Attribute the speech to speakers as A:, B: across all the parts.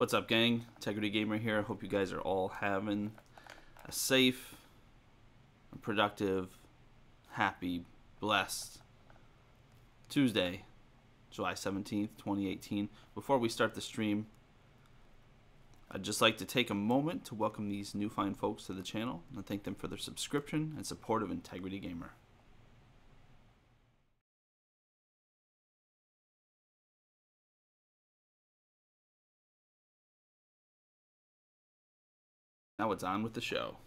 A: What's up, gang? Integrity Gamer here. Hope you guys are all having a safe, productive, happy, blessed Tuesday, July 17th, 2018. Before we start the stream, I'd just like to take a moment to welcome these new fine folks to the channel and thank them for their subscription and support of Integrity Gamer. Now it's on with the show.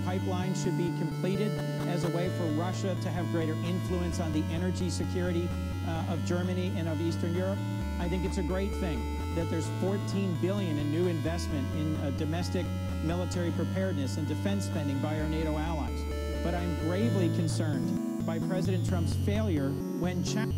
B: Pipelines should be completed as a way for Russia to have greater influence on the energy security of Germany and of Eastern Europe. I think it's a great thing that there's $14 billion in new investment in domestic military preparedness and defense spending by our NATO allies. But I'm gravely concerned by President Trump's failure when China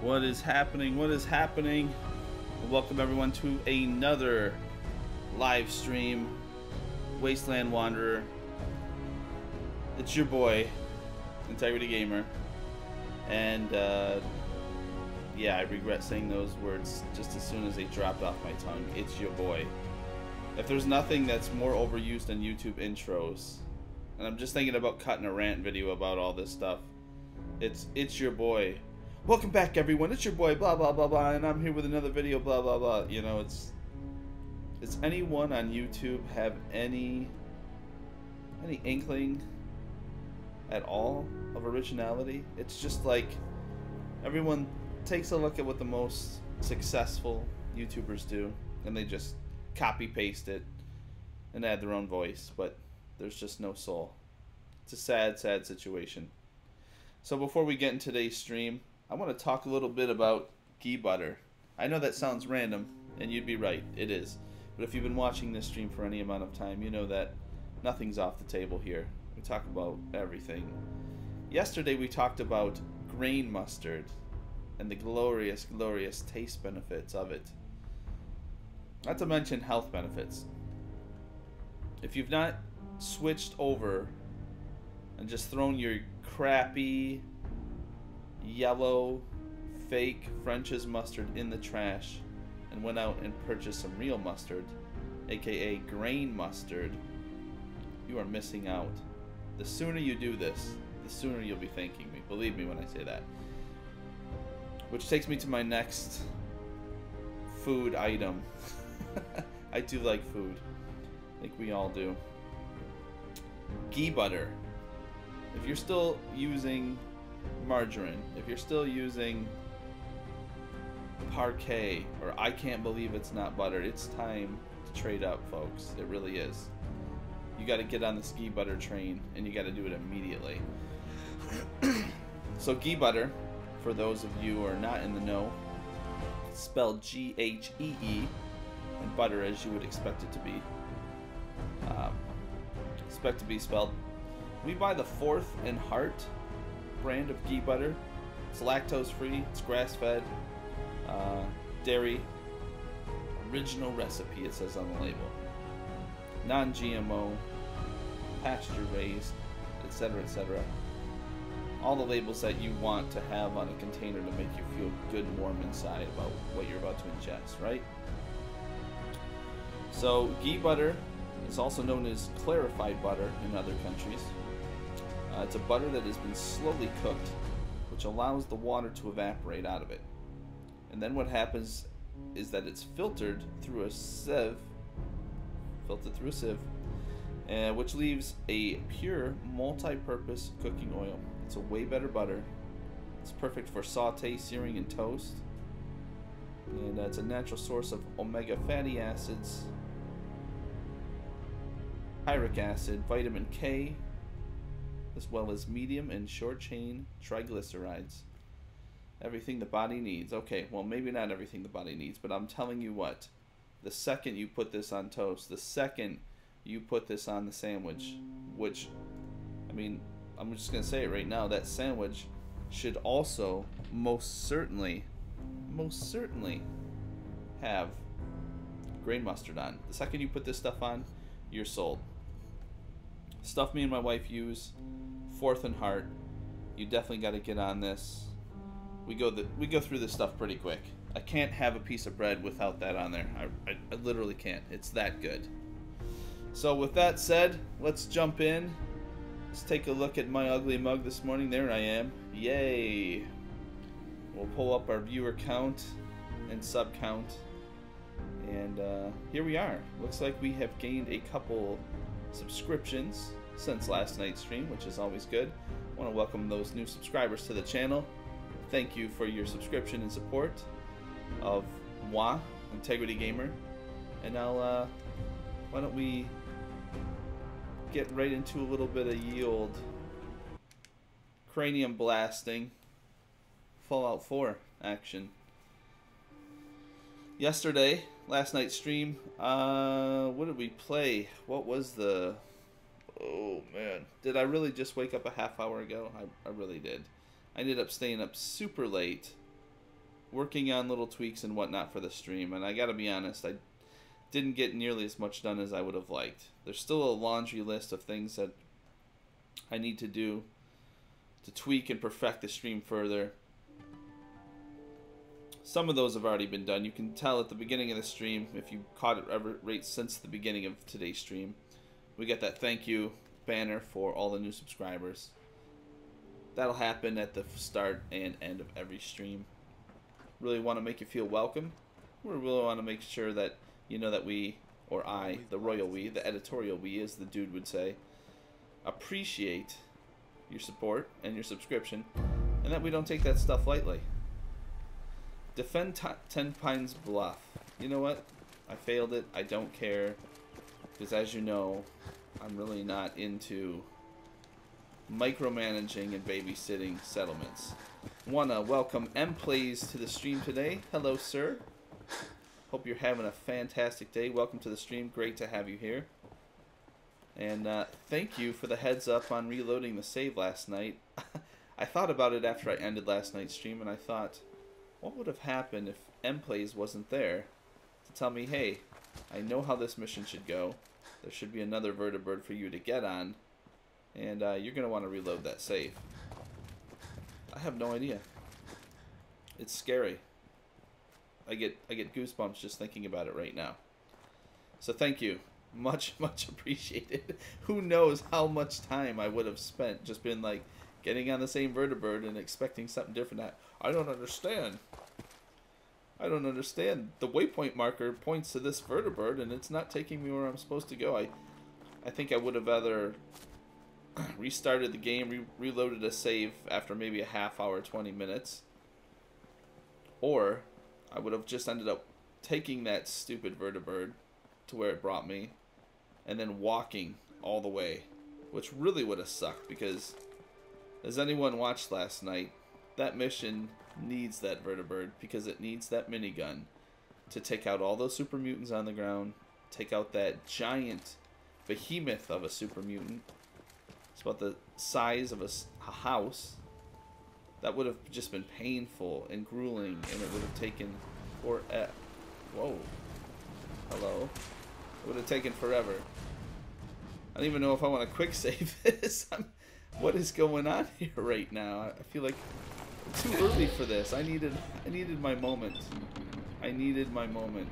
A: What is happening? What is happening? Welcome everyone to another live stream. Wasteland Wanderer. It's your boy, Integrity Gamer. And yeah, I regret saying those words just as soon as they dropped off my tongue. It's your boy. If there's nothing that's more overused than YouTube intros, and I'm just thinking about cutting a rant video about all this stuff, it's your boy. Welcome back everyone, it's your boy blah blah blah blah, and I'm here with another video blah blah blah. You know, does anyone on YouTube have any inkling at all of originality? It's just like everyone takes a look at what the most successful YouTubers do and they just copy paste it and add their own voice, but there's just no soul. It's a sad situation. So before we get into today's stream, I want to talk a little bit about ghee butter. I know that sounds random, and you'd be right, it is. But if you've been watching this stream for any amount of time, you know that nothing's off the table here. We talk about everything. Yesterday we talked about grain mustard and the glorious, glorious taste benefits of it. Not to mention health benefits. If you've not switched over and just thrown your crappy yellow fake French's mustard in the trash and went out and purchased some real mustard, aka grain mustard, you are missing out. The sooner you do this, the sooner you'll be thanking me. Believe me when I say that. Which takes me to my next food item. I do like food. I think we all do. Ghee butter. If you're still using margarine, if you're still using Parquet, or I can't believe it's not butter, it's time to trade up, folks. It really is. You got to get on this ghee butter train, and you got to do it immediately. So ghee butter, for those of you who are not in the know, it's spelled G-H-E-E, and butter as you would expect it to be. Spelled. We buy the 4th and Heart brand of ghee butter. It's lactose free, it's grass fed, dairy, original recipe, it says on the label. Non-GMO, pasture raised, etc., etc. All the labels that you want to have on a container to make you feel good and warm inside about what you're about to ingest, right? So ghee butter is also known as clarified butter in other countries. It's a butter that has been slowly cooked, which allows the water to evaporate out of it. And then what happens is that it's filtered through a sieve, which leaves a pure multi-purpose cooking oil. It's a way better butter. It's perfect for saute, searing, and toast. And it's a natural source of omega fatty acids, pyric acid, vitamin K, as well as medium and short chain triglycerides. Everything the body needs. Okay, well maybe not everything the body needs, but I'm telling you what, the second you put this on toast, the second you put this on the sandwich, which, I mean, I'm just going to say it right now, that sandwich should also most certainly have grain mustard on. The second you put this stuff on, you're sold. Stuff me and my wife use, 4th and Heart. You definitely got to get on this. We go through this stuff pretty quick. I can't have a piece of bread without that on there. I literally can't. It's that good. So with that said, let's jump in. Let's take a look at my ugly mug this morning. There I am. Yay! We'll pull up our viewer count and sub count. And here we are. Looks like we have gained a couple subscriptions since last night's stream, which is always good. I want to welcome those new subscribers to the channel. Thank you for your subscription and support of moi, Integrity Gamer. And now, why don't we get right into a little bit of yield cranium blasting Fallout 4 action. Yesterday, last night's stream, what did we play? What was the... Oh, man. Did I really just wake up a half hour ago? I really did. I ended up staying up super late working on little tweaks and whatnot for the stream, and I gotta be honest, I didn't get nearly as much done as I would have liked. There's still a laundry list of things that I need to do to tweak and perfect the stream further. Some of those have already been done. You can tell at the beginning of the stream, if you caught it right since the beginning of today's stream, we got that thank you banner for all the new subscribers. That'll happen at the start and end of every stream. Really want to make you feel welcome. We really want to make sure that you know that we, or I, the royal we, the editorial we, as the dude would say, appreciate your support and your subscription, and that we don't take that stuff lightly. Defend 10 Pines Bluff. You know what? I failed it. I don't care. Because as you know, I'm really not into micromanaging and babysitting settlements. Wanna welcome M-Plays to the stream today. Hello, sir. Hope you're having a fantastic day. Welcome to the stream. Great to have you here. And thank you for the heads up on reloading the save last night. I thought about it after I ended last night's stream, and I thought, what would have happened if M-Plays wasn't there to tell me, hey, I know how this mission should go. There should be another vertibird for you to get on, and you're going to want to reload that save. I have no idea. It's scary. I get goosebumps just thinking about it right now. So thank you. Much, much appreciated. Who knows how much time I would have spent just been like getting on the same vertibird and expecting something different. I don't understand. I don't understand. The waypoint marker points to this vertibird and it's not taking me where I'm supposed to go. I think I would have either restarted the game, reloaded a save after maybe a half hour, 20 minutes, or I would have just ended up taking that stupid vertibird to where it brought me and then walking all the way, which really would have sucked because, as anyone watched last night, that mission needs that vertibird because it needs that minigun to take out all those super mutants on the ground, take out that giant behemoth of a super mutant. It's about the size of a house. That would have just been painful and grueling, and it would have taken forever. Whoa. Hello. It would have taken forever. I don't even know if I want to quick save this. What is going on here right now? I feel like I'm too early for this. I needed my moment. I needed my moment.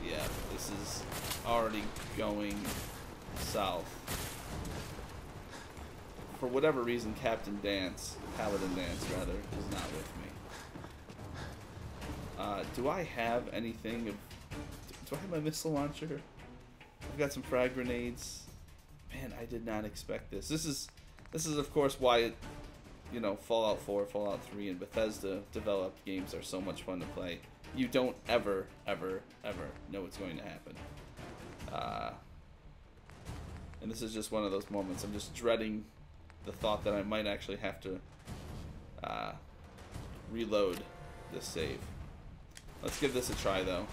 A: Yeah, this is already going south. For whatever reason, Paladin Dance, rather, is not with me. Do I have anything of... Do I have my missile launcher? I've got some frag grenades. Man, I did not expect this. This is of course why it, you know, Fallout 4, Fallout 3, and Bethesda developed games are so much fun to play. You don't ever know what's going to happen. And this is just one of those moments. I'm just dreading the thought that I might actually have to reload this save. Let's give this a try, though.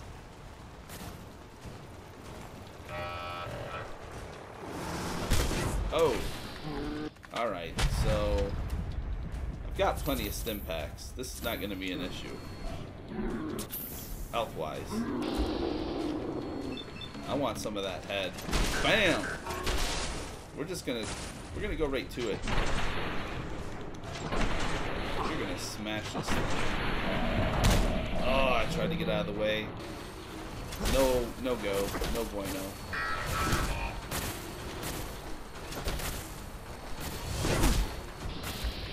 A: Oh! Alright, so... I've got plenty of stim packs. This is not going to be an issue. Health-wise. I want some of that head. Bam! We're gonna go right to it. We're gonna smash this thing. Oh, I tried to get out of the way. No go. No bueno.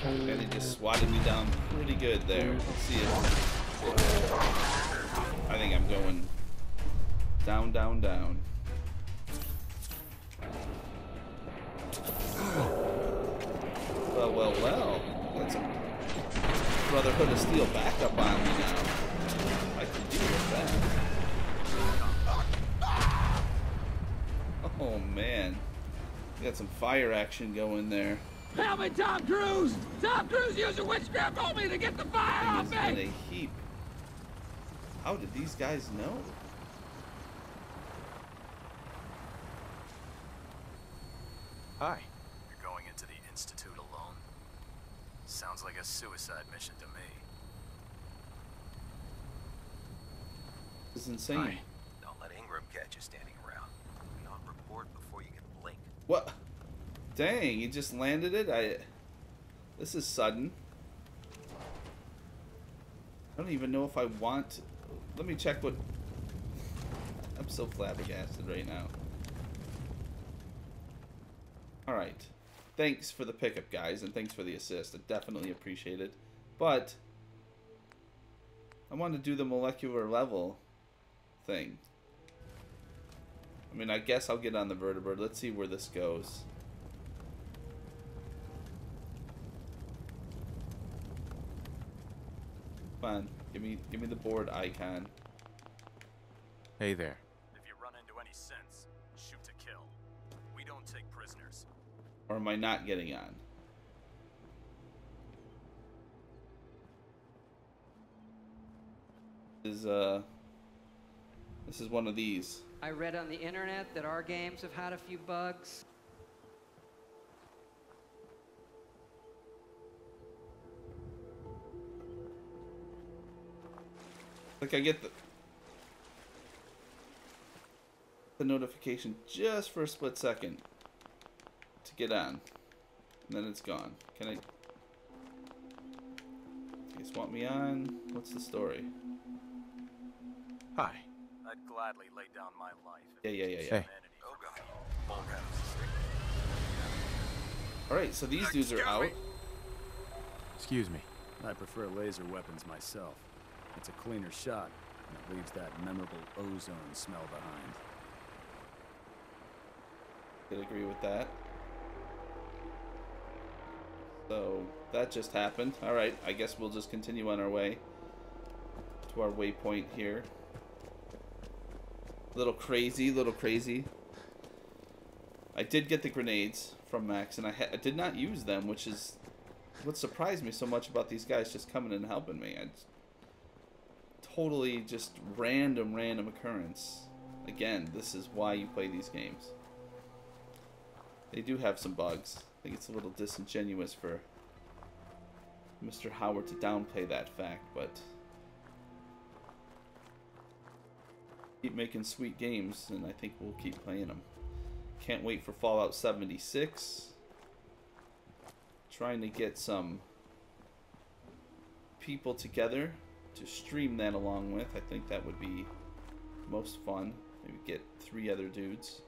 A: And he just swatted me down pretty good there. Let's see it. I think I'm going down, down, down. Well. That's a Brotherhood of Steel backup on me now. I can deal with that. Oh man. We got some fire action going there.
C: Help me, Tom Cruise! Tom Cruise using witchcraft on me to get the fire off me!
A: In a heap. How did these guys know?
D: Hi. You're going into the Institute alone. Sounds like a suicide mission to me.
A: This is insane.
D: Hi. Don't let Ingram catch you standing around. Be on report before you can blink.
A: What? Dang, he just landed it? This is sudden. I don't even know if I want... Let me check what... I'm so flabbergasted right now. Alright. Thanks for the pickup, guys, and thanks for the assist. I definitely appreciate it. But... I want to do the molecular level thing. I mean, I guess I'll get on the vertebrate. Let's see where this goes. Come on, give me the board icon.
E: Hey there.
D: If you run into any sense, shoot to kill. We don't take prisoners.
A: Or am I not getting on? This is one of these.
F: I read on the internet that our games have had a few bugs.
A: Like I get the notification just for a split second to get on, and then it's gone. Can I? You guys want me on? What's the story?
E: Hi.
D: I'd gladly lay down my life.
A: Yeah.
E: Hey.
D: Oh God.
A: Alright, so these dudes are out.
E: Excuse me.
G: I prefer laser weapons myself. It's a cleaner shot, and it leaves that memorable ozone smell behind.
A: Could agree with that. So, that just happened. Alright, I guess we'll just continue on our way to our waypoint here. Little crazy. I did get the grenades from Max, and I did not use them, which is what surprised me so much about these guys just coming and helping me. Totally just random occurrence. Again, this is why you play these games. They do have some bugs. I think it's a little disingenuous for Mr. Howard to downplay that fact, but keep making sweet games, and I think we'll keep playing them. Can't wait for Fallout 76. Trying to get some people together to stream that along with. I think that would be most fun. Maybe get 3 other dudes.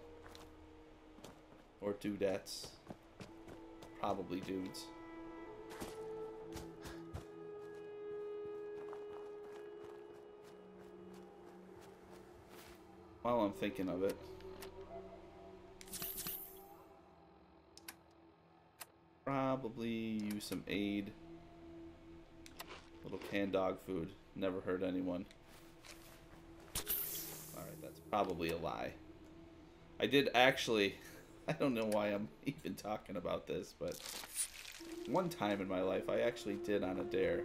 A: Or dudettes. Probably dudes. While I'm thinking of it. Probably use some aid. Little canned dog food. Never hurt anyone. Alright, that's probably a lie. I did actually... I don't know why I'm even talking about this, but one time in my life I actually did on a dare.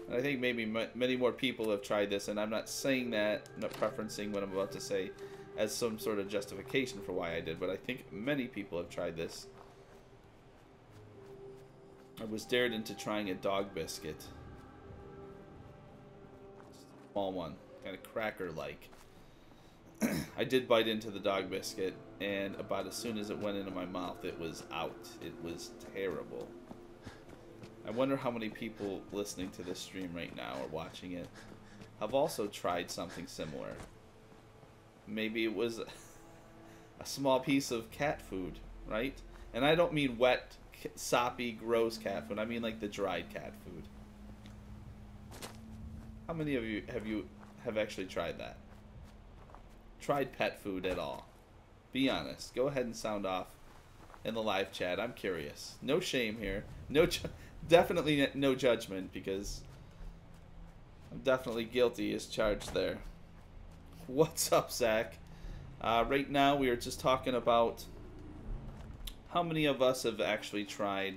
A: And I think maybe many more people have tried this, and I'm not saying that, I'm not preferencing what I'm about to say as some sort of justification for why I did, but I think many people have tried this. I was dared into trying a dog biscuit. Small one, kind of cracker-like. I did bite into the dog biscuit, and about as soon as it went into my mouth, it was out. It was terrible. I wonder how many people listening to this stream right now or watching it have also tried something similar. Maybe it was a small piece of cat food, right? And I don't mean wet, soppy, gross cat food. I mean like the dried cat food. How many of you have actually tried that? Tried pet food at all? Be honest. Go ahead and sound off in the live chat. I'm curious. No shame here. Definitely no judgment, because I'm definitely guilty as charged there. What's up, Zach? Right now we are just talking about how many of us have actually tried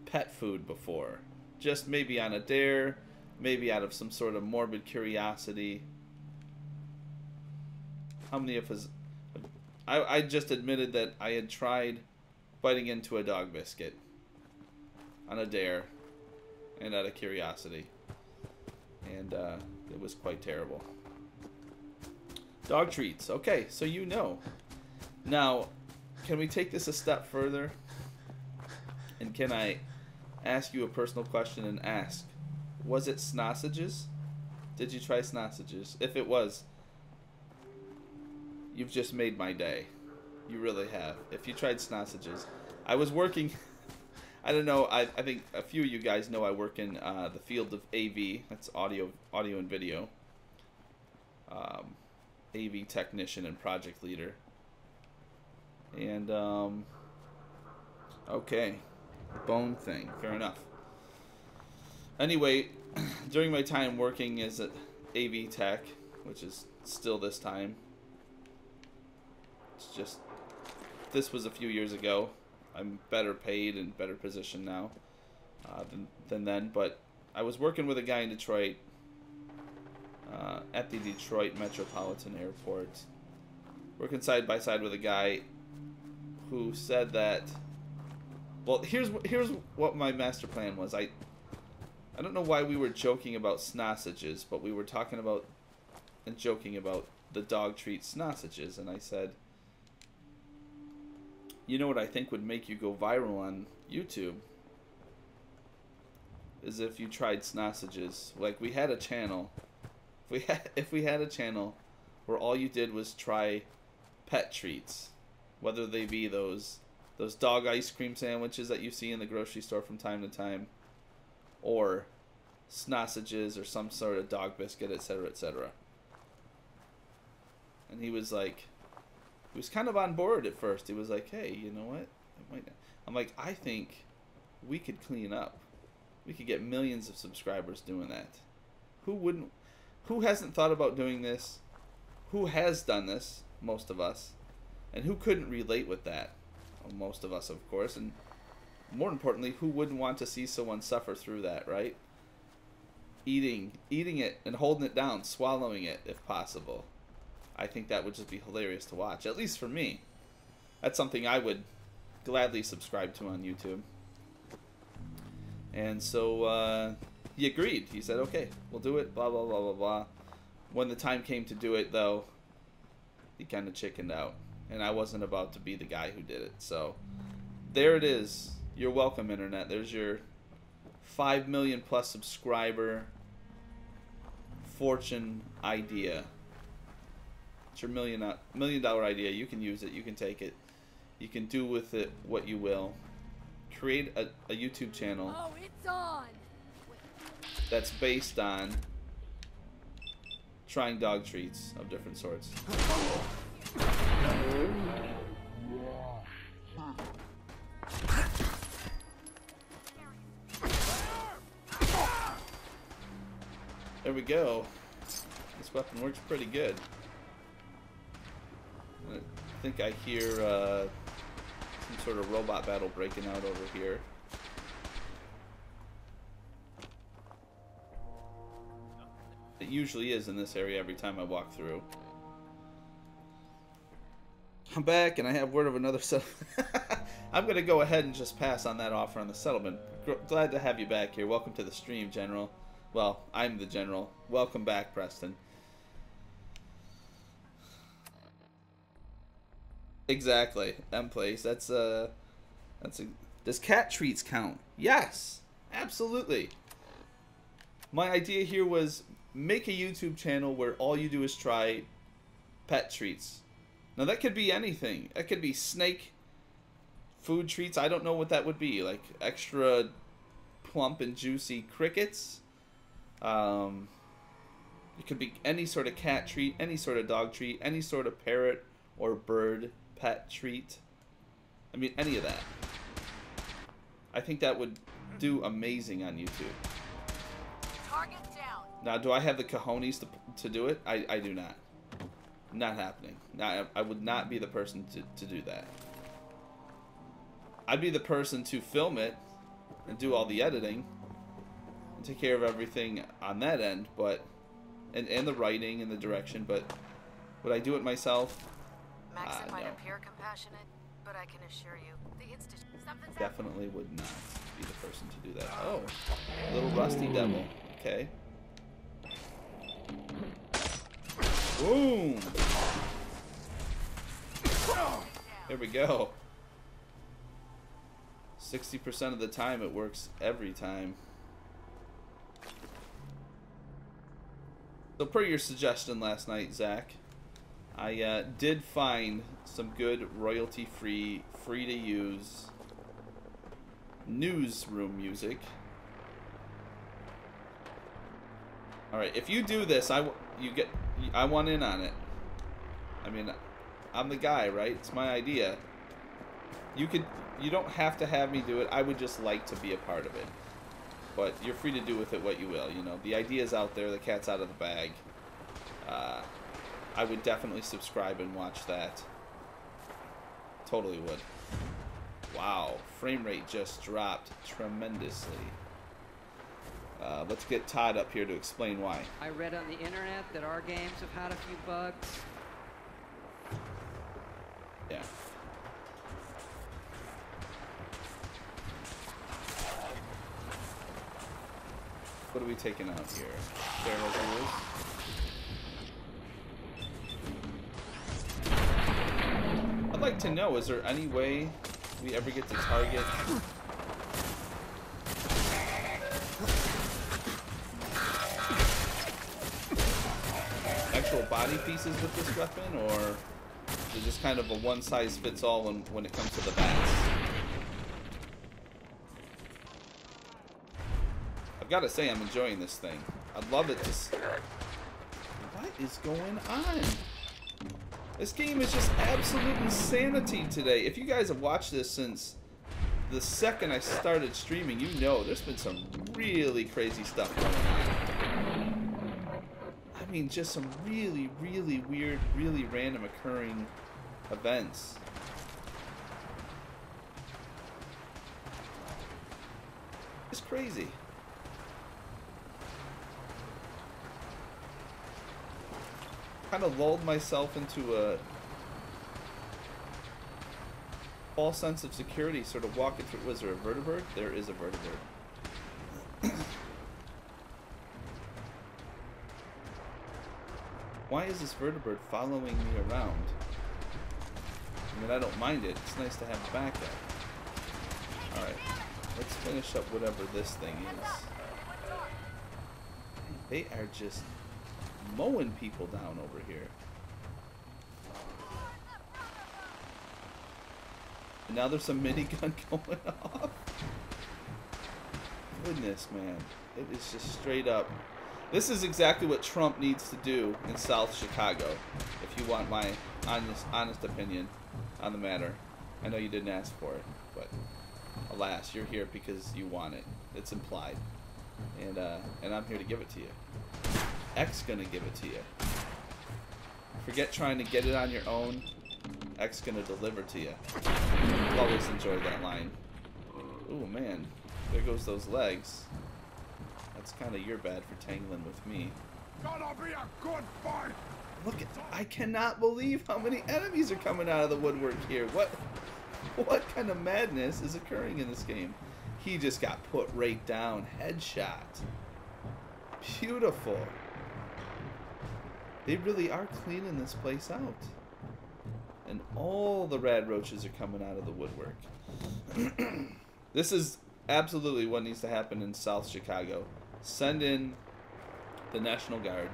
A: pet food before. Just maybe on a dare, maybe out of some sort of morbid curiosity. How many of us... I just admitted that I had tried biting into a dog biscuit on a dare and out of curiosity. And it was quite terrible. Dog treats. Okay, so you know. Now, can we take this a step further? And can I ask you a personal question and ask, was it Snossages? Did you try Snossages? If it was, you've just made my day. You really have. If you tried Snossages. I was working... I don't know, I think a few of you guys know I work in the field of AV. That's audio and video. AV technician and project leader. And, okay. Bone thing. Fair enough. Anyway, during my time working as an AV tech, which is still this time, it's just, this was a few years ago. I'm better paid and better positioned now than then, but I was working with a guy in Detroit at the Detroit Metropolitan Airport, working side by side with a guy who said that, well, here's what my master plan was. I don't know why we were joking about Snossages, but we were talking about and joking about the dog treat Snossages, and I said, you know what I think would make you go viral on YouTube? Is if you tried Snossages. Like, we had a channel. If we had a channel where all you did was try pet treats, whether they be those dog ice cream sandwiches that you see in the grocery store from time to time, or Snossages or some sort of dog biscuit, etc., etc. And he was like, he was kind of on board at first. He was like, hey, you know what? I'm like, I think we could clean up. We could get millions of subscribers doing that. Who wouldn't? Who hasn't thought about doing this? Who has done this? Most of us. And who couldn't relate with that? Well, most of us, of course. And more importantly, who wouldn't want to see someone suffer through that, right? Eating it and holding it down, swallowing it if possible. I think that would just be hilarious to watch, at least for me. That's something I would gladly subscribe to on YouTube. And so he agreed. He said, okay, we'll do it, blah, blah, blah, blah, blah. When the time came to do it, though, he kind of chickened out. And I wasn't about to be the guy who did it. So there it is. You're welcome, Internet. There's your 5 million plus subscriber fortune idea. It's your $1 million idea. You can use it. You can take it. You can do with it what you will. Create a YouTube channel.
H: Oh, it's on.
A: That's based on trying dog treats of different sorts. There we go. This weapon works pretty good. I think I hear some sort of robot battle breaking out over here. It usually is in this area every time I walk through. I'm back and I have word of another settlement. I'm going to go ahead and just pass on that offer on the settlement. Glad to have you back here. Welcome to the stream, General. Well, I'm the General. Welcome back, Preston. Exactly. M-Place. That's a... Does cat treats count? Yes! Absolutely. My idea here was make a YouTube channel where all you do is try pet treats. Now that could be anything. That could be snake food treats. I don't know what that would be. Like extra plump and juicy crickets. It could be any sort of cat treat, any sort of dog treat, any sort of parrot or bird pet treat. I mean, any of that. I think that would do amazing on YouTube.
H: Target down.
A: Now, do I have the cojones to do it? I do not. Not happening. Now, I would not be the person to do that. I'd be the person to film it and do all the editing and take care of everything on that end, but and the writing and the direction, but would I do it myself?
H: Maxim might
A: No.
H: appear compassionate, but I can assure you, the instant something's
A: Definitely would not be the person to do that. Oh, little rusty devil. Okay. Boom! There we go. 60% of the time it works every time. So per your suggestion last night, Zach, I did find some good royalty-free, free-to-use newsroom music. All right, if you do this, I want in on it. I mean, I'm the guy, right? It's my idea. You don't have to have me do it. I would just like to be a part of it. But you're free to do with it what you will. You know, the idea's out there. The cat's out of the bag. I would definitely subscribe and watch that. Totally would. Wow, frame rate just dropped tremendously. Let's get Todd up here to explain why.
F: I read on the internet that our games have had a few bugs.
A: Yeah. What are we taking out here? Pharaoh's rules. I'd like to know, is there any way we ever get to target actual body pieces with this weapon, or is it just kind of a one-size-fits-all when it comes to the bats? I've got to say, I'm enjoying this thing. I'd love it to... What is going on? This game is just absolute insanity today. If you guys have watched this since the second I started streaming, you know there's been some really crazy stuff going on. I mean, just some really, really weird, really random occurring events. It's crazy. Kind of lulled myself into a false sense of security, sort of walking through. Was there a vertibird? There is a vertibird. Why is this vertibird following me around? I mean, I don't mind it. It's nice to have backup. Alright, let's finish up whatever this thing is. They are just mowing people down over here. And now there's a minigun going off. Goodness, man. It is just straight up. This is exactly what Trump needs to do in South Chicago, if you want my honest opinion on the matter. I know you didn't ask for it, but alas, you're here because you want it. It's implied. And I'm here to give it to you. X gonna give it to you. Forget trying to get it on your own. X gonna deliver to you. I've always enjoyed that line. Ooh, man. There goes those legs. That's kind of your bad for tangling with me.
C: Gonna be a good fight.
A: Look at, I cannot believe how many enemies are coming out of the woodwork here. What kind of madness is occurring in this game? He just got put right down. Headshot. Beautiful. They really are cleaning this place out. And all the rad roaches are coming out of the woodwork. This is absolutely what needs to happen in South Chicago. Send in the National Guard.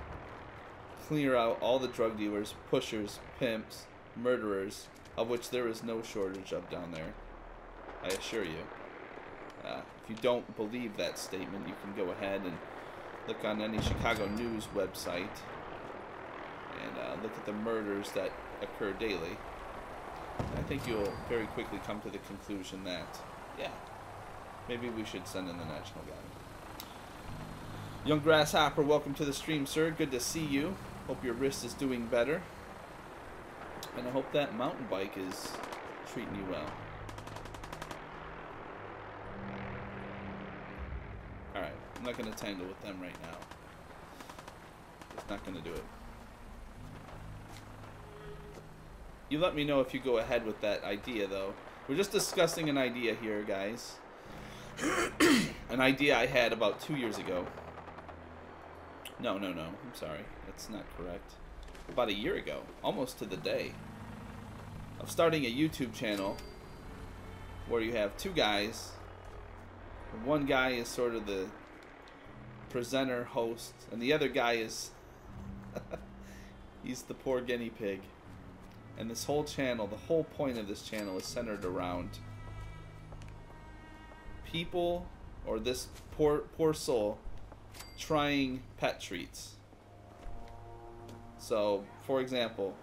A: Clear out all the drug dealers, pushers, pimps, murderers, of which there is no shortage of down there. I assure you. If you don't believe that statement, you can go ahead and look on any Chicago news website and look at the murders that occur daily. I think you'll very quickly come to the conclusion that, yeah, maybe we should send in the National Guard. Young Grasshopper, welcome to the stream, sir. Good to see you. Hope your wrist is doing better. And I hope that mountain bike is treating you well. Alright, I'm not going to tangle with them right now. Just not going to do it. You let me know if you go ahead with that idea, though. We're just discussing an idea here, guys. An idea I had about 2 years ago. No. I'm sorry. That's not correct. About a year ago. Almost to the day. Of starting a YouTube channel where you have two guys. One guy is sort of the presenter, host, and the other guy is... he's the poor guinea pig. And this whole channel, the whole point of this channel is centered around people, or this poor soul, trying pet treats. So, for example,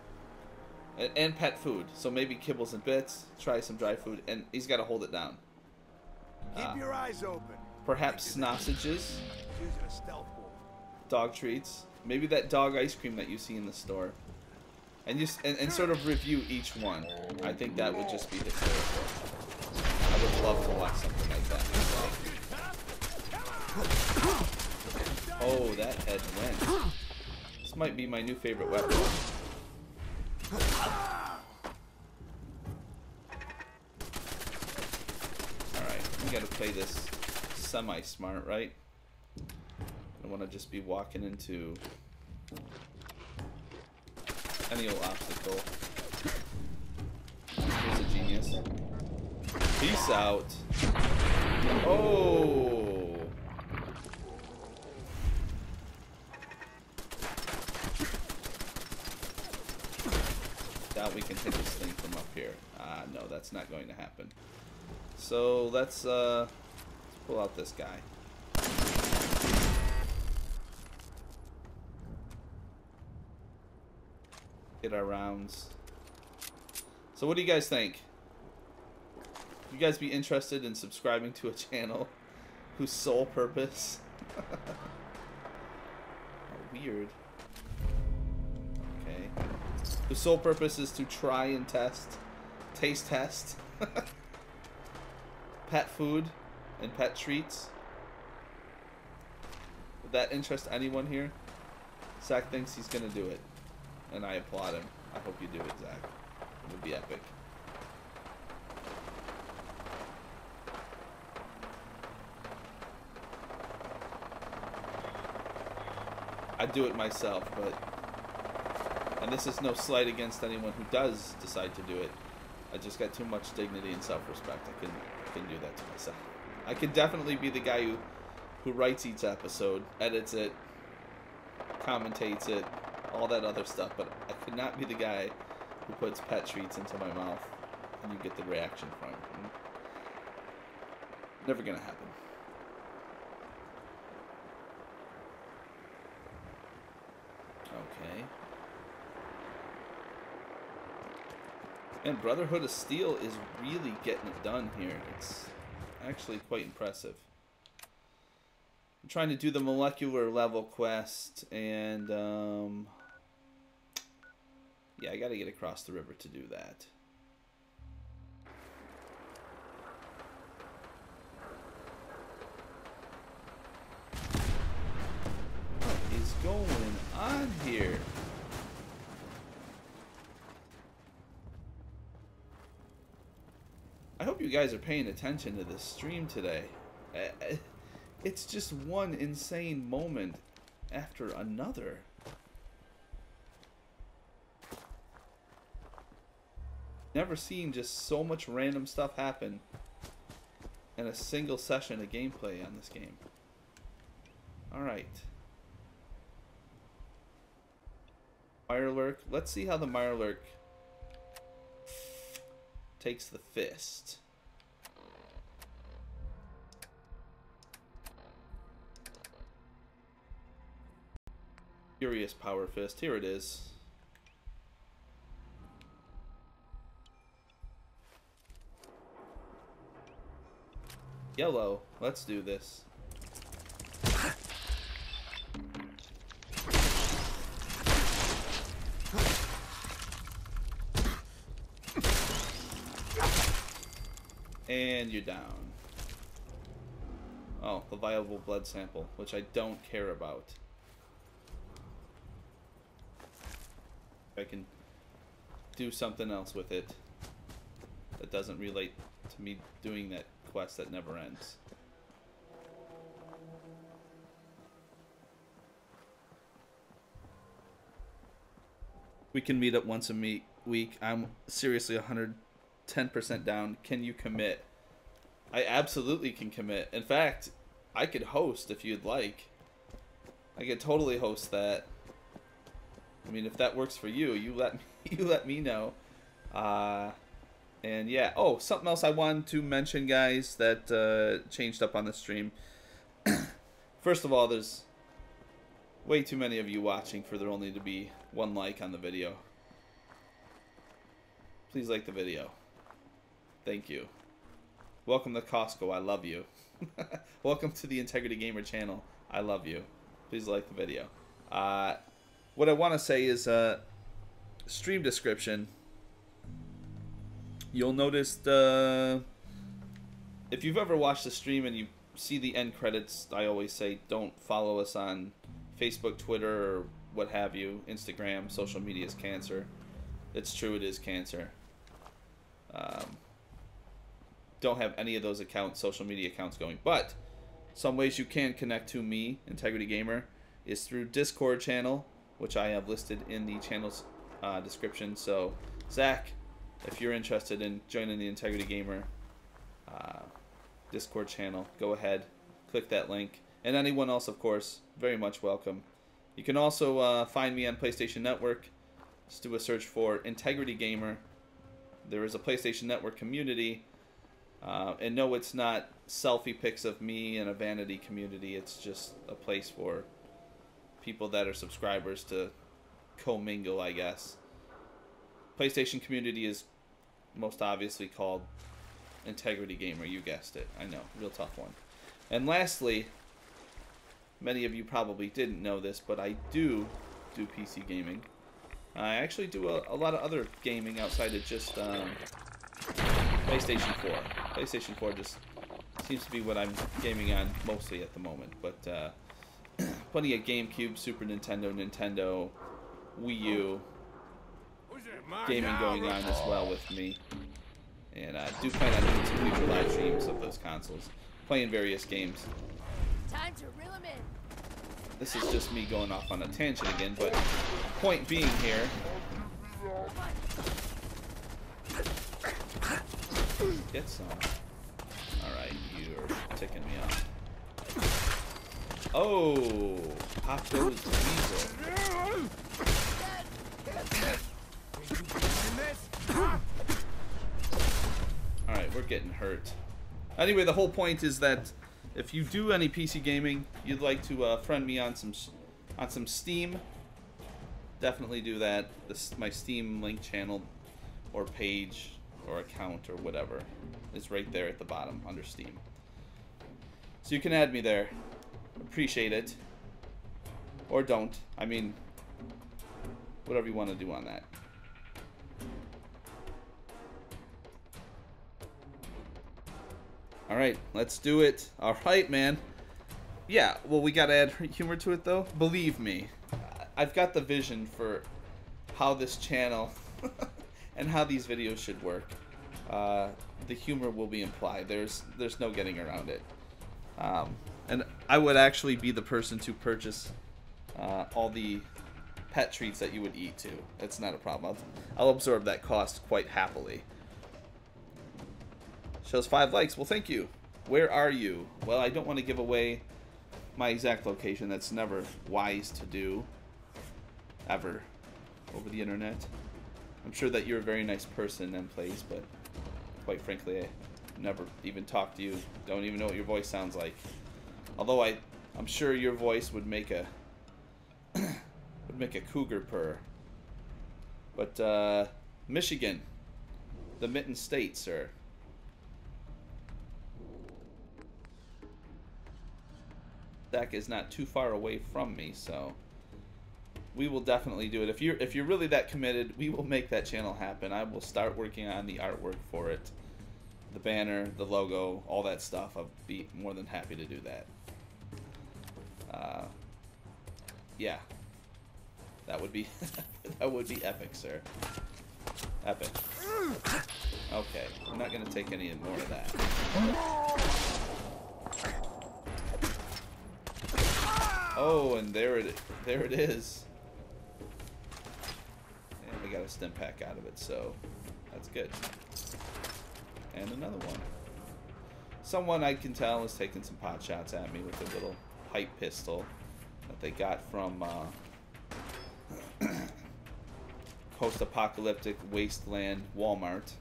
A: and pet food. So maybe kibbles and bits, try some dry food, and he's got to hold it down.
I: Keep your eyes open.
A: Perhaps sausages,
I: Using a stealth wolf.
A: dog treats, maybe that dog ice cream that you see in the store. And just and sort of review each one. I think that would just be hysterical. I would love to watch something like that. Oh, that head went. This might be my new favorite weapon. Alright, we gotta play this semi-smart, right? I don't want to just be walking into any old obstacle. Here's a genius. Peace out. Oh! Doubt we can hit this thing from up here. Ah, no, that's not going to happen. So let's pull out this guy. Get our rounds. So what do you guys think? You guys be interested in subscribing to a channel whose sole purpose... Oh, weird. Okay. Whose sole purpose is to try and taste test pet food and pet treats. Would that interest anyone here? Zach thinks he's gonna do it. And I applaud him. I hope you do it, Zach. It would be epic. I'd do it myself, but... And this is no slight against anyone who does decide to do it. I just got too much dignity and self-respect. I couldn't do that to myself. I could definitely be the guy who writes each episode, edits it, commentates it, all that other stuff, but I could not be the guy who puts pet treats into my mouth and you get the reaction from it. Never gonna happen. Okay. And Brotherhood of Steel is really getting it done here. It's actually quite impressive. I'm trying to do the molecular level quest, and yeah, I gotta get across the river to do that. What is going on here? I hope you guys are paying attention to this stream today. It's just one insane moment after another. Never seen just so much random stuff happen in a single session of gameplay on this game. Alright. Mirelurk. Let's see how the Mirelurk takes the fist. Furious Power Fist. Here it is. Yellow. Let's do this. And you're down. Oh, the viable blood sample, which I don't care about. I can do something else with it that doesn't relate to me doing that quest that never ends. We can meet up once a week. I'm seriously 110% down. Can you commit? I absolutely can commit. In fact, I could host if you'd like. I could totally host that. I mean, if that works for you, you let me know. And yeah. Oh, something else I wanted to mention, guys, that changed up on the stream. First of all, there's way too many of you watching for there only to be one like on the video. Please like the video. Thank you. Welcome to Costco. I love you. Welcome to the Integrity Gamer channel. I love you. Please like the video. What I want to say is stream description. You'll notice if you've ever watched a stream and you see the end credits, I always say don't follow us on Facebook, Twitter, or what have you. Instagram, social media is cancer. It's true, it is cancer. Don't have any of those accounts, social media accounts going. But some ways you can connect to me, Integrity Gamer, is through Discord channel, which I have listed in the channel's description. So, Zach, if you're interested in joining the Integrity Gamer Discord channel, go ahead, click that link. And anyone else, of course, very much welcome. You can also find me on PlayStation Network. Just do a search for Integrity Gamer. There is a PlayStation Network community. And no, it's not selfie pics of me and a vanity community. It's just a place for people that are subscribers to commingle, I guess. PlayStation community is most obviously called Integrity Gamer. You guessed it. I know, real tough one. And lastly, many of you probably didn't know this, but I do PC gaming. I actually do a lot of other gaming outside of just PlayStation 4. PlayStation 4 just seems to be what I'm gaming on mostly at the moment. But plenty of GameCube, Super Nintendo, Nintendo, Wii U gaming going on as well with me. And I do plan on doing some future live streams of those consoles, playing various games.
H: Time to reel him in.
A: This is just me going off on a tangent again, but point being here, get some. Alright, you're ticking me off. Oh, pop those weasel. Alright, we're getting hurt. Anyway, the whole point is that if you do any PC gaming, you'd like to friend me on some Steam, definitely do that. My Steam link channel or page or account or whatever is right there at the bottom under Steam. So you can add me there. Appreciate it. Or don't. I mean, whatever you want to do on that. Alright, let's do it. Alright, man. Yeah, well, we gotta add humor to it, though. Believe me, I've got the vision for how this channel and how these videos should work. The humor will be implied. There's no getting around it. And I would actually be the person to purchase all the pet treats that you would eat, too. It's not a problem. I'll absorb that cost quite happily. Shows 5 likes. Well, thank you. Where are you? Well, I don't want to give away my exact location. That's never wise to do. Ever. Over the internet. I'm sure that you're a very nice person and plays, but quite frankly, I never even talked to you. Don't even know what your voice sounds like. Although I'm sure your voice would make a cougar purr. But Michigan, the Mitten State, sir. Zach is not too far away from me, so we will definitely do it. If you're really that committed, we will make that channel happen. I will start working on the artwork for it, the banner, the logo, all that stuff. I'll be more than happy to do that. Yeah, that would be that would be epic, sir. Epic. Okay, I'm not gonna take any more of that. Oh, and there it is. And we got a stim pack out of it, so that's good. And another one. Someone I can tell is taking some pot shots at me with a little pipe pistol that they got from post-apocalyptic Wasteland Walmart.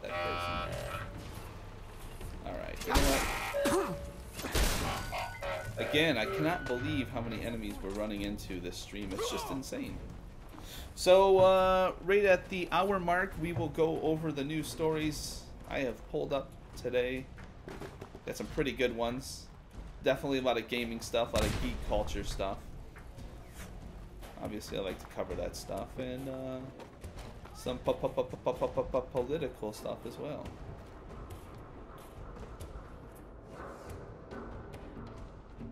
A: That person. Alright, you know what? Again, I cannot believe how many enemies we're running into this stream. It's just insane. So, right at the hour mark, we will go over the new stories I have pulled up today. Got some pretty good ones. Definitely a lot of gaming stuff, a lot of geek culture stuff. Obviously, I like to cover that stuff. And some political stuff as well.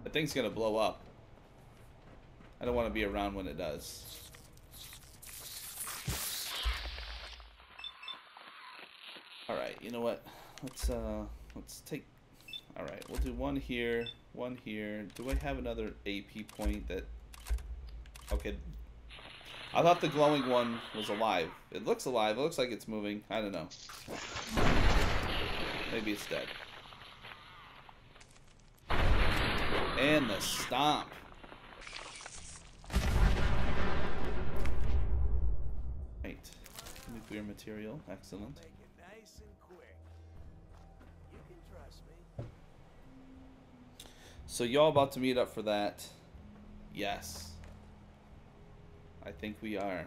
A: That thing's gonna blow up. I don't want to be around when it does. Alright, you know what? Let's take... Alright, we'll do one here, one here. Do I have another AP point that... Okay. I thought the glowing one was alive. It looks alive. It looks like it's moving. I don't know. Maybe it's dead. And the stomp. Right. Nuclear material. Excellent.
I: Make it nice and quick. You can trust me.
A: So y'all about to meet up for that? Yes. I think we are.
I: You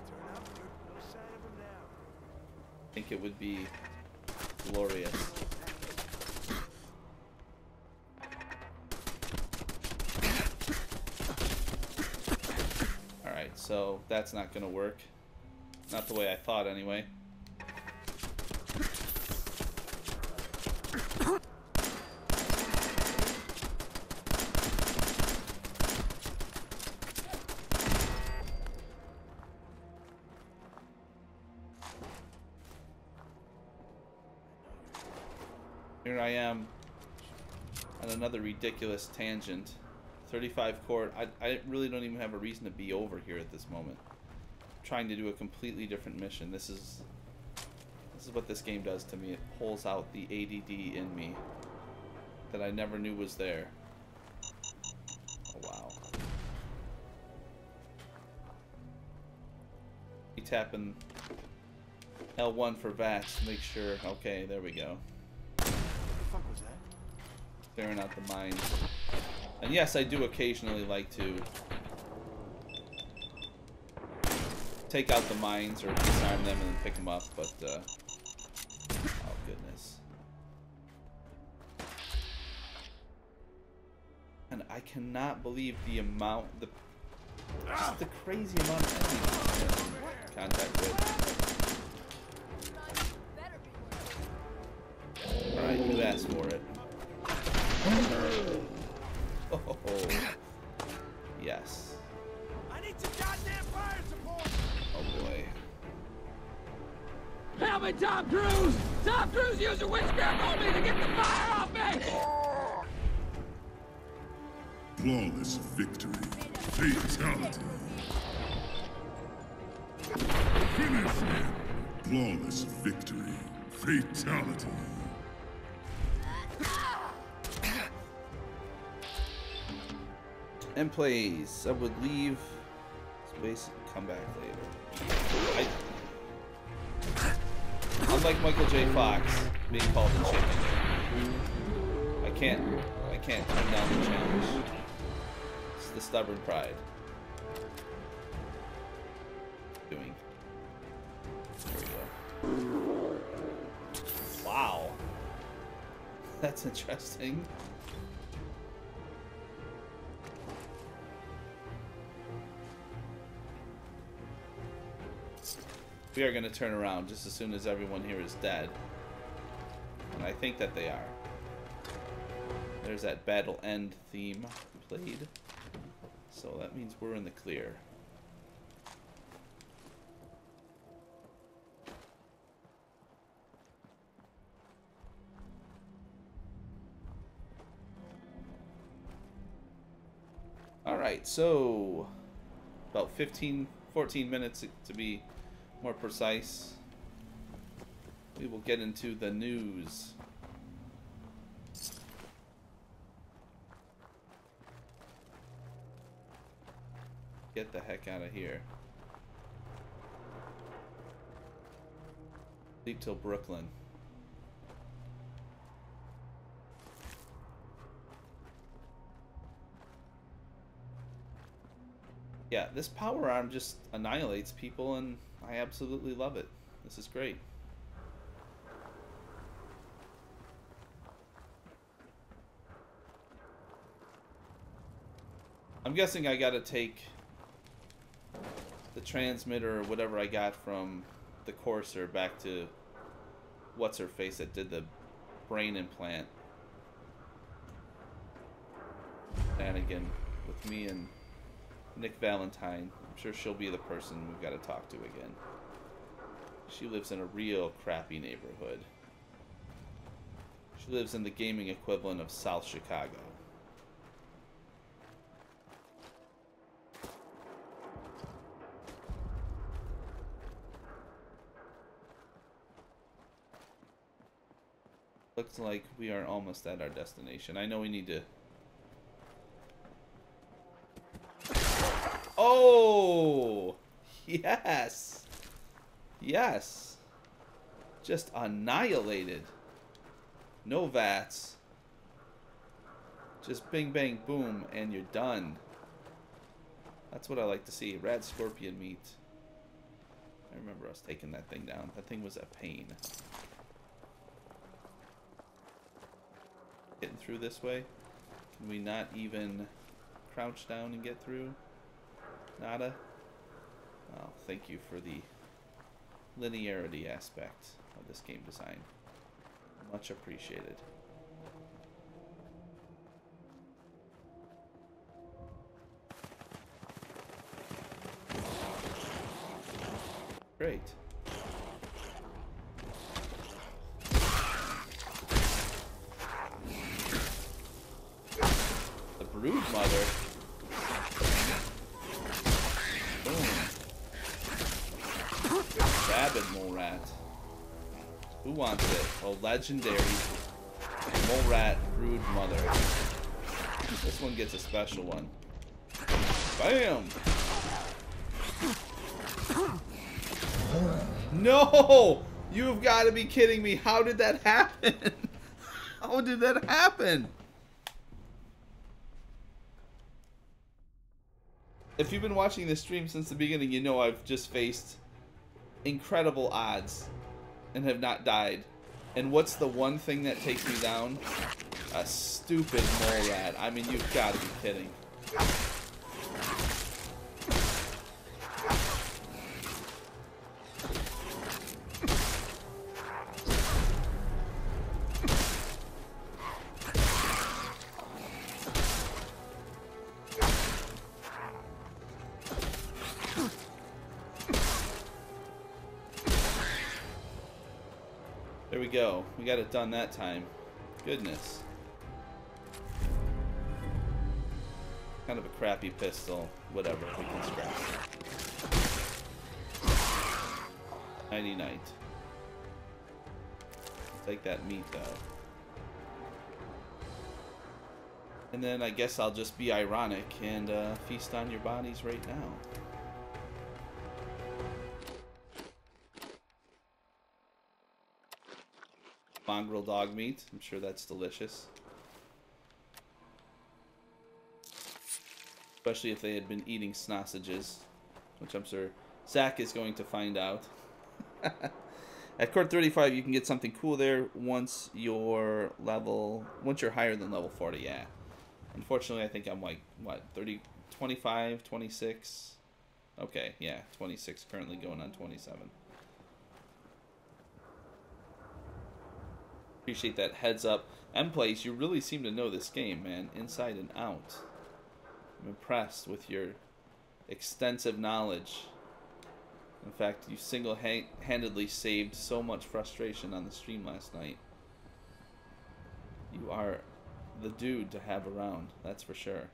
I: turn up, no sign of him now.
A: I think it would be glorious. Alright, so that's not gonna work. Not the way I thought anyway. Here I am on another ridiculous tangent. 35 court. I really don't even have a reason to be over here at this moment. I'm trying to do a completely different mission. This is what this game does to me. It pulls out the ADD in me that I never knew was there. Oh wow. We tapping L1 for VATS to make sure. Okay, there we go.
I: What the fuck was that?
A: Clearing out the mines. And yes, I do occasionally like to take out the mines or disarm them and then pick them up, but oh goodness. And I cannot believe the amount, just the crazy amount of enemies I'm in contact with. Alright, you asked for it. Oh, yes.
I: I need some goddamn fire support.
A: Oh boy.
C: Help me, Tom Cruise! Tom Cruise using witchcraft on me to get the fire off me!
J: Flawless victory. Fatality. Finish him. Flawless victory. Fatality.
A: And plays. I would leave space and come back later. Unlike Michael J. Fox being called a chicken, I can't turn down the challenge. It's the stubborn pride. There we go. Wow. That's interesting. We are going to turn around just as soon as everyone here is dead. And I think that they are. There's that battle end theme played. So that means we're in the clear. Alright, so about 14 minutes to be more precise. We will get into the news. Get the heck out of here. Leap till Brooklyn. Yeah, this power arm just annihilates people, and I absolutely love it. This is great. I'm guessing I gotta take the transmitter or whatever I got from the Courser back to what's-her-face that did the brain implant. And again, with me and Nick Valentine, I'm sure she'll be the person we've got to talk to again. She lives in a real crappy neighborhood. She lives in the gaming equivalent of South Chicago. Looks like we are almost at our destination. I know we need to... Oh! Yes! Yes! Just annihilated. No VATS. Just bing, bang, boom, and you're done. That's what I like to see. Rad scorpion meat. I remember us taking that thing down. That thing was a pain. Getting through this way? Can we not even crouch down and get through? Nada? Well, thank you for the linearity aspect of this game design. Much appreciated. Great. The brood mother. Boom. Rabid mole rat. Who wants it? Oh, legendary mole rat brood mother. This one gets a special one. Bam! No! You've got to be kidding me. How did that happen? How did that happen? If you've been watching this stream since the beginning, you know I've just faced incredible odds and have not died. And what's the one thing that takes me down? A stupid mole rat. I mean, you've got to be kidding. There we go. We got it done that time. Goodness. Kind of a crappy pistol. Whatever. We can scrap it. Nighty night. Take that meat though. And then I guess I'll just be ironic and feast on your bodies right now. Mongrel dog meat. I'm sure that's delicious. Especially if they had been eating sausages, which I'm sure Zach is going to find out. At Court 35, you can get something cool there once you're higher than level 40, yeah. Unfortunately, I think I'm like, what, 30, 25, 26? Okay, yeah, 26, currently going on 27. Appreciate that heads up. M-Place, you really seem to know this game, man, inside and out. I'm impressed with your extensive knowledge. In fact, you single-handedly saved so much frustration on the stream last night. You are the dude to have around, that's for sure.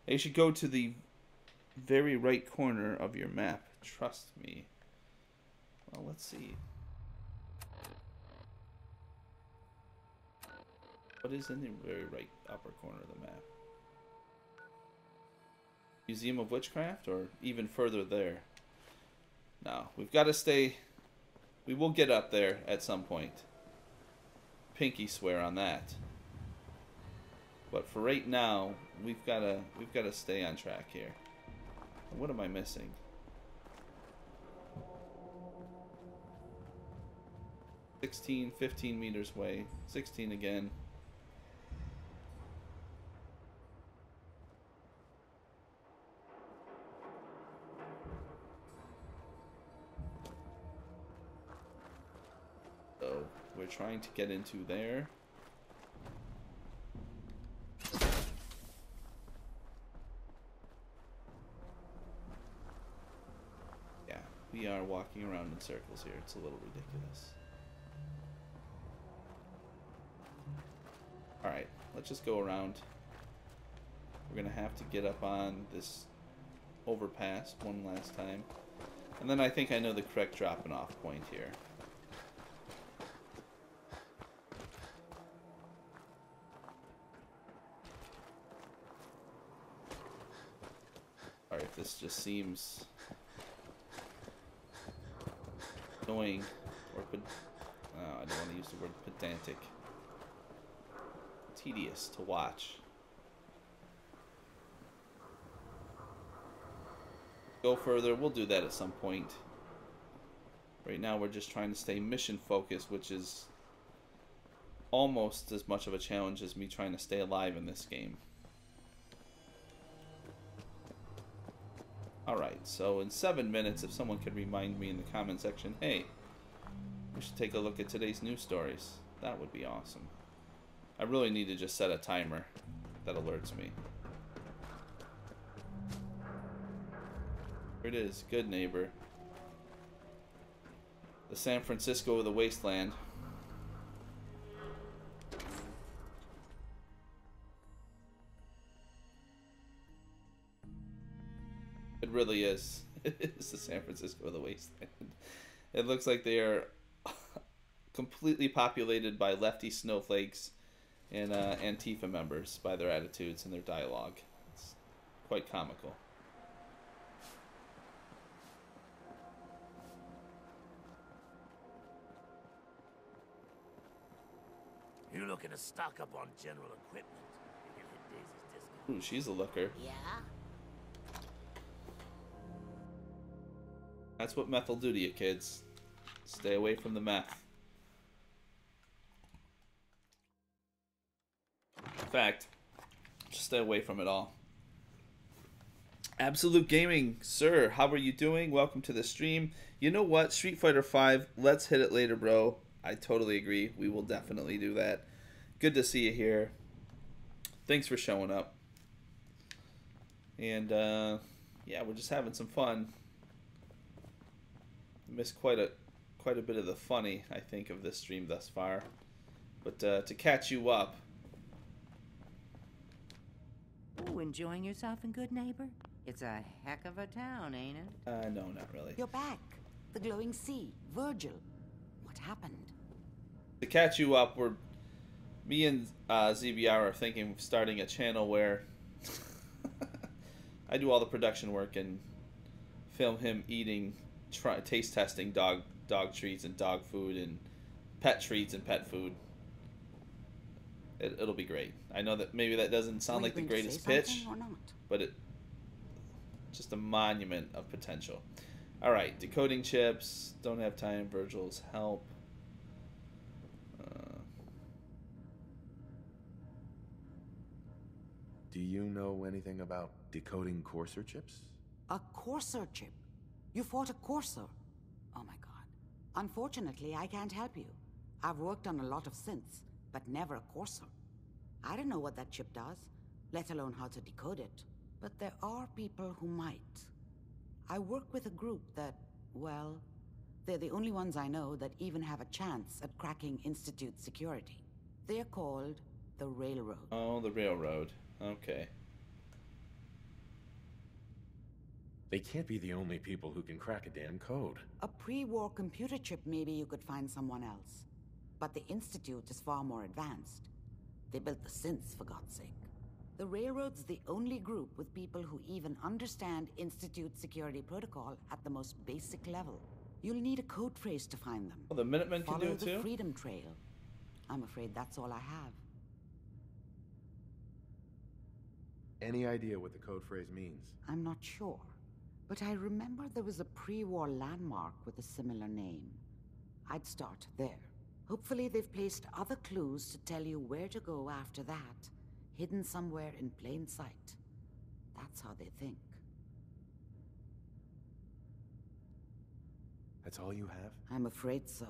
A: You should go to the very right corner of your map. Trust me. Well, let's see. What is in the very right upper corner of the map? Museum of Witchcraft, or even further there? No, we've got to stay. We will get up there at some point. Pinky swear on that. But for right now, we've got to stay on track here. What am I missing? $16, 15 meters away. 16 again. So we're trying to get into there. Yeah, we are walking around in circles here. It's a little ridiculous. Alright, let's just go around. We're going to have to get up on this overpass one last time. And then I think I know the correct dropping off point here. Alright, this just seems annoying, or I don't want to use the word pedantic. Tedious to watch. Go further, we'll do that at some point. Right now we're just trying to stay mission focused, which is almost as much of a challenge as me trying to stay alive in this game. Alright, so in 7 minutes, if someone could remind me in the comment section, hey, we should take a look at today's news stories, that would be awesome. I really need to just set a timer that alerts me. Here it is. Good neighbor. The San Francisco of the Wasteland. It really is. It is the San Francisco of the Wasteland. It looks like they are completely populated by lefty snowflakes and Antifa members by their attitudes and their dialogue. It's quite comical.
I: You looking to stock up on general equipment? You can hit Daisy's discount.
A: Ooh, she's a looker.
H: Yeah?
A: That's what meth will do to you, kids. Stay away from the meth. In fact, just stay away from it all. Absolute Gaming, sir, how are you doing? Welcome to the stream. You know what? Street Fighter V, let's hit it later, bro. I totally agree. We will definitely do that. Good to see you here. Thanks for showing up. And, yeah, we're just having some fun. Missed quite a bit of the funny, I think, of this stream thus far. But to catch you up.
K: Ooh, enjoying yourself in Good Neighbor? It's a heck of a town, ain't it?
A: No, not really.
L: You're back. The glowing sea. Virgil. What happened?
A: To catch you up, me and ZBR are thinking of starting a channel where I do all the production work and film him eating, taste testing dog treats and dog food and pet treats and pet food. It'll be great. I know that maybe that doesn't sound like the greatest pitch, but it's just a monument of potential. All right, decoding chips. Don't have time. Virgil's help.
E: Do you know anything about decoding courser chips?
L: A courser chip? You fought a courser? Oh my god. Unfortunately, I can't help you. I've worked on a lot of synths, but never a courser. I don't know what that chip does, let alone how to decode it. But there are people who might. I work with a group that, well, they're the only ones I know that even have a chance at cracking Institute security. They're called the Railroad.
A: Oh, the Railroad. Okay.
E: They can't be the only people who can crack a damn code.
L: A pre-war computer chip, maybe you could find someone else. But the Institute is far more advanced. They built the synths, for God's sake. The Railroad's the only group with people who even understand Institute security protocol at the most basic level. You'll need a code phrase to find them.
A: Well, the Minutemen can do it too?
L: Follow the Freedom Trail. I'm afraid that's all I have.
E: Any idea what the code phrase means?
L: I'm not sure. But I remember there was a pre-war landmark with a similar name. I'd start there. Hopefully they've placed other clues to tell you where to go after that, hidden somewhere in plain sight. That's how they think.
E: That's all you have?
L: I'm afraid so.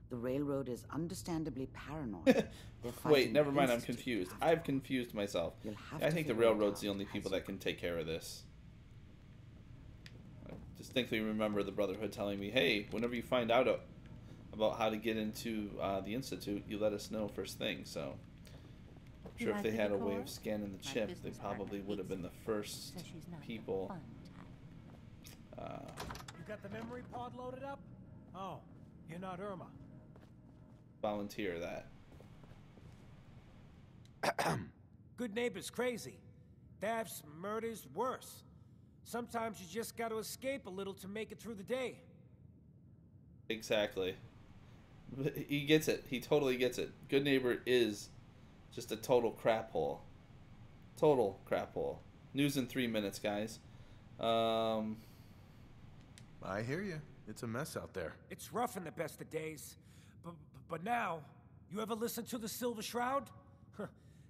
L: The Railroad is understandably paranoid.
A: Wait, never mind, I'm confused. I've confused myself. I think the Railroad's the only people that can take care of this. I distinctly remember the Brotherhood telling me, hey, whenever you find out about how to get into the Institute, you let us know first thing, so... I'm sure if they had a way of scanning the chip, they probably would have been the first people.
M: You got the memory pod loaded up? Oh, you're not Irma.
A: Volunteer that.
M: Good neighbor's crazy. Thefts, murders, worse. Sometimes you just gotta escape a little to make it through the day.
A: Exactly. He gets it. He totally gets it. Good Neighbor is just a total crap hole. Total crap hole. News in 3 minutes, guys.
E: I hear you. It's a mess out there.
M: It's rough in the best of days. But now, you ever listen to the Silver Shroud?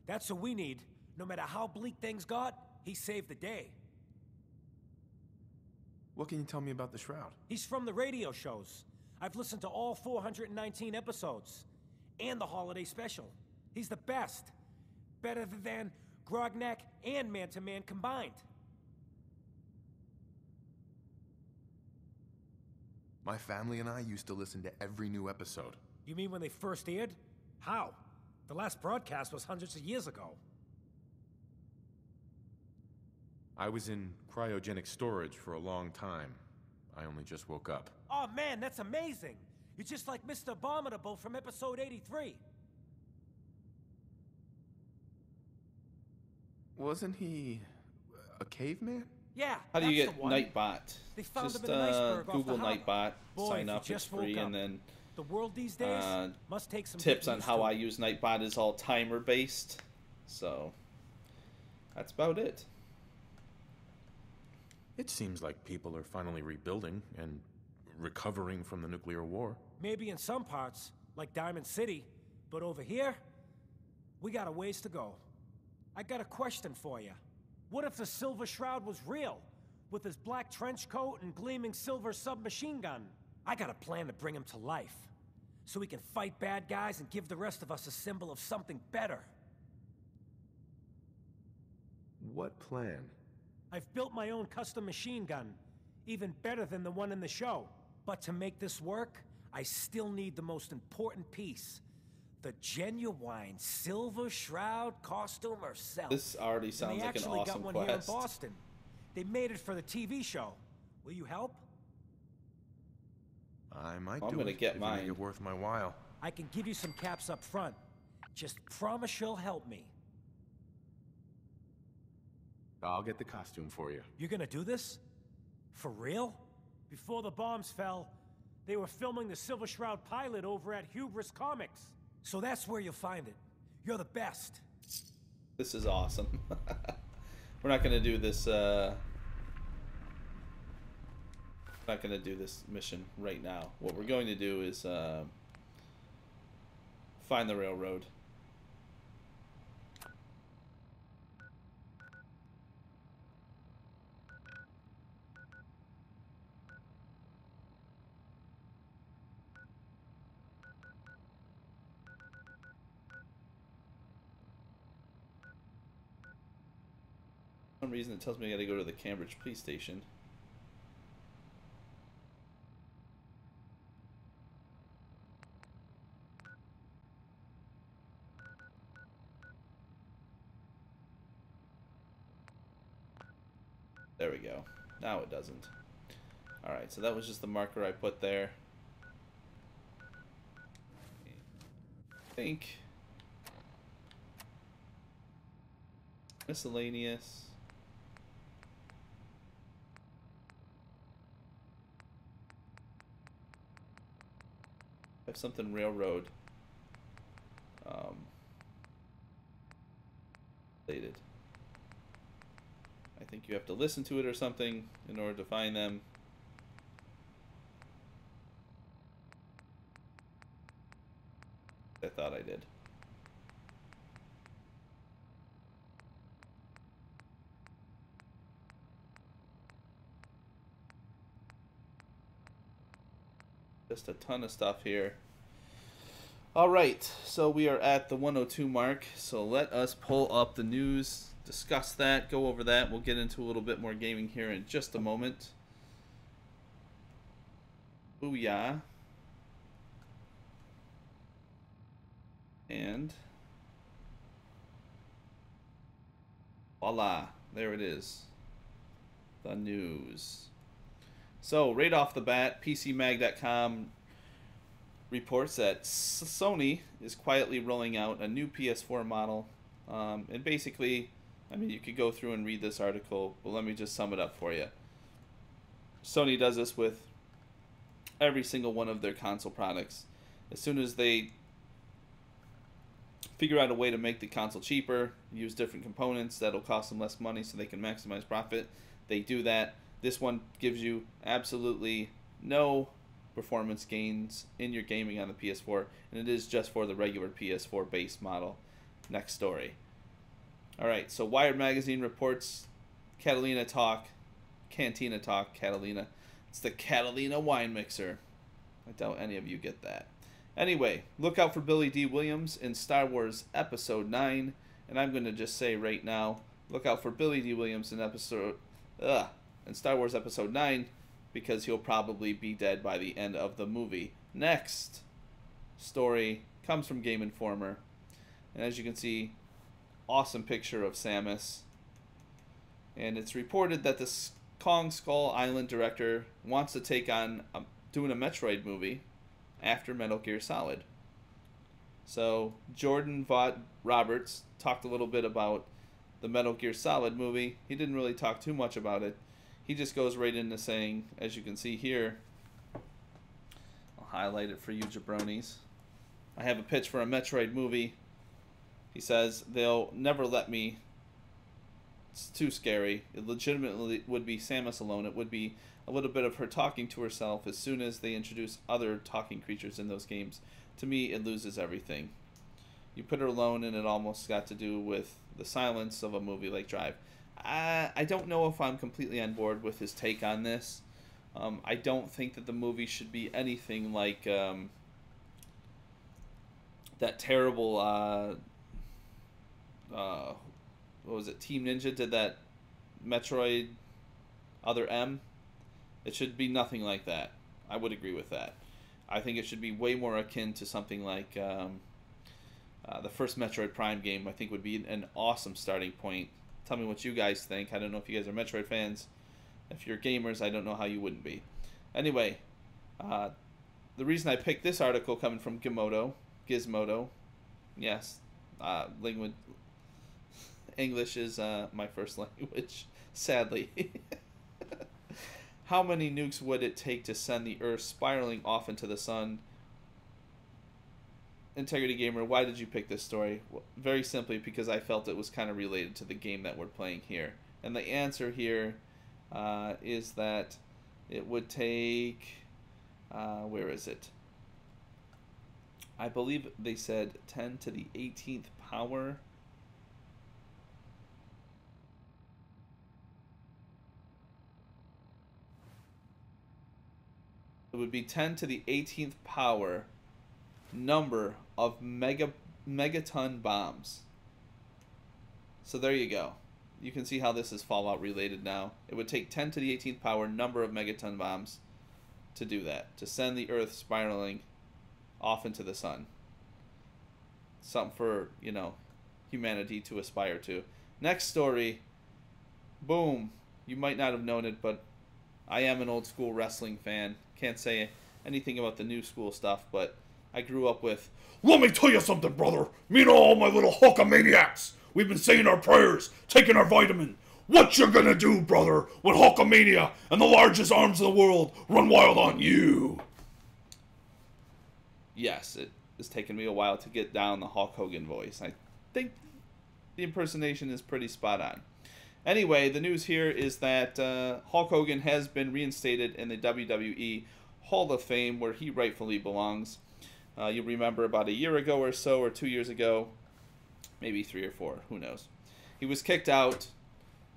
M: That's what we need. No matter how bleak things got, he saved the day.
E: What can you tell me about the Shroud?
M: He's from the radio shows. I've listened to all 419 episodes. And the holiday special. He's the best. Better than Grognak and Man-to-Man combined.
E: My family and I used to listen to every new episode.
M: You mean when they first aired? How? The last broadcast was hundreds of years ago.
E: I was in cryogenic storage for a long time. I only just woke up.
M: Oh man, that's amazing! You're just like Mr. Abominable from episode 83.
E: Wasn't he a caveman?
M: Yeah.
A: How do you get Nightbot?
M: They found
A: just
M: him in an iceberg
A: Google
M: off the
A: Nightbot,
M: Boy,
A: sign up, it's free, and then
M: the world these days must take some
A: tips on how I use Nightbot is all timer based. So that's about it.
E: It seems like people are finally rebuilding and recovering from the nuclear war.
M: Maybe in some parts, like Diamond City, but over here, we got a ways to go. I got a question for you. What if the Silver Shroud was real, with his black trench coat and gleaming silver submachine gun? I got a plan to bring him to life, so we can fight bad guys and give the rest of us a symbol of something better.
E: What plan?
M: I've built my own custom machine gun, even better than the one in the show. But to make this work, I still need the most important piece. The genuine Silver Shroud costume herself.
A: This already sounds like an awesome
M: quest. They actually got one here in
A: quest.
M: Boston. They made it for the TV show. Will you help?
E: I might
A: I'm
E: do
A: gonna
E: it
A: get
E: if
A: mine.
E: you make it worth my while.
M: I can give you some caps up front. Just promise you'll help me.
E: I'll get the costume for you.
M: You're gonna do this? For real? Before the bombs fell, they were filming the Silver Shroud pilot over at Hubris Comics. So that's where you'll find it. You're the best.
A: This is awesome. We're not gonna do this. Not gonna do this mission right now. What we're going to do is find the railroad. some reason it tells me I gotta go to the Cambridge police station. There we go. Now it doesn't. Alright, so that was just the marker I put there. I think miscellaneous. I have something railroad related. I think you have to listen to it or something in order to find them. I thought I did. Just a ton of stuff here. Alright, so we are at the 102 mark. So let us pull up the news, discuss that, go over that. We'll get into a little bit more gaming here in just a moment. Booyah. And voila, there it is. The news. So, right off the bat, PCMag.com reports that Sony is quietly rolling out a new PS4 model. And basically, I mean, you could go through and read this article, but let me just sum it up for you. Sony does this with every single one of their console products. As soon as they figure out a way to make the console cheaper, use different components that'll cost them less money so they can maximize profit, they do that. This one gives you absolutely no performance gains in your gaming on the PS4, and it is just for the regular PS4 base model. Next story. Alright, so Wired Magazine reports Catalina Talk, Cantina Talk, Catalina. It's the Catalina wine mixer. I doubt any of you get that. Anyway, look out for Billy D. Williams in Star Wars Episode 9. And I'm going to just say right now, look out for Billy D. Williams in Star Wars Episode 9, because he'll probably be dead by the end of the movie. Next story comes from Game Informer. And as you can see, awesome picture of Samus. And it's reported that the Kong Skull Island director wants to take on doing a Metroid movie after Metal Gear Solid. So Jordan Vaught Roberts talked a little bit about the Metal Gear Solid movie. He didn't really talk too much about it. He just goes right into saying, as you can see here, I'll highlight it for you jabronis, I have a pitch for a Metroid movie. He says, they'll never let me. It's too scary. It legitimately would be Samus alone. It would be a little bit of her talking to herself as soon as they introduce other talking creatures in those games. To me, it loses everything. You put her alone and it almost got to do with the silence of a movie like Drive. I don't know if I'm completely on board with his take on this. I don't think that the movie should be anything like that terrible what was it, Team Ninja did that Metroid Other M. It should be nothing like that. I would agree with that. I think it should be way more akin to something like the first Metroid Prime game. I think would be an awesome starting point. Tell me what you guys think. I don't know if you guys are Metroid fans. If you're gamers, I don't know how you wouldn't be. Anyway, the reason I picked this article coming from Gizmodo, yes, English is my first language, sadly. How many nukes would it take to send the Earth spiraling off into the sun? Integrity Gamer, why did you pick this story? Well, very simply because I felt it was kind of related to the game that we're playing here. And the answer here is that it would take, where is it? I believe they said 10 to the 18th power. It would be 10 to the 18th power number of megaton bombs. So there you go. you can see how this is Fallout related now. It would take 10 to the 18th power number of megaton bombs to do that, to send the Earth spiraling off into the sun. Something for, you know, humanity to aspire to. Next story. Boom. You might not have known it, but I am an old school wrestling fan. Can't say anything about the new school stuff, but I grew up with,
J: let me tell you something, brother. Me and all my little Hulkamaniacs, we've been saying our prayers, taking our vitamin. What you gonna do, brother, when Hulkamania and the largest arms in the world run wild on you?
A: Yes, it has taken me a while to get down the Hulk Hogan voice. I think the impersonation is pretty spot on. Anyway, the news here is that Hulk Hogan has been reinstated in the WWE Hall of Fame, where he rightfully belongs. You remember about a year ago or so, or 2 years ago, maybe 3 or 4, who knows. He was kicked out,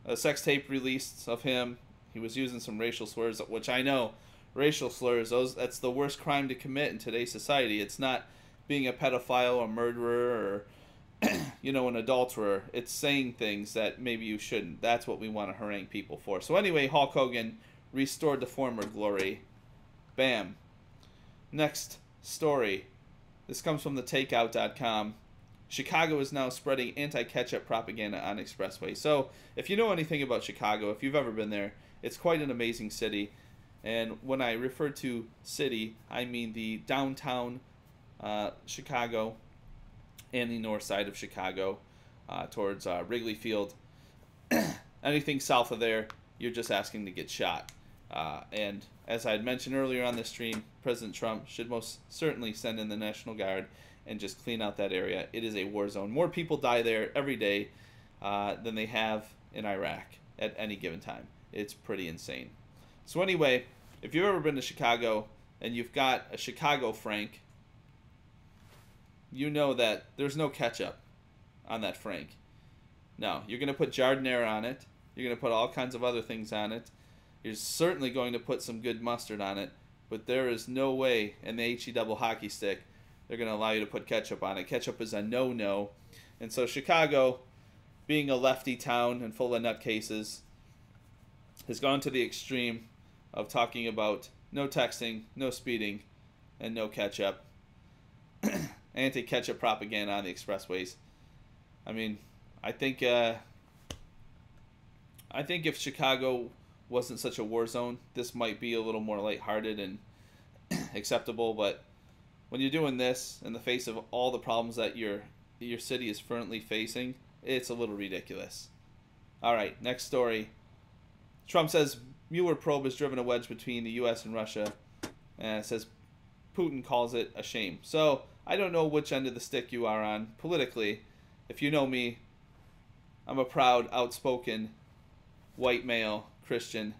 A: a sex tape released of him. He was using some racial slurs, which I know, racial slurs, that's the worst crime to commit in today's society. It's not being a pedophile or murderer or, you know, an adulterer. It's saying things that maybe you shouldn't. That's what we want to harangue people for. So anyway, Hulk Hogan restored to former glory. Bam. Next story. This comes from the takeout.com. Chicago is now spreading anti-ketchup propaganda on expressways. So, if you know anything about Chicago, if you've ever been there, it's quite an amazing city. And when I refer to city, I mean the downtown Chicago and the north side of Chicago towards Wrigley Field. Anything south of there, you're just asking to get shot. And as I had mentioned earlier on the stream, President Trump should most certainly send in the National Guard and just clean out that area. It is a war zone. More people die there every day than they have in Iraq at any given time. It's pretty insane. So anyway, if you've ever been to Chicago and you've got a Chicago Frank, you know that there's no ketchup on that Frank. No, you're going to put Jardinere on it. You're going to put all kinds of other things on it. You're certainly going to put some good mustard on it, but there is no way in the HE double hockey stick they're going to allow you to put ketchup on it. Ketchup is a no-no. And so Chicago, being a lefty town and full of nutcases, has gone to the extreme of talking about no texting, no speeding, and no ketchup. Anti-ketchup propaganda on the expressways. I mean, I think if Chicago wasn't such a war zone, this might be a little more lighthearted and acceptable, but when you're doing this in the face of all the problems that your city is currently facing, it's a little ridiculous. All right, next story. Trump says Mueller probe has driven a wedge between the U.S. and Russia, and it says Putin calls it a shame. So I don't know which end of the stick you are on politically. If you know me, I'm a proud, outspoken, white male, Christian,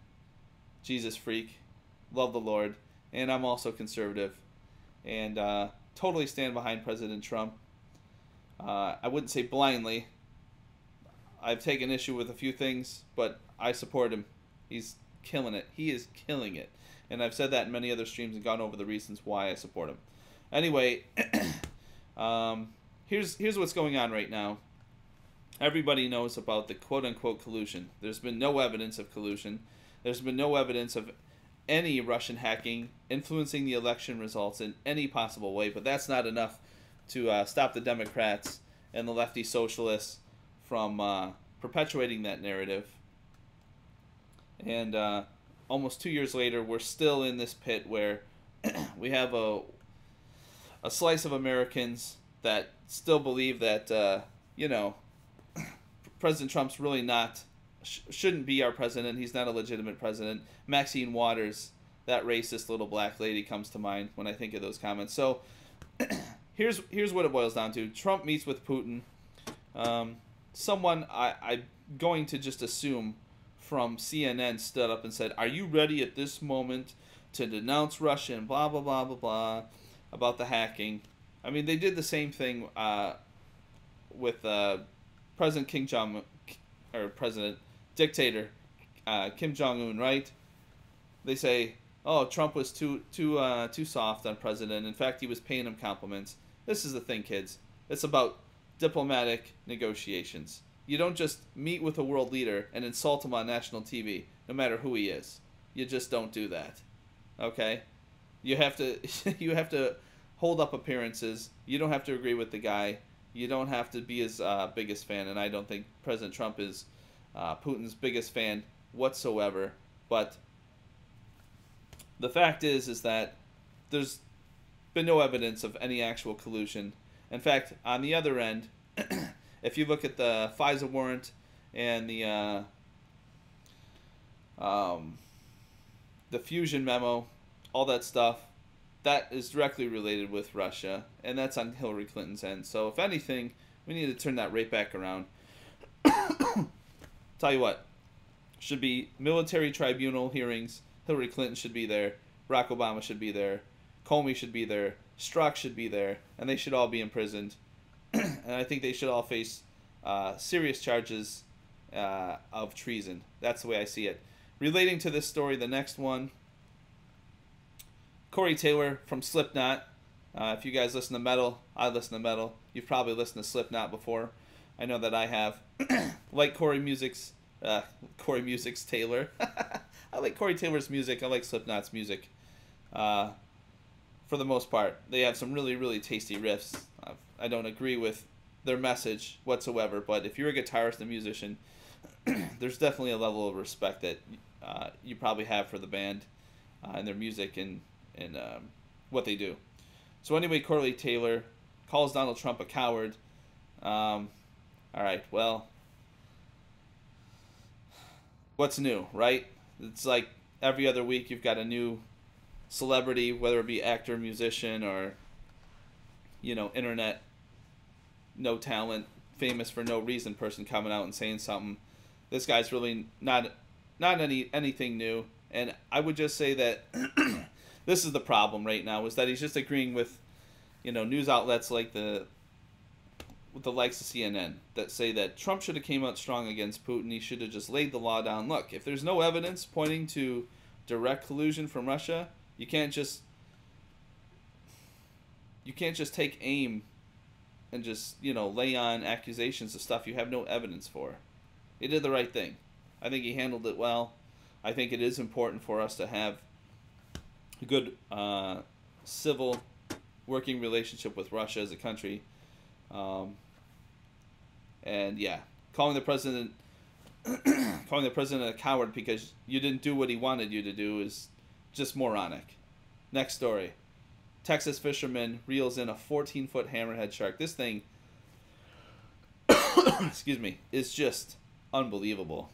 A: Jesus freak, love the Lord, and I'm also conservative, and totally stand behind President Trump. I wouldn't say blindly. I've taken issue with a few things, but I support him. He's killing it. He is killing it. And I've said that in many other streams and gone over the reasons why I support him. Anyway, here's what's going on right now. Everybody knows about the quote-unquote collusion. There's been no evidence of collusion. There's been no evidence of any Russian hacking influencing the election results in any possible way, but that's not enough to stop the Democrats and the lefty socialists from perpetuating that narrative. And almost 2 years later, we're still in this pit where we have a slice of Americans that still believe that, you know, President Trump's really not, shouldn't be our president. He's not a legitimate president. Maxine Waters, that racist little black lady, comes to mind when I think of those comments. So here's what it boils down to. Trump meets with Putin. Someone I'm going to just assume from CNN stood up and said, "Are you ready at this moment to denounce Russia and blah, blah, blah, blah, blah about the hacking?" I mean, they did the same thing with President Kim Jong, or dictator Kim Jong-un, right? They say, "Oh, Trump was too soft on President. In fact, he was paying him compliments." This is the thing, kids. It's about diplomatic negotiations. You don't just meet with a world leader and insult him on national TV, no matter who he is. You just don't do that. Okay? You have to you have to hold up appearances. You don't have to agree with the guy. You don't have to be his biggest fan, and I don't think President Trump is Putin's biggest fan whatsoever. But the fact is that there's been no evidence of any actual collusion. In fact, on the other end, if you look at the FISA warrant and the fusion memo, all that stuff, that is directly related with Russia, and that's on Hillary Clinton's end. So if anything, we need to turn that right back around. Tell you what, should be military tribunal hearings. Hillary Clinton should be there. Barack Obama should be there. Comey should be there. Strzok should be there, and they should all be imprisoned. And I think they should all face serious charges of treason. That's the way I see it. Relating to this story, the next one, Corey Taylor from Slipknot. If you guys listen to metal, I listen to metal. You've probably listened to Slipknot before. I know that I have. Like Corey Music's Taylor. I like Corey Taylor's music. I like Slipknot's music. For the most part, they have some really, really tasty riffs. I don't agree with their message whatsoever, but if you're a guitarist and musician, there's definitely a level of respect that you probably have for the band and their music and what they do. So anyway, Corey Taylor calls Donald Trump a coward. All right, well, what's new, right? It's like every other week you've got a new celebrity, whether it be actor, musician, or, you know, internet, no talent, famous for no reason person coming out and saying something. This guy's really not anything new, and I would just say that this is the problem right now, is that he's just agreeing with, you know, news outlets like the likes of CNN that say that Trump should have came out strong against Putin. He should have just laid the law down. Look, if there's no evidence pointing to direct collusion from Russia, you can't just take aim and just, you know, lay on accusations of stuff you have no evidence for. He did the right thing. I think he handled it well. I think it is important for us to have a good civil working relationship with Russia as a country. And yeah, calling the president a coward because you didn't do what he wanted you to do is just moronic. Next story. Texas fisherman reels in a 14-foot hammerhead shark. This thing, excuse me, is just unbelievable.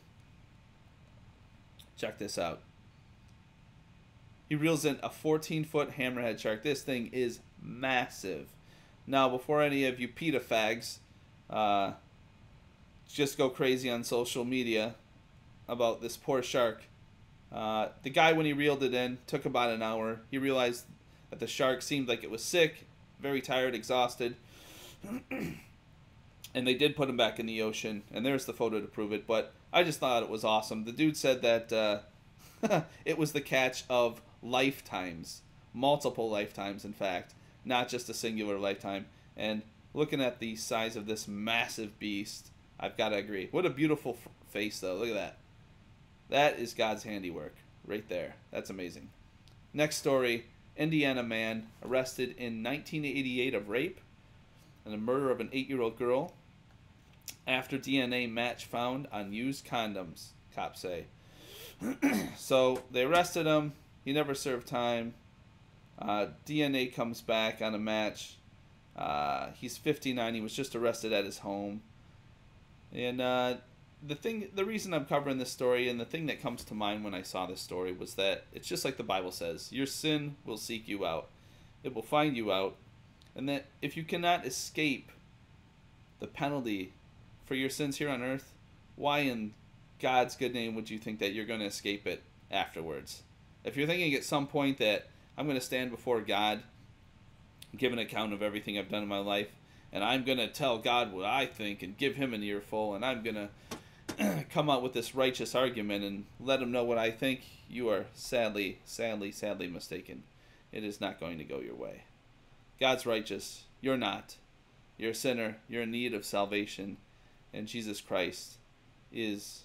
A: Check this out. He reels in a 14-foot hammerhead shark. This thing is massive. Now, before any of you PETA fags just go crazy on social media about this poor shark, the guy, when he reeled it in, took about an hour. He realized that the shark seemed like it was sick, very tired, exhausted. And they did put him back in the ocean, and there's the photo to prove it. But I just thought it was awesome. The dude said that it was the catch of lifetimes, multiple lifetimes, in fact, not just a singular lifetime. And looking at the size of this massive beast, I've got to agree. What a beautiful face, though. Look at that. That is God's handiwork right there. That's amazing. Next story. Indiana man arrested in 1988 of rape and the murder of an 8-year-old girl after DNA match found on used condoms, cops say. So they arrested him. He never served time. DNA comes back on a match. He's 59. He was just arrested at his home. And the reason I'm covering this story, and the thing that comes to mind when I saw this story, was that it's just like the Bible says. Your sin will seek you out. It will find you out. And that if you cannot escape the penalty for your sins here on earth, why in God's good name would you think that you're going to escape it afterwards? If you're thinking at some point that I'm going to stand before God, give an account of everything I've done in my life, and I'm going to tell God what I think and give him an earful, and I'm going to come out with this righteous argument and let him know what I think, you are sadly mistaken. It is not going to go your way. God's righteous. You're not. You're a sinner. You're in need of salvation. and Jesus Christ is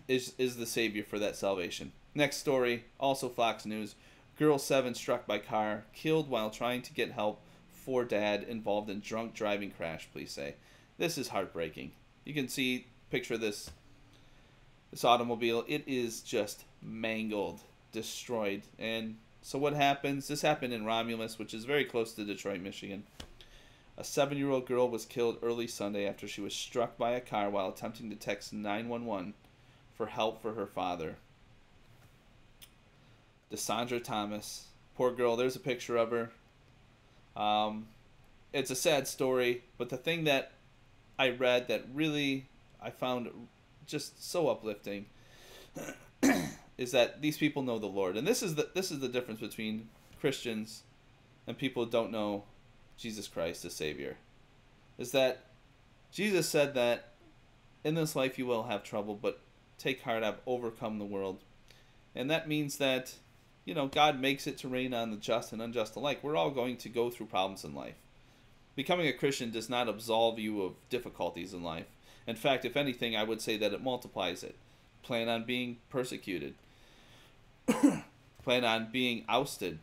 A: is the savior for that salvation. Next story, also Fox News. Girl 7 struck by car, killed while trying to get help for dad involved in drunk driving crash, police say. This is heartbreaking. You can see, picture this automobile. It is just mangled, destroyed. And so what happens? This happened in Romulus, which is very close to Detroit, Michigan. A 7-year-old girl was killed early Sunday after she was struck by a car while attempting to text 911 for help for her father. Desandra Thomas. Poor girl. There's a picture of her. It's a sad story, but the thing that I read that really I found just so uplifting is that these people know the Lord. And this is the difference between Christians and people who don't know Jesus Christ as Savior. Is that Jesus said that in this life you will have trouble, but take heart, I've overcome the world. And that means that, you know, God makes it to rain on the just and unjust alike. We're all going to go through problems in life. Becoming a Christian does not absolve you of difficulties in life. In fact, if anything, I would say that it multiplies it. Plan on being persecuted. Plan on being ousted.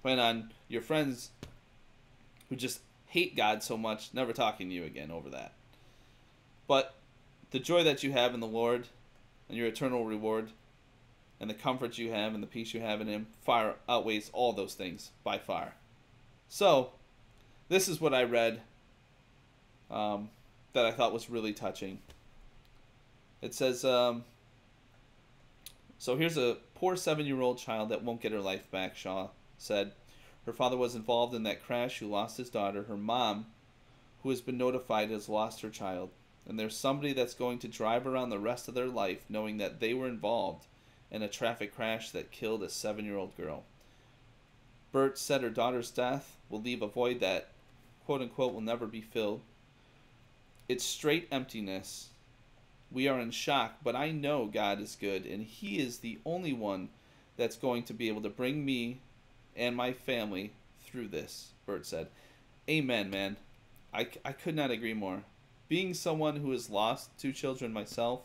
A: Plan on your friends who just hate God so much never talking to you again over that. But the joy that you have in the Lord and your eternal reward and the comfort you have and the peace you have in Him far outweighs all those things by far. So, this is what I read that I thought was really touching. It says, so here's a poor 7-year-old child that won't get her life back, Shaw said. Her father was involved in that crash who lost his daughter. Her mom, who has been notified, has lost her child. And there's somebody that's going to drive around the rest of their life knowing that they were involved in a traffic crash that killed a 7-year-old girl. Bert said her daughter's death will leave a void that, quote-unquote, will never be filled. It's straight emptiness. We are in shock, but I know God is good, and He is the only one that's going to be able to bring me and my family through this, Bert said. Amen, man. I could not agree more. Being someone who has lost 2 children myself,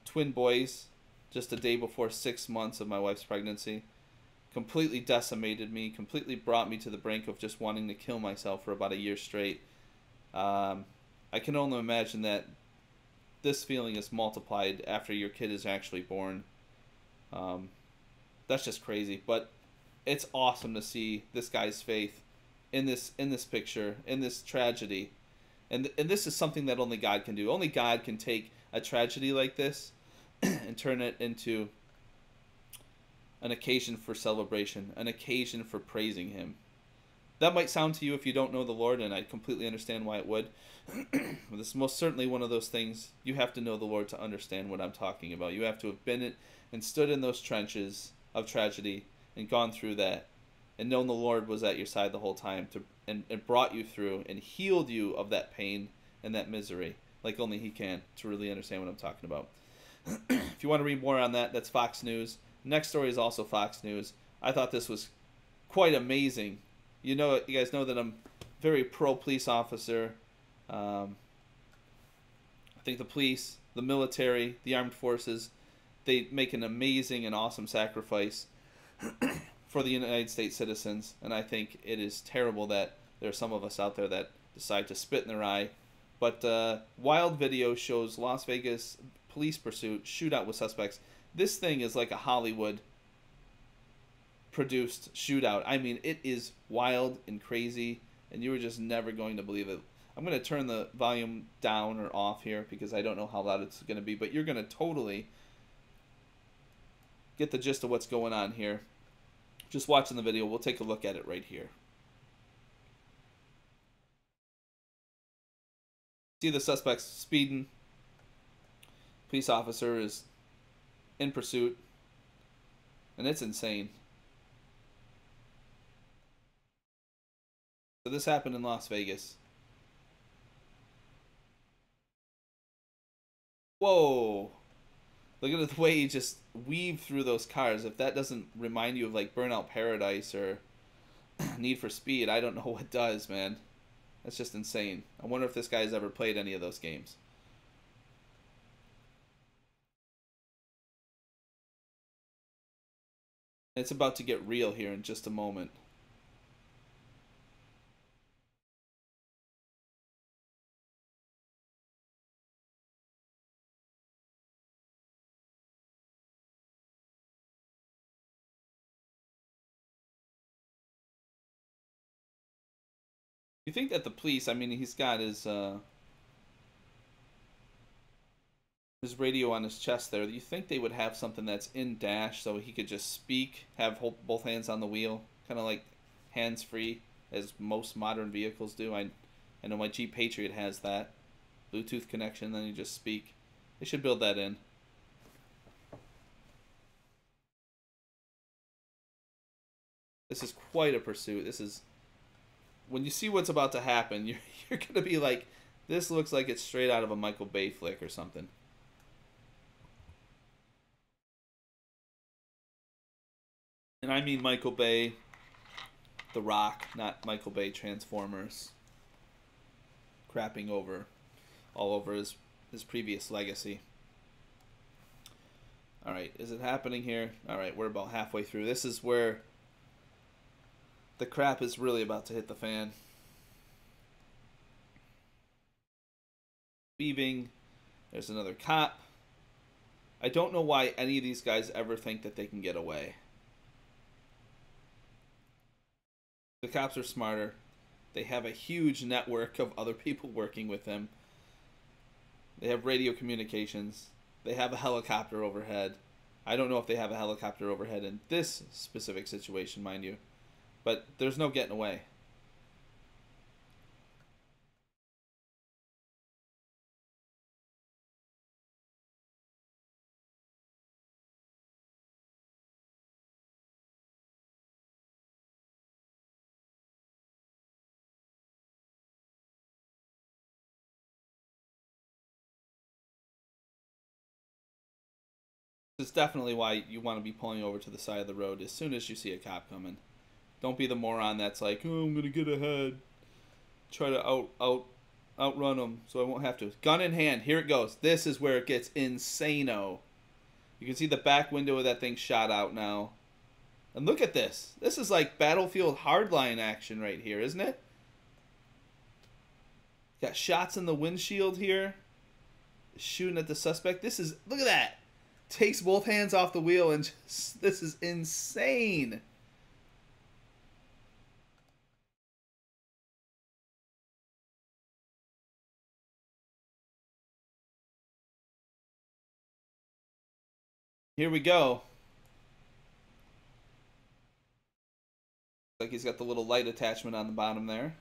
A: twin boys, just a day before 6 months of my wife's pregnancy, completely decimated me, completely brought me to the brink of just wanting to kill myself for about a year straight. I can only imagine that this feeling is multiplied after your kid is actually born. That's just crazy, but it's awesome to see this guy's faith in this picture, in this tragedy. And this is something that only God can do. Only God can take a tragedy like this and turn it into an occasion for celebration, an occasion for praising Him. That might sound to you if you don't know the Lord, and I completely understand why it would. This is most certainly one of those things you have to know the Lord to understand what I'm talking about. You have to have been in and stood in those trenches of tragedy and gone through that and known the Lord was at your side the whole time and brought you through and healed you of that pain and that misery like only He can, to really understand what I'm talking about. If you want to read more on that, that's Fox News. Next story is also Fox News. I thought this was quite amazing. You guys know that I'm very pro police officer. I think the police, the military, the armed forces, they make an amazing and awesome sacrifice for the United States citizens. And I think it is terrible that there are some of us out there that decide to spit in their eye. But wild video shows Las Vegas police pursuit, shootout with suspects. This thing is like a Hollywood produced shootout. I mean, it is wild and crazy, and you were just never going to believe it. I'm going to turn the volume down or off here because I don't know how loud it's going to be, but you're going to totally get the gist of what's going on here. Just watching the video, we'll take a look at it right here. See the suspects speeding. Police officer is in pursuit, and it's insane. So this happened in Las Vegas. Whoa! Look at the way he just weaved through those cars. If that doesn't remind you of like Burnout Paradise or Need for Speed, I don't know what does, man. That's just insane. I wonder if this guy's ever played any of those games. It's about to get real here in just a moment. You think that the police, I mean, he's got his radio on his chest there. Do you think they would have something that's in dash so he could just speak, have both hands on the wheel, kind of like hands-free as most modern vehicles do? I know my Jeep Patriot has that. Bluetooth connection, then you just speak. They should build that in. This is quite a pursuit. This is... When you see what's about to happen, you're going to be like, this looks like it's straight out of a Michael Bay flick or something. And I mean Michael Bay, The Rock, not Michael Bay Transformers. Crapping all over his previous legacy. Alright, is it happening here? Alright, we're about halfway through. This is where the crap is really about to hit the fan. Thieving. There's another cop. I don't know why any of these guys ever think that they can get away. The cops are smarter. They have a huge network of other people working with them. They have radio communications. They have a helicopter overhead. I don't know if they have a helicopter overhead in this specific situation, mind you. But there's no getting away. This is definitely why you want to be pulling over to the side of the road as soon as you see a cop coming. Don't be the moron that's like, oh, I'm going to get ahead. Try to outrun them so I won't have to. Gun in hand. Here it goes. This is where it gets insane-o. You can see the back window of that thing shot out now. And look at this. This is like Battlefield Hardline action right here, isn't it? Got shots in the windshield here. Shooting at the suspect. This is... Look at that. Takes both hands off the wheel and just... This is insane. Here we go. Like he's got the little light attachment on the bottom there.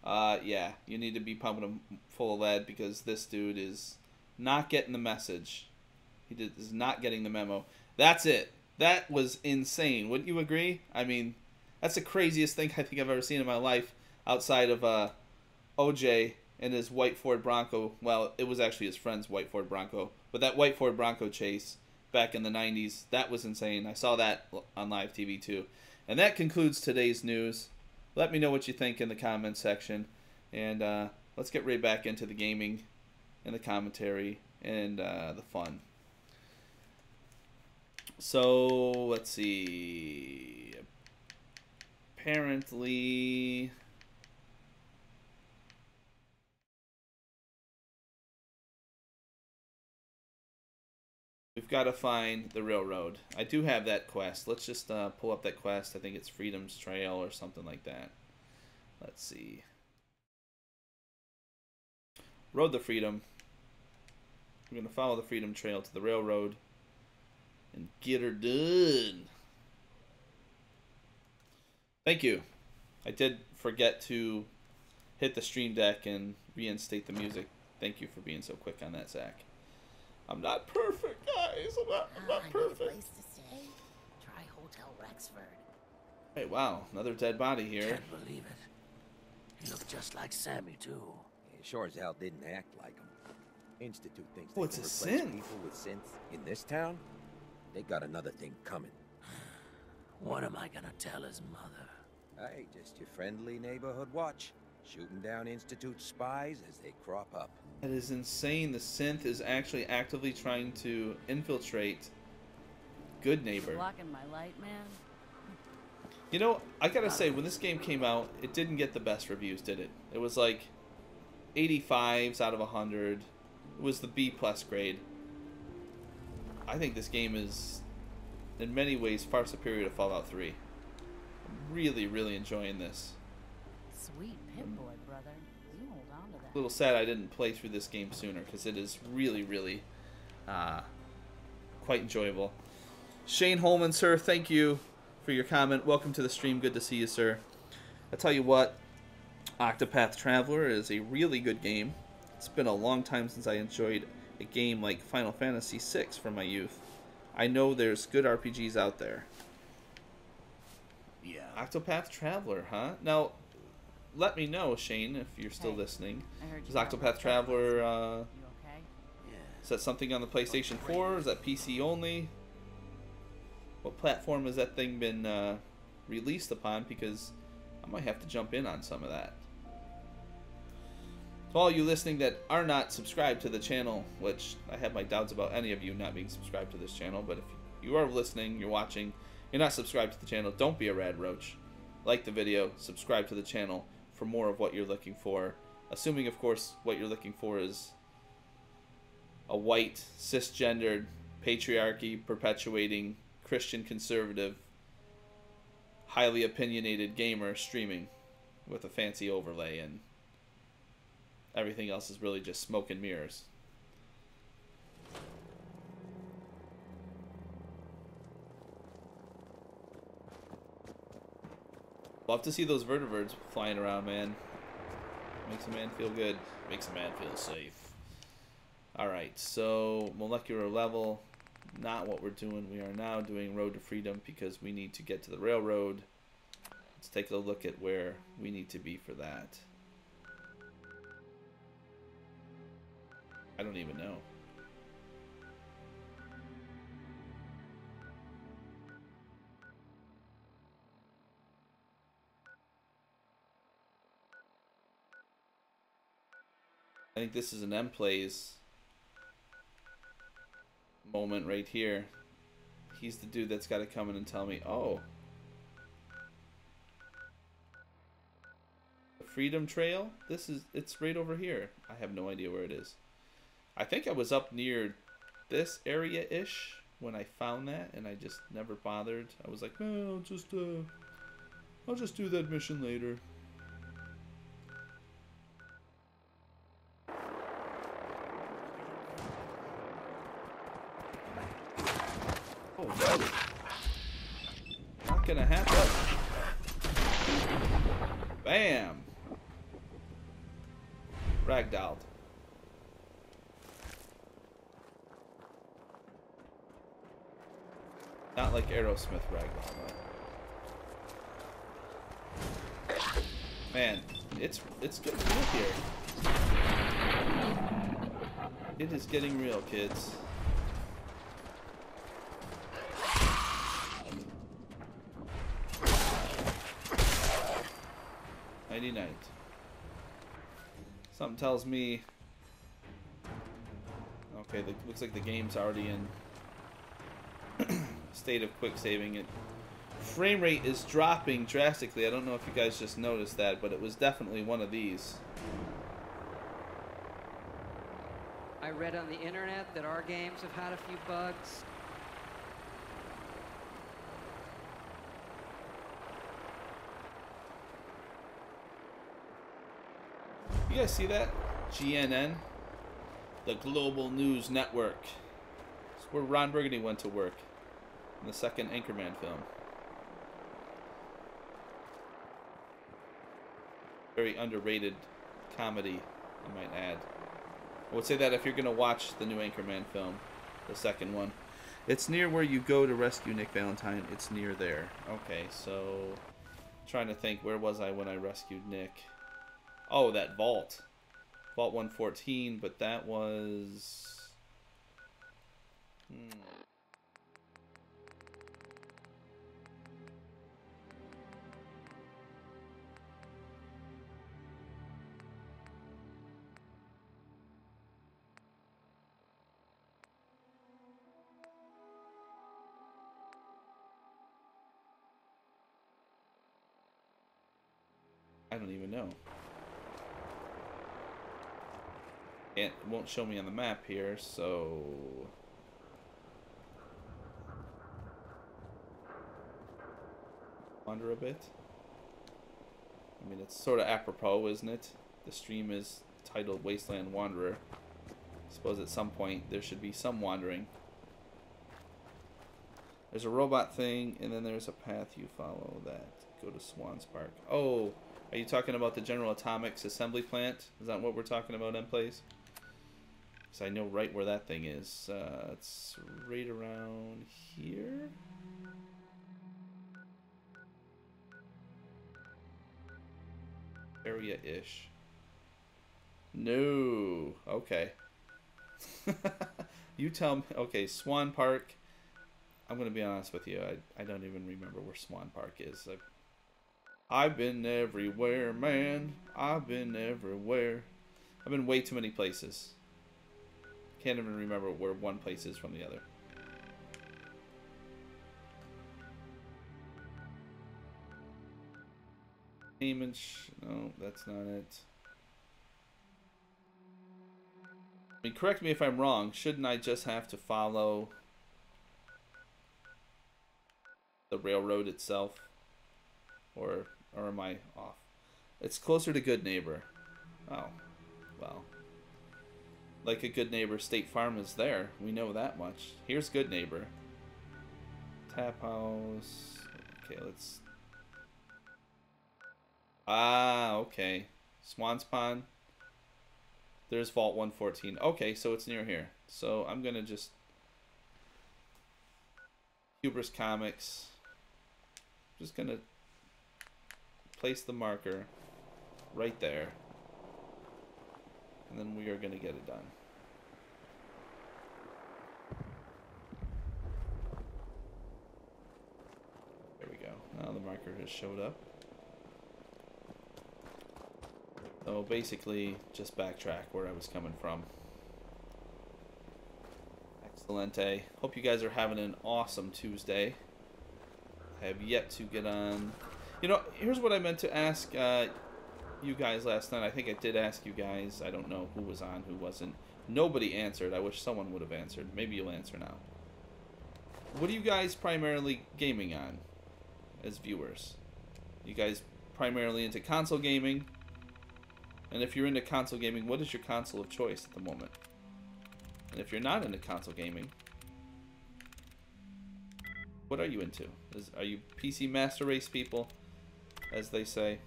A: Yeah, you need to be pumping him full of lead because this dude is not getting the message. Is not getting the memo. That's it. That was insane. Wouldn't you agree? I mean, that's the craziest thing I think I've ever seen in my life outside of OJ and his white Ford Bronco. Well, it was actually his friend's white Ford Bronco. But that white Ford Bronco chase back in the 90s, that was insane. I saw that on live TV too. And that concludes today's news. Let me know what you think in the comments section. And let's get right back into the gaming and the commentary and the fun. So, let's see. Apparently... we've got to find the railroad. I do have that quest. Let's just pull up that quest. I think it's Freedom's Trail or something like that. Let's see. Road to Freedom. We're going to follow the Freedom Trail to the railroad and get her done. Thank you. I did forget to hit the stream deck and reinstate the music. Thank you for being so quick on that, Zach. I'm not perfect, guys. I'm not perfect.
I: Need a place to stay? Try Hotel Rexford.
A: Hey, wow. Another dead body here.
I: Can't believe it. He looked just like Sammy, too.
N: He sure as hell didn't act like him. Institute thinks
A: Oh,
N: they
A: it's
N: can
A: a
N: replace
A: synth.
N: people with synths in this town? They got another thing coming.
I: What am I gonna tell his mother?
N: Hey, just your friendly neighborhood watch. Shooting down Institute spies as they crop up.
A: That is insane. The synth is actually actively trying to infiltrate Good Neighbor.
H: Blocking my light, man.
A: You know, I gotta say, when this game came out, it didn't get the best reviews, did it? It was like 85s out of 100. It was the B+ grade. I think this game is, in many ways, far superior to Fallout 3. I'm really, really enjoying this.
H: Sweet Pip-Boy, brother. You hold on to that.
A: A little sad I didn't play through this game sooner, because it is really, really quite enjoyable. Shane Holman, sir, thank you for your comment. Welcome to the stream. Good to see you, sir. I tell you what, Octopath Traveler is a really good game. It's been a long time since I enjoyed a game like Final Fantasy VI from my youth. I know there's good RPGs out there.
G: Yeah.
A: Octopath Traveler, huh? Now, let me know, Shane, if you're still listening. Is Octopath Traveler,
H: You okay?
A: is that something on the PlayStation 4? Is that PC only? What platform has that thing been released upon? Because I might have to jump in on some of that. To all you listening that are not subscribed to the channel, which I have my doubts about any of you not being subscribed to this channel, but if you are listening, you're watching, you're not subscribed to the channel, don't be a rad roach. Like the video, subscribe to the channel for more of what you're looking for. Assuming, of course, what you're looking for is a white, cisgendered, patriarchy perpetuating, Christian conservative, highly opinionated gamer streaming with a fancy overlay, and everything else is really just smoke and mirrors. Love to see those vertebrates flying around, man. Makes a man feel good. Makes a man feel safe. Alright, so molecular level, not what we're doing. We are now doing Road to Freedom because we need to get to the railroad. Let's take a look at where we need to be for that. I don't even know. I think this is an M-Plays moment right here. He's the dude that's got to come in and tell me, oh, the Freedom Trail? It's right over here. I have no idea where it is. I think I was up near this area-ish when I found that, and I just never bothered. I was like, no, I'll just do that mission later. Oh, no. Not gonna happen. Bam! Ragdolled. Not like Aerosmith ragdoll, though. Man, it's getting real here. It is getting real, kids. Night. Something tells me. Okay, looks like the game's already in state of quick saving. It frame rate is dropping drastically. I don't know if you guys just noticed that, but it was definitely one of these.
F: I read on the internet that our games have had a few bugs.
A: You guys see that? GNN, the Global News Network. It's where Ron Burgundy went to work in the second Anchorman film. Very underrated comedy, I might add. I would say that if you're going to watch the new Anchorman film, the second one, it's near where you go to rescue Nick Valentine. It's near there. Okay, so trying to think, where was I when I rescued Nick? Oh, that vault. Vault 114, but that was... don't even know. It won't show me on the map here, so... Wander a bit. I mean, it's sort of apropos, isn't it? The stream is titled Wasteland Wanderer. I suppose at some point there should be some wandering. There's a robot thing, and then there's a path you follow that go to Swan's Park. Oh, are you talking about the General Atomics assembly plant? Is that what we're talking about, Emplays? Because I know right where that thing is. It's right around here. Area-ish. No. Okay. You tell me. Okay, Swan Park. I'm going to be honest with you. I don't even remember where Swan Park is. I've been everywhere, man. I've been everywhere. I've been way too many places. Can't even remember where one place is from the other. No, that's not it. I mean, correct me if I'm wrong. Shouldn't I just have to follow the railroad itself? Or am I off? It's closer to Good Neighbor. Oh, well. Like a Good Neighbor, State Farm is there. We know that much. Here's Good Neighbor. Tap House. Okay, let's... Ah, okay. Swan's Pond. There's Vault 114. Okay, so it's near here. So I'm going to just... Hubris Comics. Just going to place the marker right there. And then we are going to get it done. There we go. Now the marker has showed up. So basically, just backtrack where I was coming from. Excelente. Hope you guys are having an awesome Tuesday. I have yet to get on. You know, here's what I meant to ask you guys last night. I think I did ask you guys. I don't know who was on, who wasn't. Nobody answered. I wish someone would have answered. Maybe you'll answer now. What are you guys primarily gaming on as viewers? You guys primarily into console gaming? And if you're into console gaming, what is your console of choice at the moment? And if you're not into console gaming, what are you into? Are you PC Master Race people, as they say?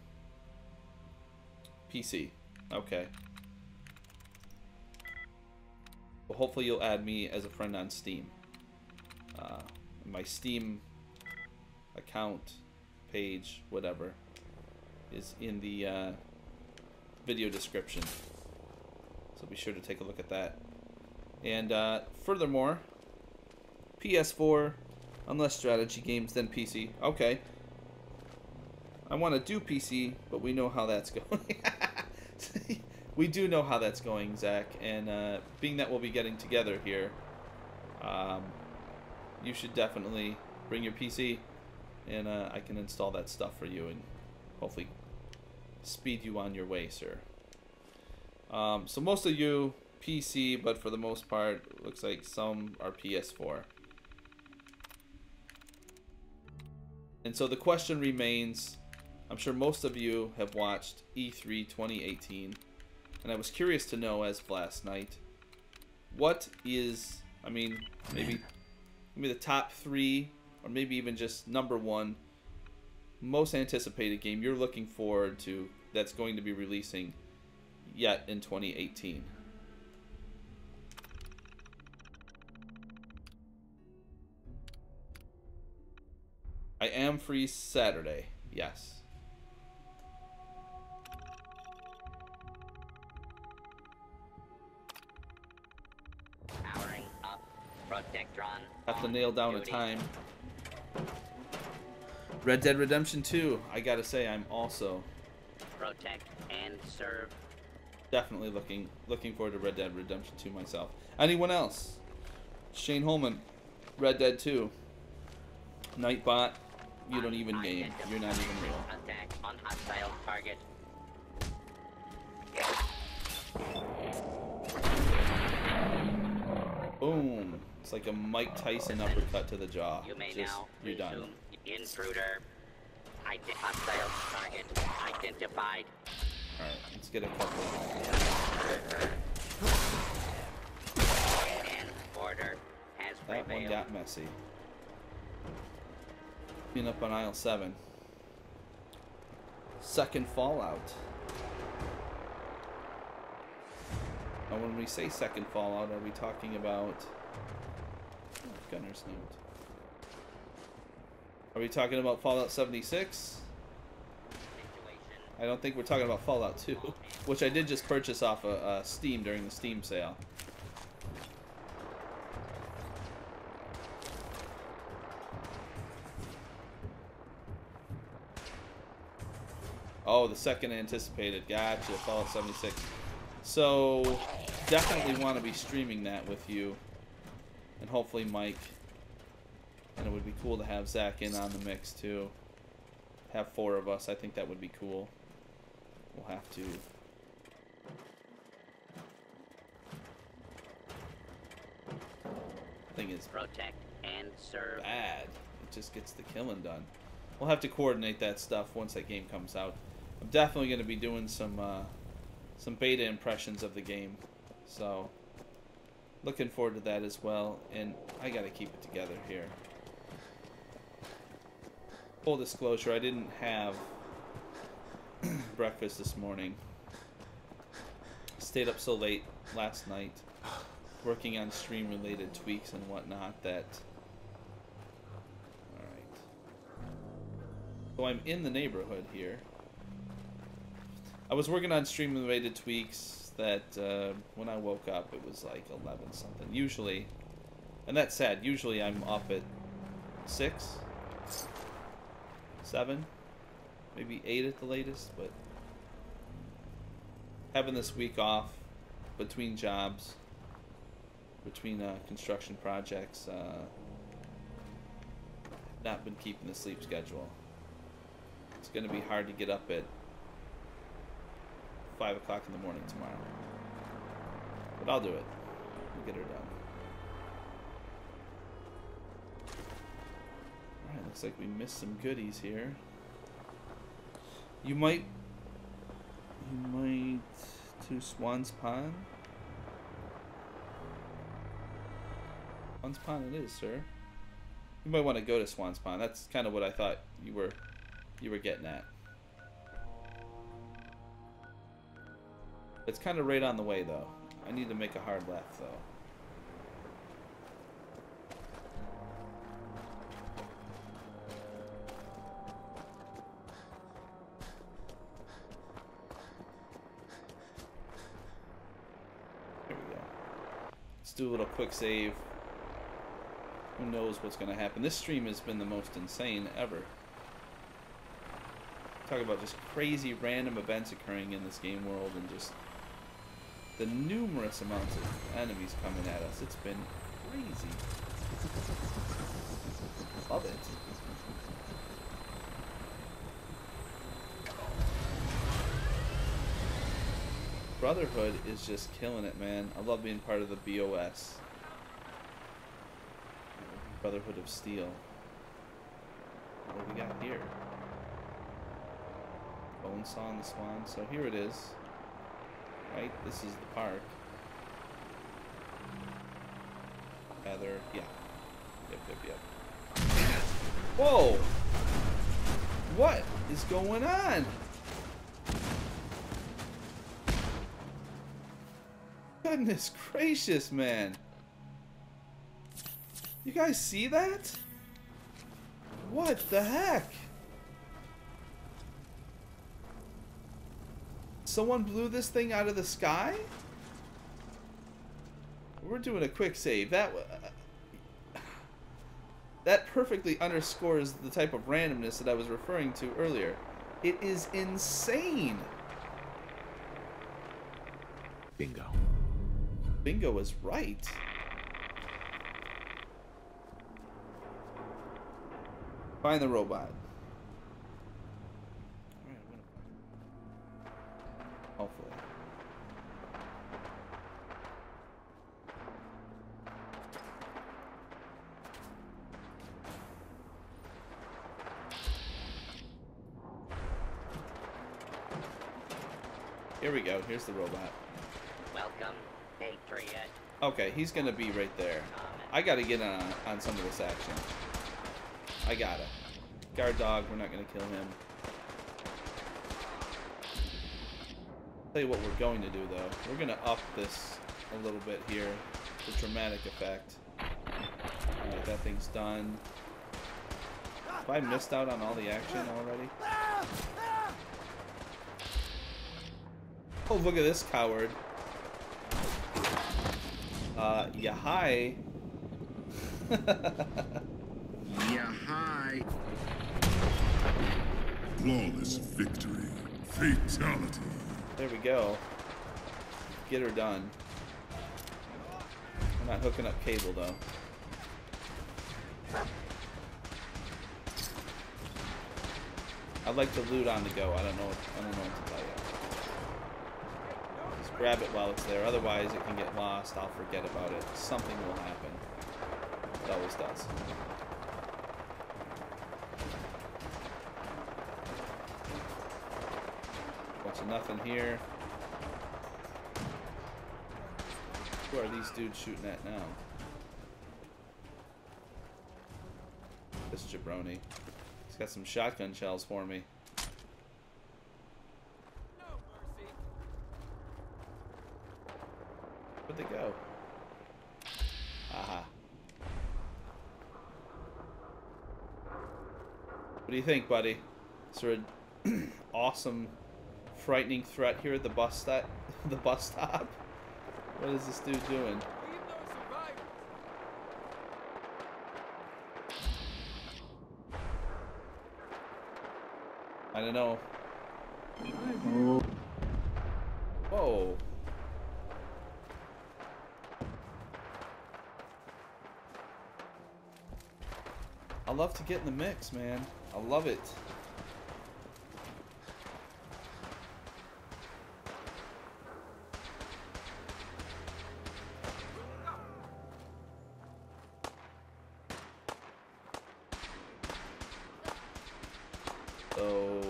A: PC. Okay. Well, hopefully you'll add me as a friend on Steam. My Steam account, page, whatever, is in the video description. So be sure to take a look at that. And furthermore, PS4, unless strategy games, then PC. Okay. I want to do PC, but we know how that's going. We do know how that's going, Zach. And being that we'll be getting together here, you should definitely bring your PC, and I can install that stuff for you and hopefully speed you on your way, sir. So most of you PC, but for the most part, looks like some are PS4. And so the question remains, I'm sure most of you have watched E3 2018, and I was curious to know as of last night, what is, I mean, maybe the top 3, or maybe even just number 1 most anticipated game you're looking forward to that's going to be releasing yet in 2018. I am free Saturday, yes.
O: Powering up, Protectron.
A: Have to nail down a time. Red Dead Redemption 2, I gotta say, I'm also
O: protect and serve.
A: Definitely looking forward to Red Dead Redemption 2 myself. Anyone else? Shane Holman, Red Dead 2. Nightbot, you don't even game. You're not even real.
O: Attack on hostile target.
A: Boom. It's like a Mike Tyson uppercut to the jaw.
O: You may
A: Just,
O: now
A: you're done.
O: resume. Intruder. Hostile target identified.
A: Alright, let's get a couple.
O: And order has
A: That one
O: prevailed.
A: got messy. Being up on aisle 7. Second Fallout. Now when we say second Fallout, are we talking about... Oh, Gunner's Note. Are we talking about Fallout 76? I don't think we're talking about Fallout 2, which I did just purchase off of Steam during the Steam sale. Oh, the second anticipated. Gotcha, Fallout 76. So, definitely want to be streaming that with you. And hopefully Mike. And it would be cool to have Zach in on the mix too. Have 4 of us. I think that would be cool. We'll have to. Thing is
O: protect and serve.
A: Bad. It just gets the killing done. We'll have to coordinate that stuff once that game comes out. I'm definitely going to be doing some beta impressions of the game. So, looking forward to that as well. And I got to keep it together here. Full disclosure, I didn't have breakfast this morning. Stayed up so late last night working on stream related tweaks and whatnot that... Alright. So I'm in the neighborhood here. I was working on stream related tweaks that when I woke up it was like 11 something. Usually, and that's sad, usually I'm up at 6, 7, maybe 8 at the latest, but having this week off between jobs, between construction projects, not been keeping the sleep schedule. It's going to be hard to get up at 5 o'clock in the morning tomorrow, but I'll do it. We'll get her done. Alright, looks like we missed some goodies here. You might to Swan's Pond. Swan's Pond it is, sir. You might want to go to Swan's Pond. That's kind of what I thought you were getting at. It's kind of right on the way, though. I need to make a hard left, though. There we go. Let's do a little quick save. Who knows what's going to happen. This stream has been the most insane ever. Talk about just crazy random events occurring in this game world and just the numerous amounts of enemies coming at us. It's been crazy. Love it. Brotherhood is just killing it, man. I love being part of the BOS. Brotherhood of Steel. What do we got here? Bonesaw and the Swan. So here it is. Right? This is the park. Heather. Yeah. Yep. Whoa! What is going on? Goodness gracious, man. You guys see that? What the heck? Someone blew this thing out of the sky? We're doing a quick save. That perfectly underscores the type of randomness that I was referring to earlier. It is insane.
E: Bingo.
A: Bingo is right. Find the robot. Alright, hopefully. Here we go. Here's the robot.
O: Welcome, Patriot.
A: Okay, he's gonna be right there. I gotta get on some of this action. I gotta. Guard dog, we're not gonna kill him. Tell you what we're going to do though. We're gonna up this a little bit here. The dramatic effect. Alright, that thing's done. Have I missed out on all the action already? Oh, look at this coward. Yeah, hi.
P: Yeah, hi. Flawless victory. Fatality.
A: There we go. Get her done. I'm not hooking up cable though. I'd like to loot on the go. I don't know what to tell you. Just grab it while it's there. Otherwise, it can get lost. I'll forget about it. Something will happen. It always does. Bunch of nothing here. Who are these dudes shooting at now? This jabroni. He's got some shotgun shells for me. Where'd they go? Aha. What do you think, buddy? Is there an awesome, frightening threat here at the bus stop? The bus stop? What is this dude doing? I don't know. Whoa. I love to get in the mix, man. I love it. So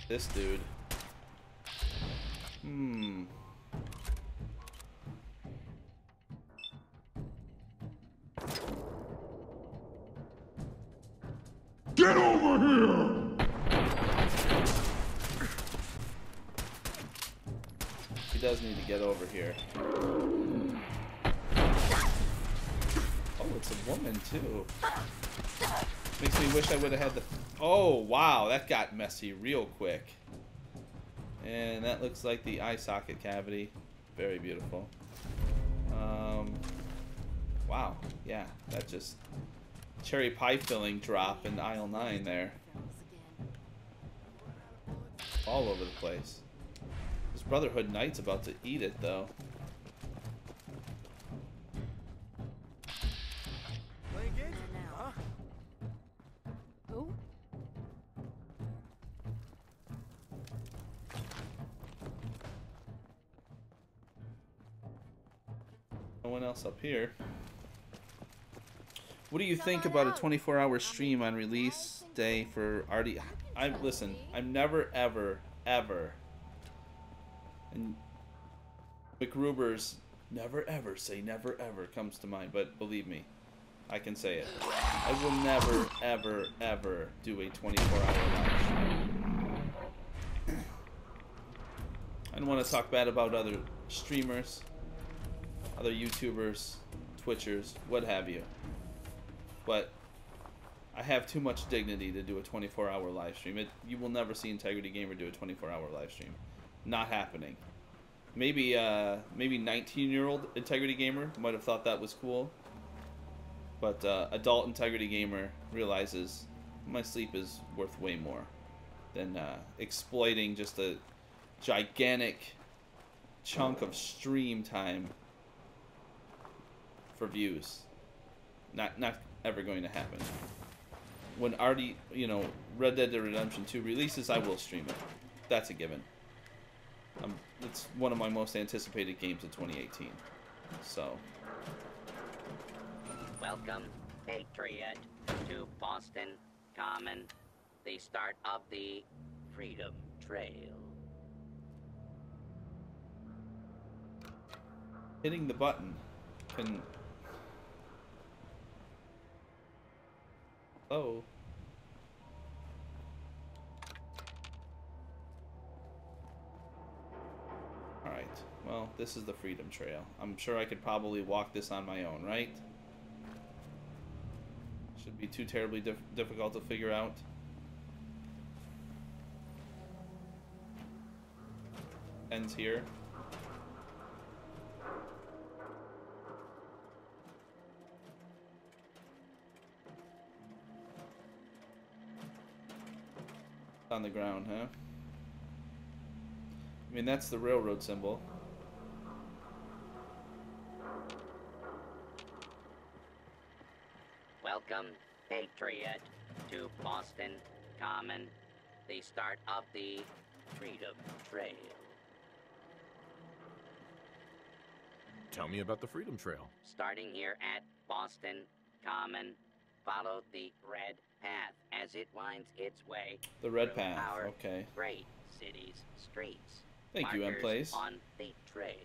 A: this dude.
P: Get over here!
A: He does need to get over here. Oh, it's a woman too. Makes me wish I would have had the... Oh, wow, that got messy real quick. And that looks like the eye socket cavity. Very beautiful. Wow, yeah, that just... Cherry pie filling drop in aisle 9 there. All over the place. This Brotherhood Knight's about to eat it, though. No one else up here. What do you think about a 24-hour stream on release day for RD? Listen, I'm never, ever, ever, and McRuber's never, ever say never, ever comes to mind, but believe me, I can say it. I will never, ever, ever do a 24-hour live stream. I don't want to talk bad about other streamers, other YouTubers, Twitchers, what have you. But I have too much dignity to do a 24-hour live stream. You will never see Integrity Gamer do a 24-hour live stream. Not happening. Maybe 19-year-old Integrity Gamer might have thought that was cool. But adult Integrity Gamer realizes my sleep is worth way more than exploiting just a gigantic chunk of stream time for views. Not ever going to happen. When Red Dead Redemption 2 releases, I will stream it. That's a given. It's one of my most anticipated games of 2018. So.
O: Welcome, Patriot, to Boston. common. The start of the Freedom Trail.
A: Hitting the button can... Oh. Alright, well, this is the Freedom Trail. I'm sure I could probably walk this on my own, right? Shouldn't be too terribly difficult to figure out. Ends here. On the ground, huh? I mean, that's the railroad symbol.
O: Welcome, Patriot, to Boston Common, the start of the Freedom Trail.
E: Tell me about the Freedom Trail.
O: Starting here at Boston Common, follow the red path as it winds its way
A: The red
O: through
A: path,
O: our
A: okay.
O: great city's streets.
A: Thank you,
O: Markers
A: M-Place.
O: on the trail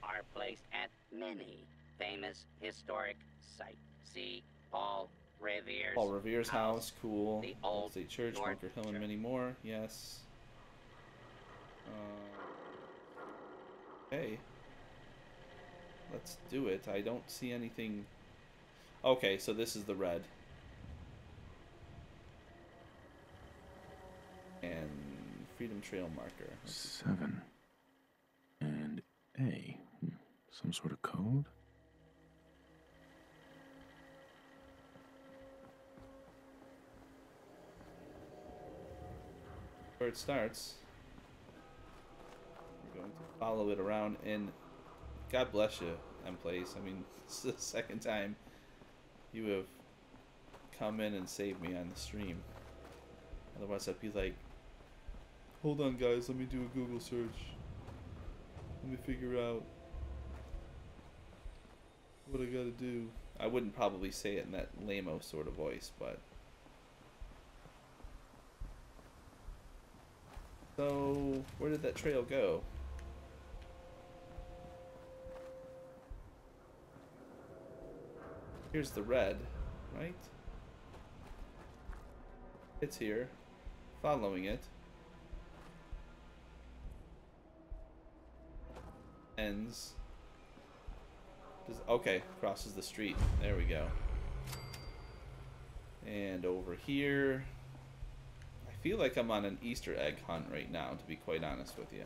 O: are placed at many famous historic sites. See Paul Revere's
A: house, cool.
O: the
A: Old
O: old
A: State Church,
O: North
A: Bunker Hill, and many more. Yes. Okay. Let's do it. I don't see anything. Okay, so this is the red. And Freedom Trail marker.
E: 7 and A. Some sort of code?
A: Where it starts. We're going to follow it around, and God bless you, M-Place. I mean, this is the second time you have come in and saved me on the stream. Otherwise, I'd be like, hold on, guys, let me do a Google search. Let me figure out what I gotta do. I wouldn't probably say it in that lame-o sort of voice, but... So, where did that trail go? Here's the red, right? It's here. Following it. Ends. Okay, crosses the street. There we go. And over here... I feel like I'm on an Easter egg hunt right now, to be quite honest with you.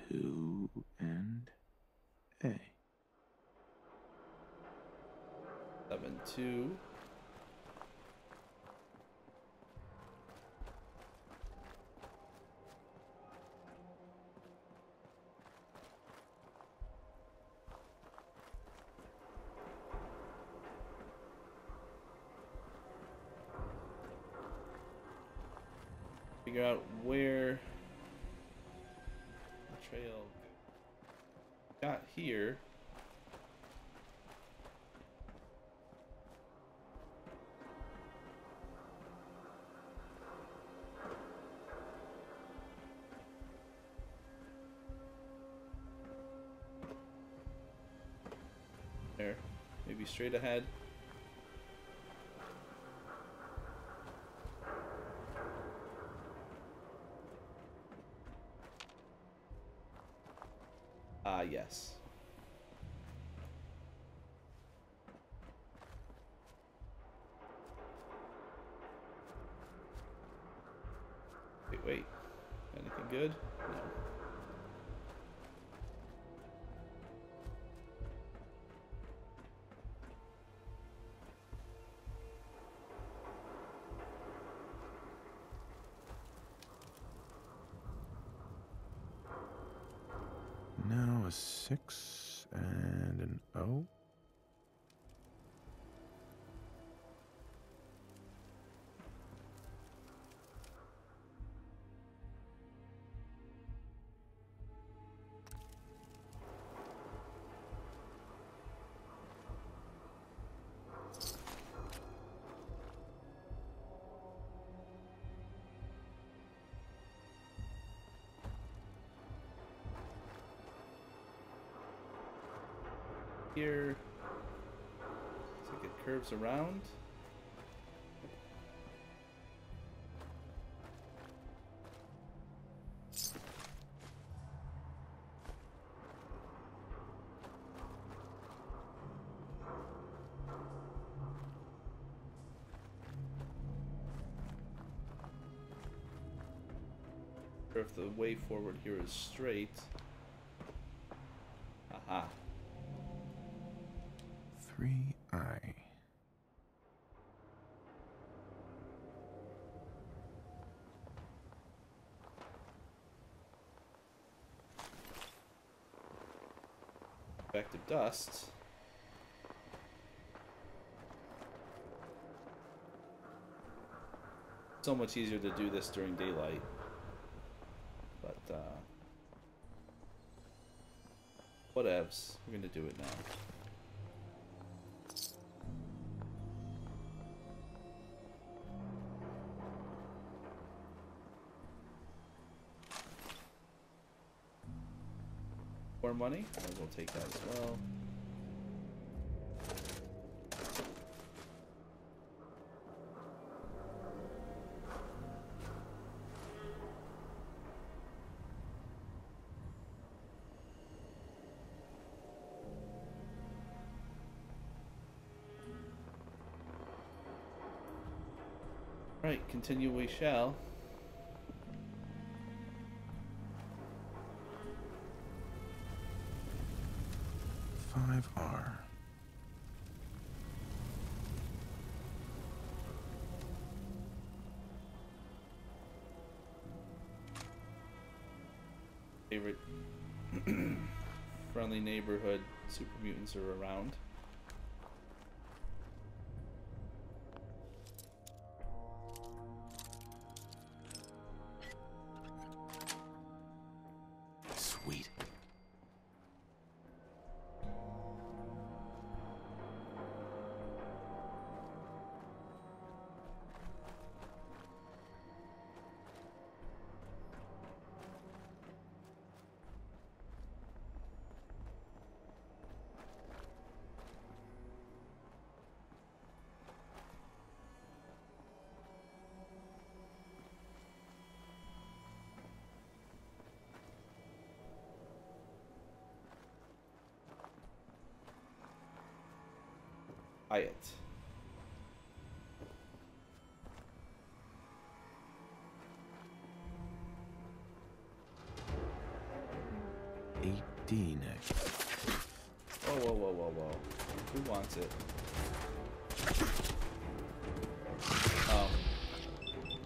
E: Two and A.
A: 7-2. Figure out where the trail got here. There, maybe straight ahead. Yes. Wait. Anything good? No.
E: Now a 6 and an O.
A: here. Looks like it curves around. Or if the way forward here is straight. Aha.
E: 3I.
A: Back to dust. So much easier to do this during daylight. But, whatevs. We're gonna do it now. More money? Might as well take that as well. Right, continue we shall.
E: R.
A: Favorite friendly neighborhood super mutants are around.
E: Sweet.
A: It.
E: D next.
A: Whoa, whoa, whoa, whoa, whoa. Who wants it? Oh.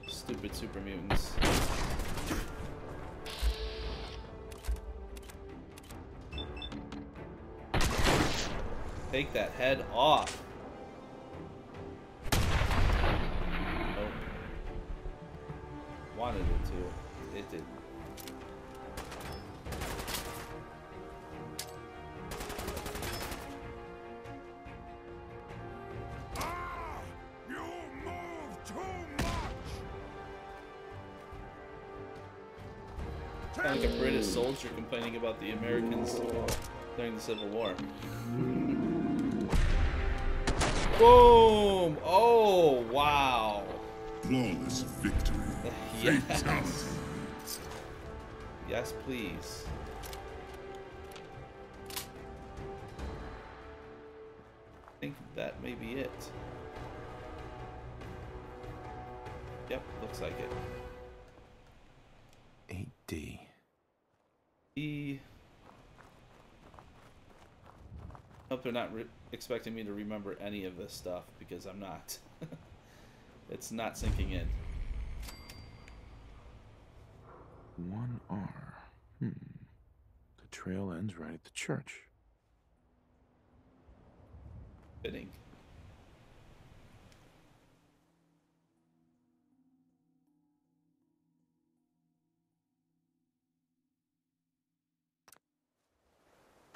A: Stupid super mutants. Take that head off. Nope. Wanted it to. It didn't. Sound like a British soldier complaining about the Americans during the Civil War. Boom! Oh, wow.
P: Flawless victory.
A: Yes.
P: Fatality.
A: Yes, please. I think that may be it. Yep, looks like it.
E: 8D.
A: Hope they're not expecting me to remember any of this stuff, because I'm not. It's not sinking in.
E: 1R. The trail ends right at the church.
A: Fitting.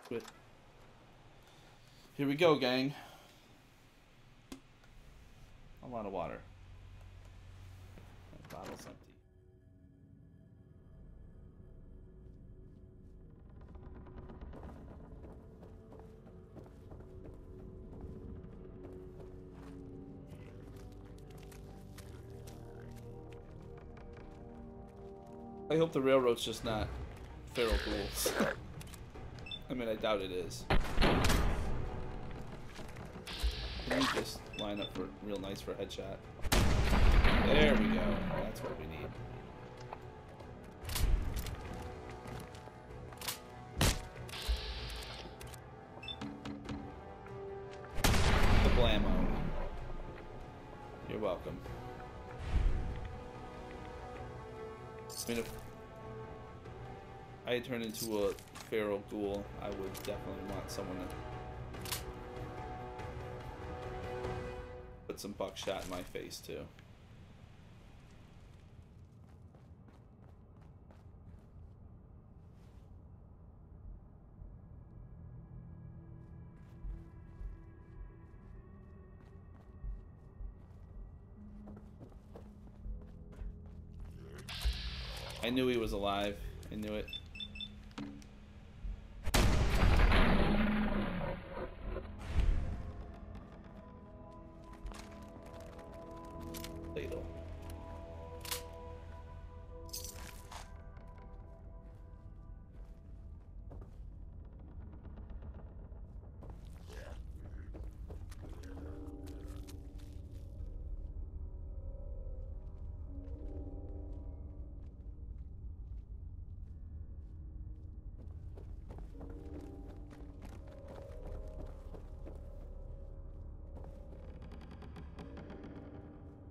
A: Quit. Here we go, gang. A lot of water. That bottle's empty. I hope the railroad's just not feral ghouls. I mean, I doubt it is. Can you just line up for real nice for a headshot? There we go. That's what we need. The blammo. You're welcome. I mean, if I turned into a feral ghoul, I would definitely want someone to put some buckshot in my face too. I knew he was alive. I knew it. Ladle.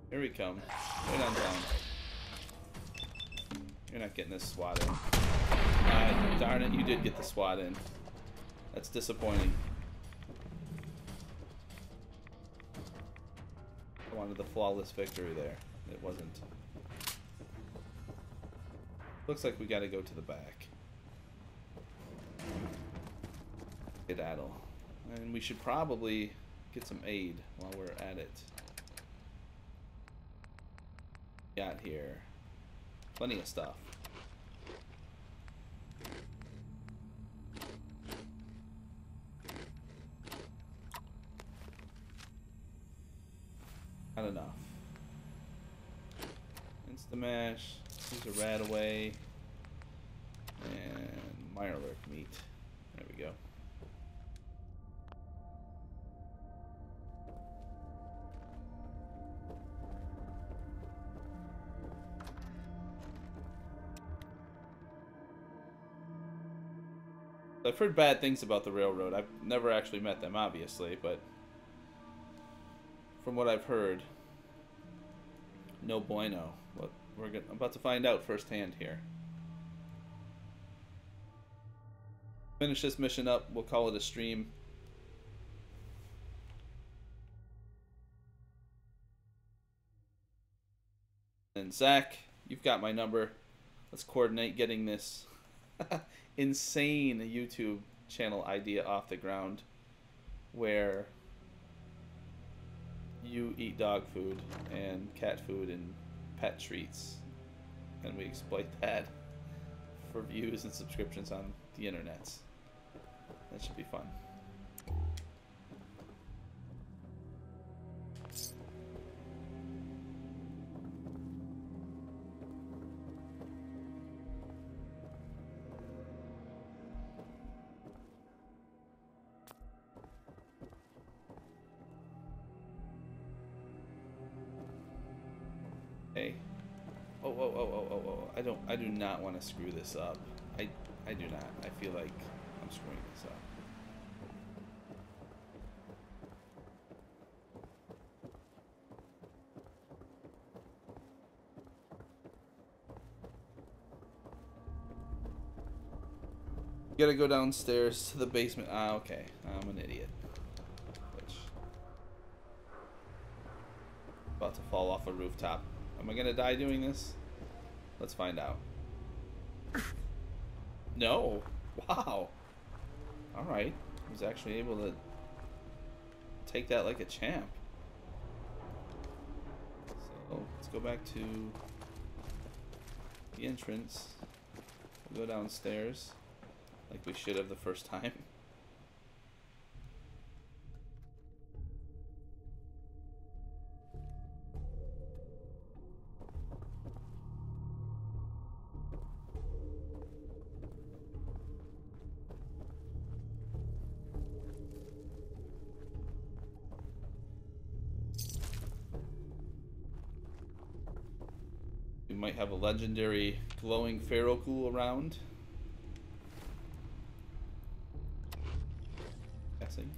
A: Here we come. Right on down. You're not getting this SWAT in. Darn it, you did get the SWAT in. That's disappointing. I wanted the flawless victory there. It wasn't. Looks like we gotta go to the back. Skedaddle. And we should probably get some aid while we're at it. Got here. Plenty of stuff. Not enough. Instamash. Use a rat away. And Mirelurk meat. There we go. I've heard bad things about the railroad. I've never actually met them, obviously, but from what I've heard, no bueno. But I'm about to find out firsthand here. Finish this mission up. We'll call it a stream. And Zach, you've got my number. Let's coordinate getting this insane YouTube channel idea off the ground where you eat dog food and cat food and pet treats and we exploit that for views and subscriptions on the internets. That should be fun. Hey. Oh. I do not want to screw this up. I do not. I feel like I'm screwing this up. You gotta go downstairs to the basement. Ah, okay. I'm an idiot. Which... about to fall off a rooftop. Am I gonna die doing this? Let's find out. No. Wow. Alright. I was actually able to take that like a champ. So let's go back to the entrance. We'll go downstairs like we should have the first time. might have a legendary glowing ferrocooler around. Guessing.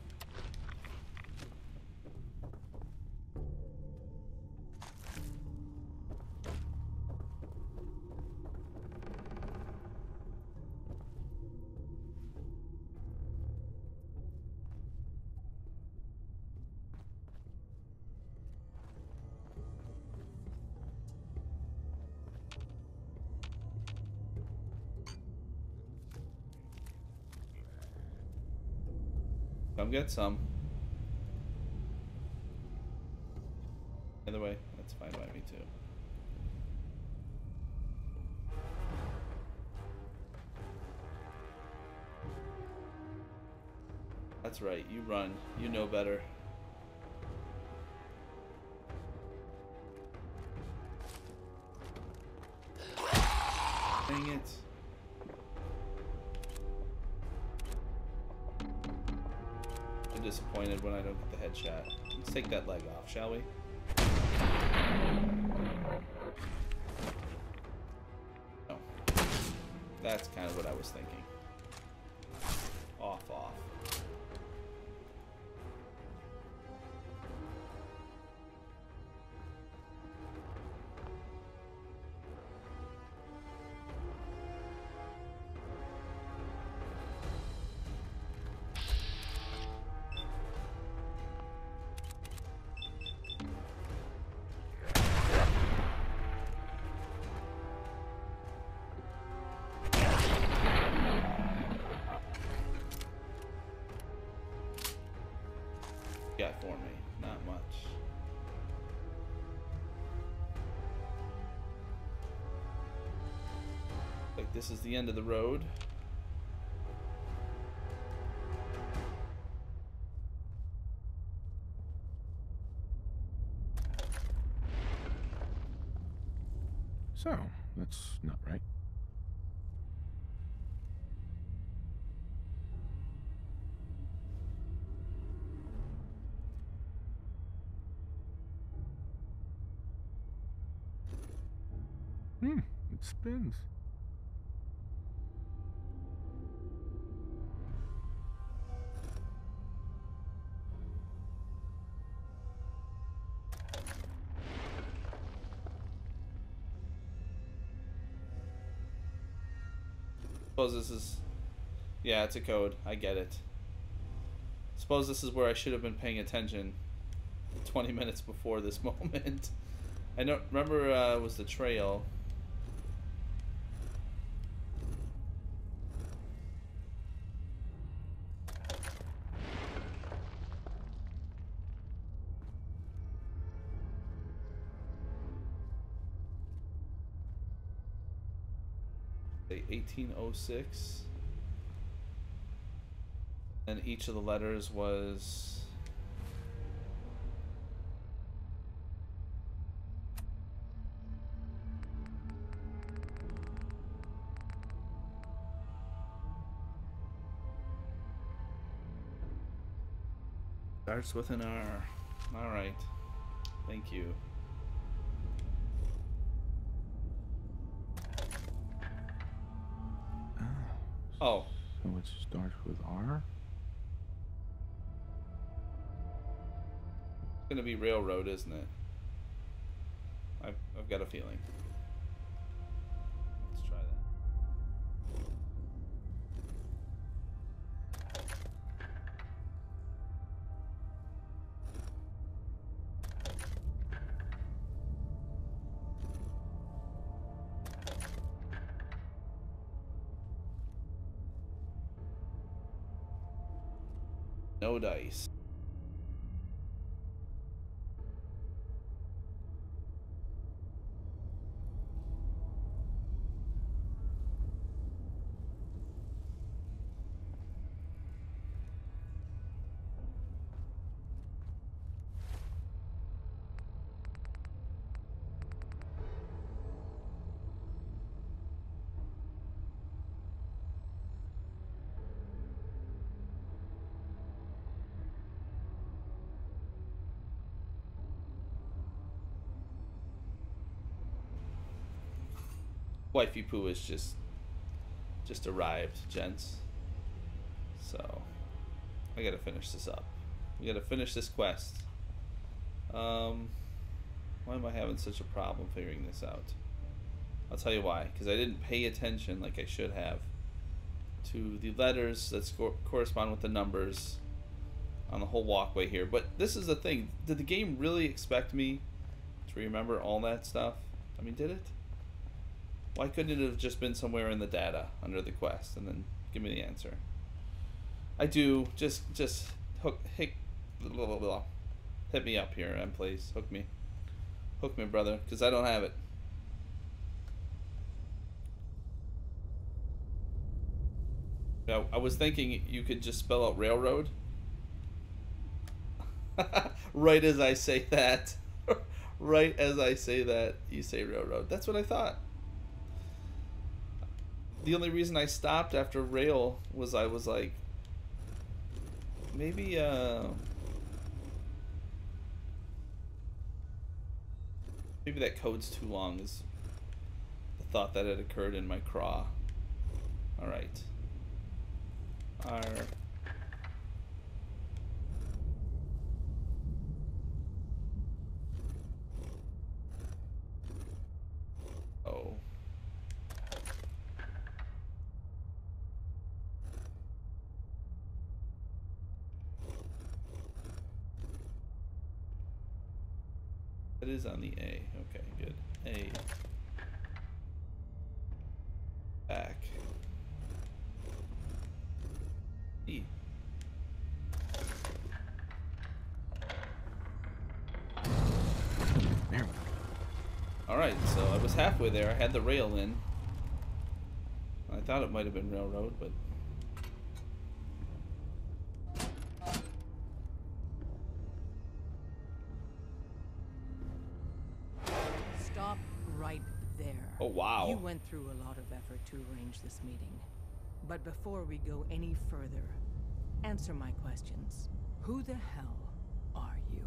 A: Come get some. Either way, that's fine by me too. That's right, you run. You know better. Dang it. Disappointed when I don't get the headshot. Let's take that leg off, shall we? No. That's kind of what I was thinking. Off. Got for me, not much. Like this is the end of the road.
E: So, that's not right. It spins.
A: Suppose this is... Yeah, it's a code. I get it. Suppose this is where I should have been paying attention 20 minutes before this moment. I don't remember it was the trail. Say 1806. And each of the letters was... Starts with an R. Alright. Thank you. Oh.
E: So it starts with R?
A: It's gonna be railroad, isn't it? I've got a feeling. Let's try that. No dice. Wifey Poo is just arrived, gents. So I gotta finish this up. We gotta finish this quest. Why am I having such a problem figuring this out? I'll tell you why. Because I didn't pay attention like I should have to the letters that correspond with the numbers on the whole walkway here. But this is the thing. Did the game really expect me to remember all that stuff? I mean, did it? Why couldn't it have just been somewhere in the data under the quest and then give me the answer? I do. Just hit me up here, M, please. Hook me, brother, because I don't have it. Now, I was thinking you could just spell out railroad. Right as I say that, right as I say that, you say railroad. That's what I thought. The only reason I stopped after rail was I was like, maybe that code's too long is the thought that had occurred in my craw. Alright. Oh. It is on the A. Okay, good. A. Back. E. Alright, so I was halfway there. I had the rail in. I thought it might have been railroad, but...
H: Stop right there.
A: Oh, wow.
H: You went through a lot of effort to arrange this meeting. But before we go any further, answer my questions. Who the hell are you?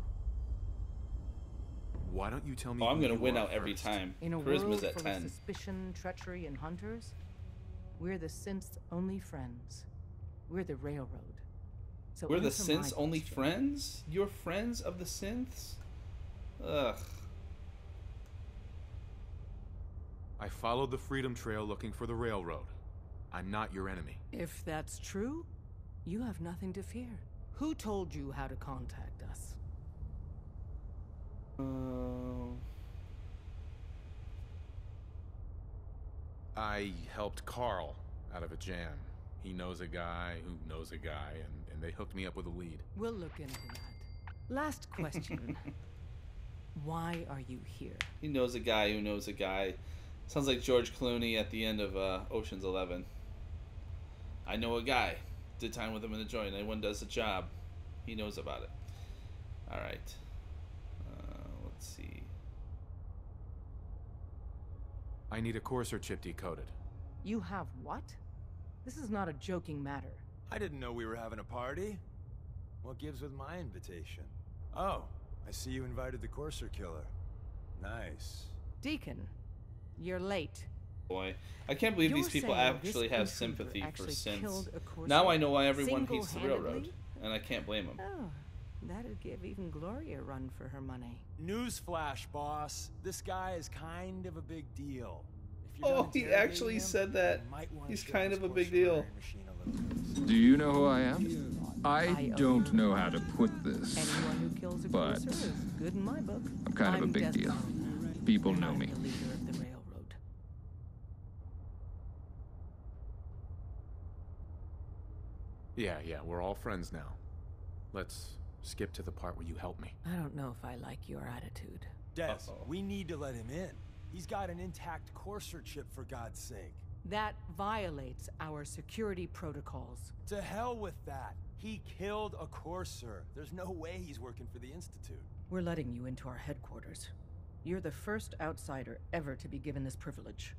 E: Why don't you tell me?
A: Oh, I'm
E: who
A: gonna
E: you
A: win
E: are
A: out every
E: first?
A: time.
H: In a
A: Charisma's
H: world
A: at
H: full
A: 10.
H: of suspicion, treachery, and hunters, we're the synth's only friends. We're the railroad. So
A: We're the
H: answer my
A: synth's only
H: question.
A: friends? You're friends of the synths? Ugh.
E: I followed the Freedom Trail looking for the railroad. I'm not your enemy.
H: If that's true, you have nothing to fear. Who told you how to contact us?
E: I helped Carl out of a jam. He knows a guy who knows a guy, and they hooked me up with a lead.
H: We'll look into that. Last question. Why are you here?
A: He knows a guy who knows a guy. Sounds like George Clooney at the end of Ocean's 11. I know a guy. Did time with him in the joint. Anyone does the job, he knows about it. Alright. Let's see.
E: I need a Courser chip decoded.
H: You have what? This is not a joking matter.
N: I didn't know we were having a party. What gives with my invitation? Oh, I see you invited the Courser killer. Nice.
H: Deacon, you're late.
A: Boy, I can't believe
H: You're
A: these people
H: saying
A: actually
H: this
A: have
H: intruder
A: sympathy for
H: actually
A: synths.
H: killed a Courser
A: Now I know why everyone hates the railroad,
H: single-handedly?
A: and I can't blame them.
H: Oh, that'd give even Gloria a run for her money.
N: Newsflash, boss. This guy is kind of a big deal. If you're
A: Oh,
N: done
A: he
N: interrogating
A: actually
N: him,
A: said that.
N: you might wanna
A: He's
N: show
A: kind
N: this
A: of a big
N: Courser
A: deal.
N: wiring machine a little.
Q: Do you know who I am? I don't know how to put this,
H: Anyone who kills a
Q: but
H: Courser is good in my book.
Q: I'm kind of a big deal. People know me.
H: The leader of the railroad.
E: Yeah, we're all friends now. Let's skip to the part where you help me.
H: I don't know if I like your attitude.
N: Des, we need to let him in. He's got an intact Courser chip, for God's sake.
H: That violates our security protocols.
N: To hell with that. He killed a Courser. There's no way he's working for the Institute.
H: We're letting you into our headquarters. You're the first outsider ever to be given this privilege.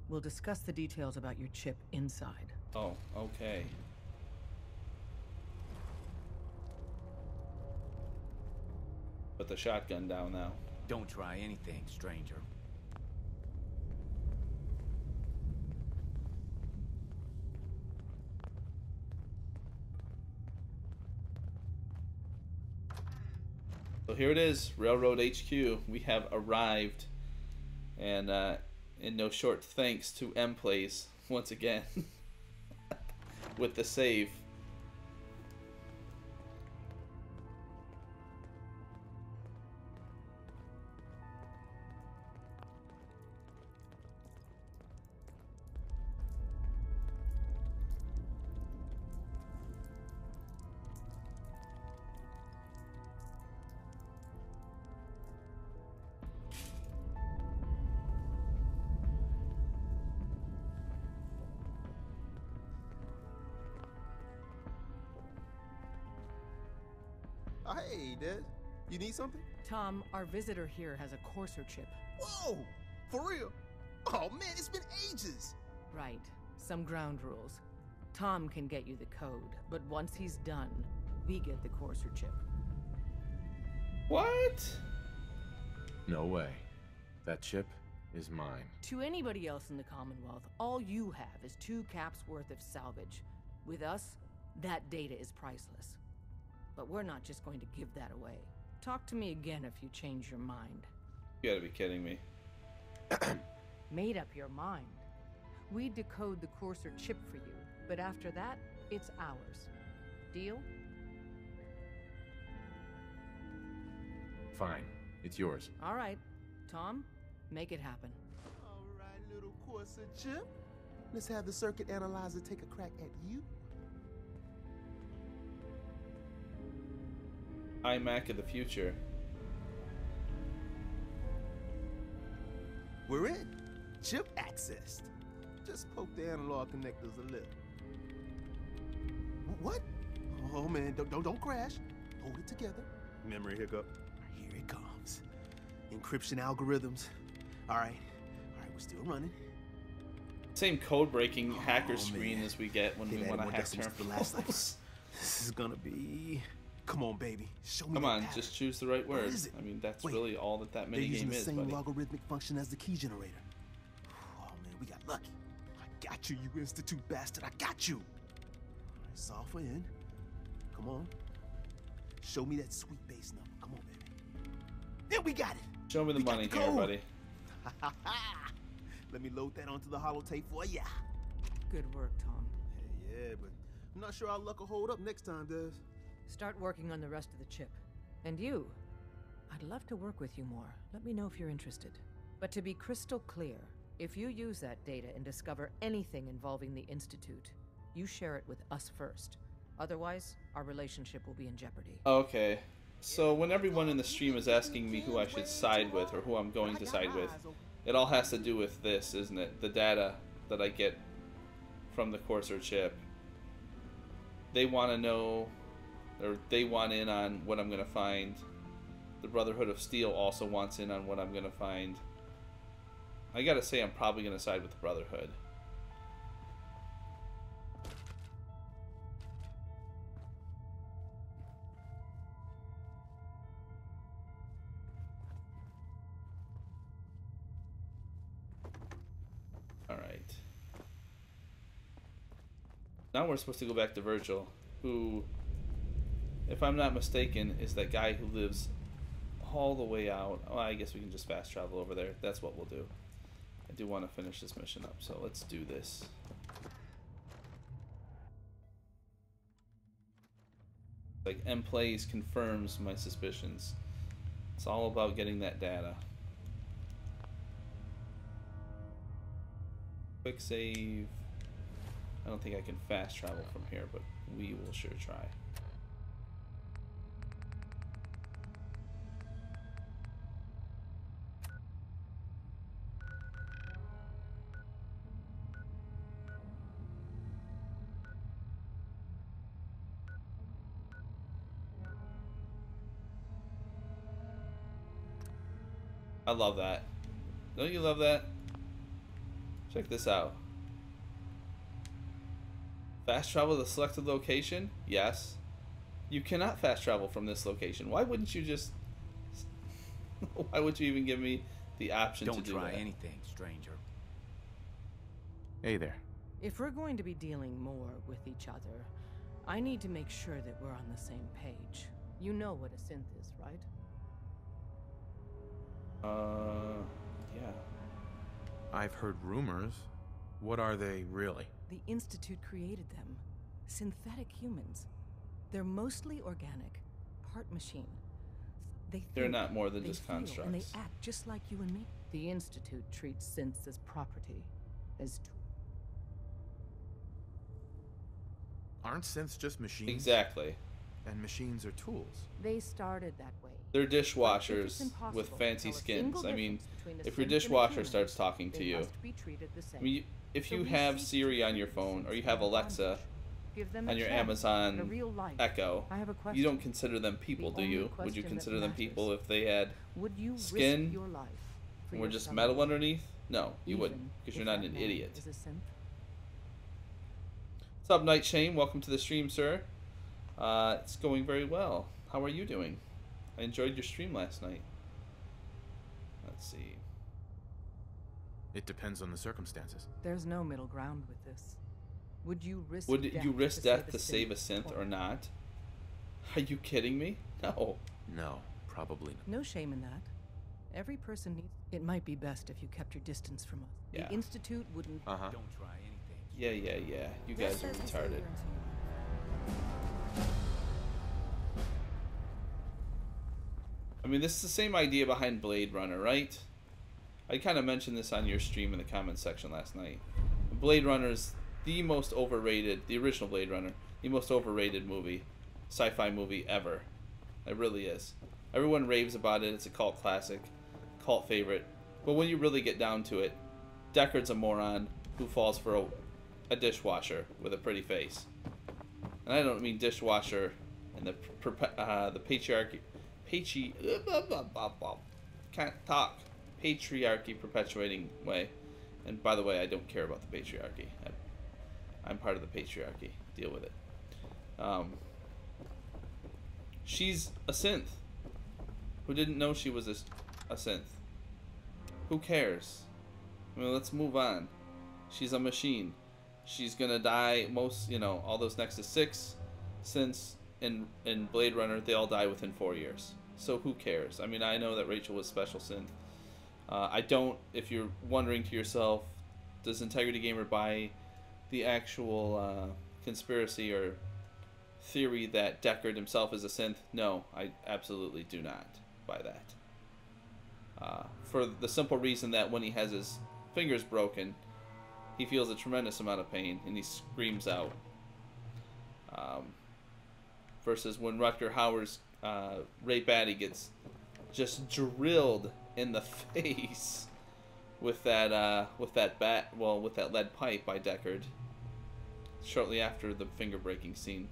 H: We'll discuss the details about your chip inside.
A: Oh, okay. Put the shotgun down now.
I: Don't try anything, stranger.
A: So here it is, Railroad HQ. We have arrived, and in no short thanks to M-Plays once again with the save.
R: Oh, hey, Des. You need something?
H: Tom, our visitor here has a courser chip.
R: Whoa! For real? Oh, man, it's been ages!
H: Right. Some ground rules. Tom can get you the code, but once he's done, we get the courser chip.
A: What?
E: No way. That chip is mine.
H: To anybody else in the Commonwealth, all you have is 2 caps worth of salvage. With us, that data is priceless. But we're not just going to give that away. Talk to me again if you change your mind.
A: You gotta be kidding me.
H: Made up your mind. We decode the courser chip for you, but after that, it's ours. Deal?
E: Fine. It's yours.
H: All right. Tom, make it happen.
R: All right, little courser chip. Let's have the circuit analyzer take a crack at you.
A: iMac of the future.
R: We're in. Chip accessed. Just poke the analog connectors a little. What? Oh man, don't crash. Hold it together. Memory hiccup. Here it comes. Encryption algorithms. All right, we're still running.
A: Same code breaking hacker screen as we get when we want to hack
R: terminals.
A: terminals.
R: This is gonna be. Come on, baby. Show me.
A: Come on,
R: pattern.
A: just choose the right word.
R: What is it?
A: I mean, that's
R: Wait,
A: really all that mini game is,
R: they're using the same
A: buddy.
R: logarithmic function as the key generator. Oh man, we got lucky. I got you, you Institute bastard. I got you. All right, solve for N. Come on. Show me that sweet bass number. Come on, baby. Then we got it.
A: Show me the money here, buddy.
R: Let me load that onto the holotape for ya.
H: Good work, Tom.
R: Hey, yeah, but I'm not sure our luck will hold up next time, Des.
H: Start working on the rest of the chip. And you, I'd love to work with you more. Let me know if you're interested. But to be crystal clear, if you use that data and discover anything involving the Institute, you share it with us first. Otherwise, our relationship will be in jeopardy.
A: Okay. So when everyone in the stream is asking me who I should side with or who I'm going to side with, it all has to do with this, isn't it? The data that I get from the courser chip. They want to know, or they want in on what I'm going to find. The Brotherhood of Steel also wants in on what I'm going to find. I gotta say, I'm probably going to side with the Brotherhood. Alright. Now we're supposed to go back to Virgil, who, if I'm not mistaken, is that guy who lives all the way out. Oh, I guess we can just fast travel over there. That's what we'll do. I do want to finish this mission up, so let's do this. Like, M-Plays confirms my suspicions. It's all about getting that data. Quick save. I don't think I can fast travel from here, but we will sure try. I love that. Don't you love that? Check this out. Fast travel to the selected location? Yes. You cannot fast travel from this location. Why wouldn't you just... Why would you even give me the option to do that?
G: Don't try anything, stranger.
E: Hey there.
H: If we're going to be dealing more with each other, I need to make sure that we're on the same page. You know what a synth is, right?
A: Yeah.
E: I've heard rumors. What are they really?
H: The Institute created them. Synthetic humans. They're mostly organic, part machine.
A: They're not more than just
H: feel,
A: constructs.
H: And they act just like you and me. The Institute treats synths as property, as tools.
E: Aren't synths just machines?
A: Exactly.
E: And machines are tools.
H: They started that way.
A: They're dishwashers with fancy skins. I mean, if your dishwasher starts talking to you, I mean, if you have Siri on your phone or you have Alexa on your Amazon Echo, you don't consider them people, do you? Would you consider them people if they had skin and were just metal underneath? No, you wouldn't, because you're not an idiot. What's up, Night Shane? Welcome to the stream, sir. It's going very well. How are you doing? I enjoyed your stream last night. Let's see.
E: It depends on the circumstances.
H: There's no middle ground with this. Would you risk
A: death to save a synth or not? Are you kidding me? No.
E: No, probably not.
H: No shame in that. Every person needs... It might be best if you kept your distance from us.
A: Yeah.
H: The Institute wouldn't...
A: Don't try anything. Yeah. You guys are retarded. I mean, this is the same idea behind Blade Runner, right? I kind of mentioned this on your stream in the comments section last night. Blade Runner is the most overrated, the original Blade Runner, the most overrated movie, sci-fi movie ever. It really is. Everyone raves about it. It's a cult classic, cult favorite. But when you really get down to it, Deckard's a moron who falls for a dishwasher with a pretty face. And I don't mean dishwasher in the patriarchy. Can't talk. Patriarchy perpetuating way. And by the way, I don't care about the patriarchy. I'm part of the patriarchy. Deal with it. She's a synth. Who didn't know she was a synth? Who cares? I mean, let's move on. She's a machine. She's gonna die all those Nexus 6 synths in Blade Runner, they all die within 4 years. So who cares? I mean, I know that Rachel was special synth. I don't, if you're wondering to yourself, does Integrity Gamer buy the actual conspiracy or theory that Deckard himself is a synth? No, I absolutely do not buy that. For the simple reason that when he has his fingers broken, he feels a tremendous amount of pain and he screams out. Versus when Rutger Hauer's Ray Batty gets just drilled in the face with that lead pipe by Deckard shortly after the finger breaking scene.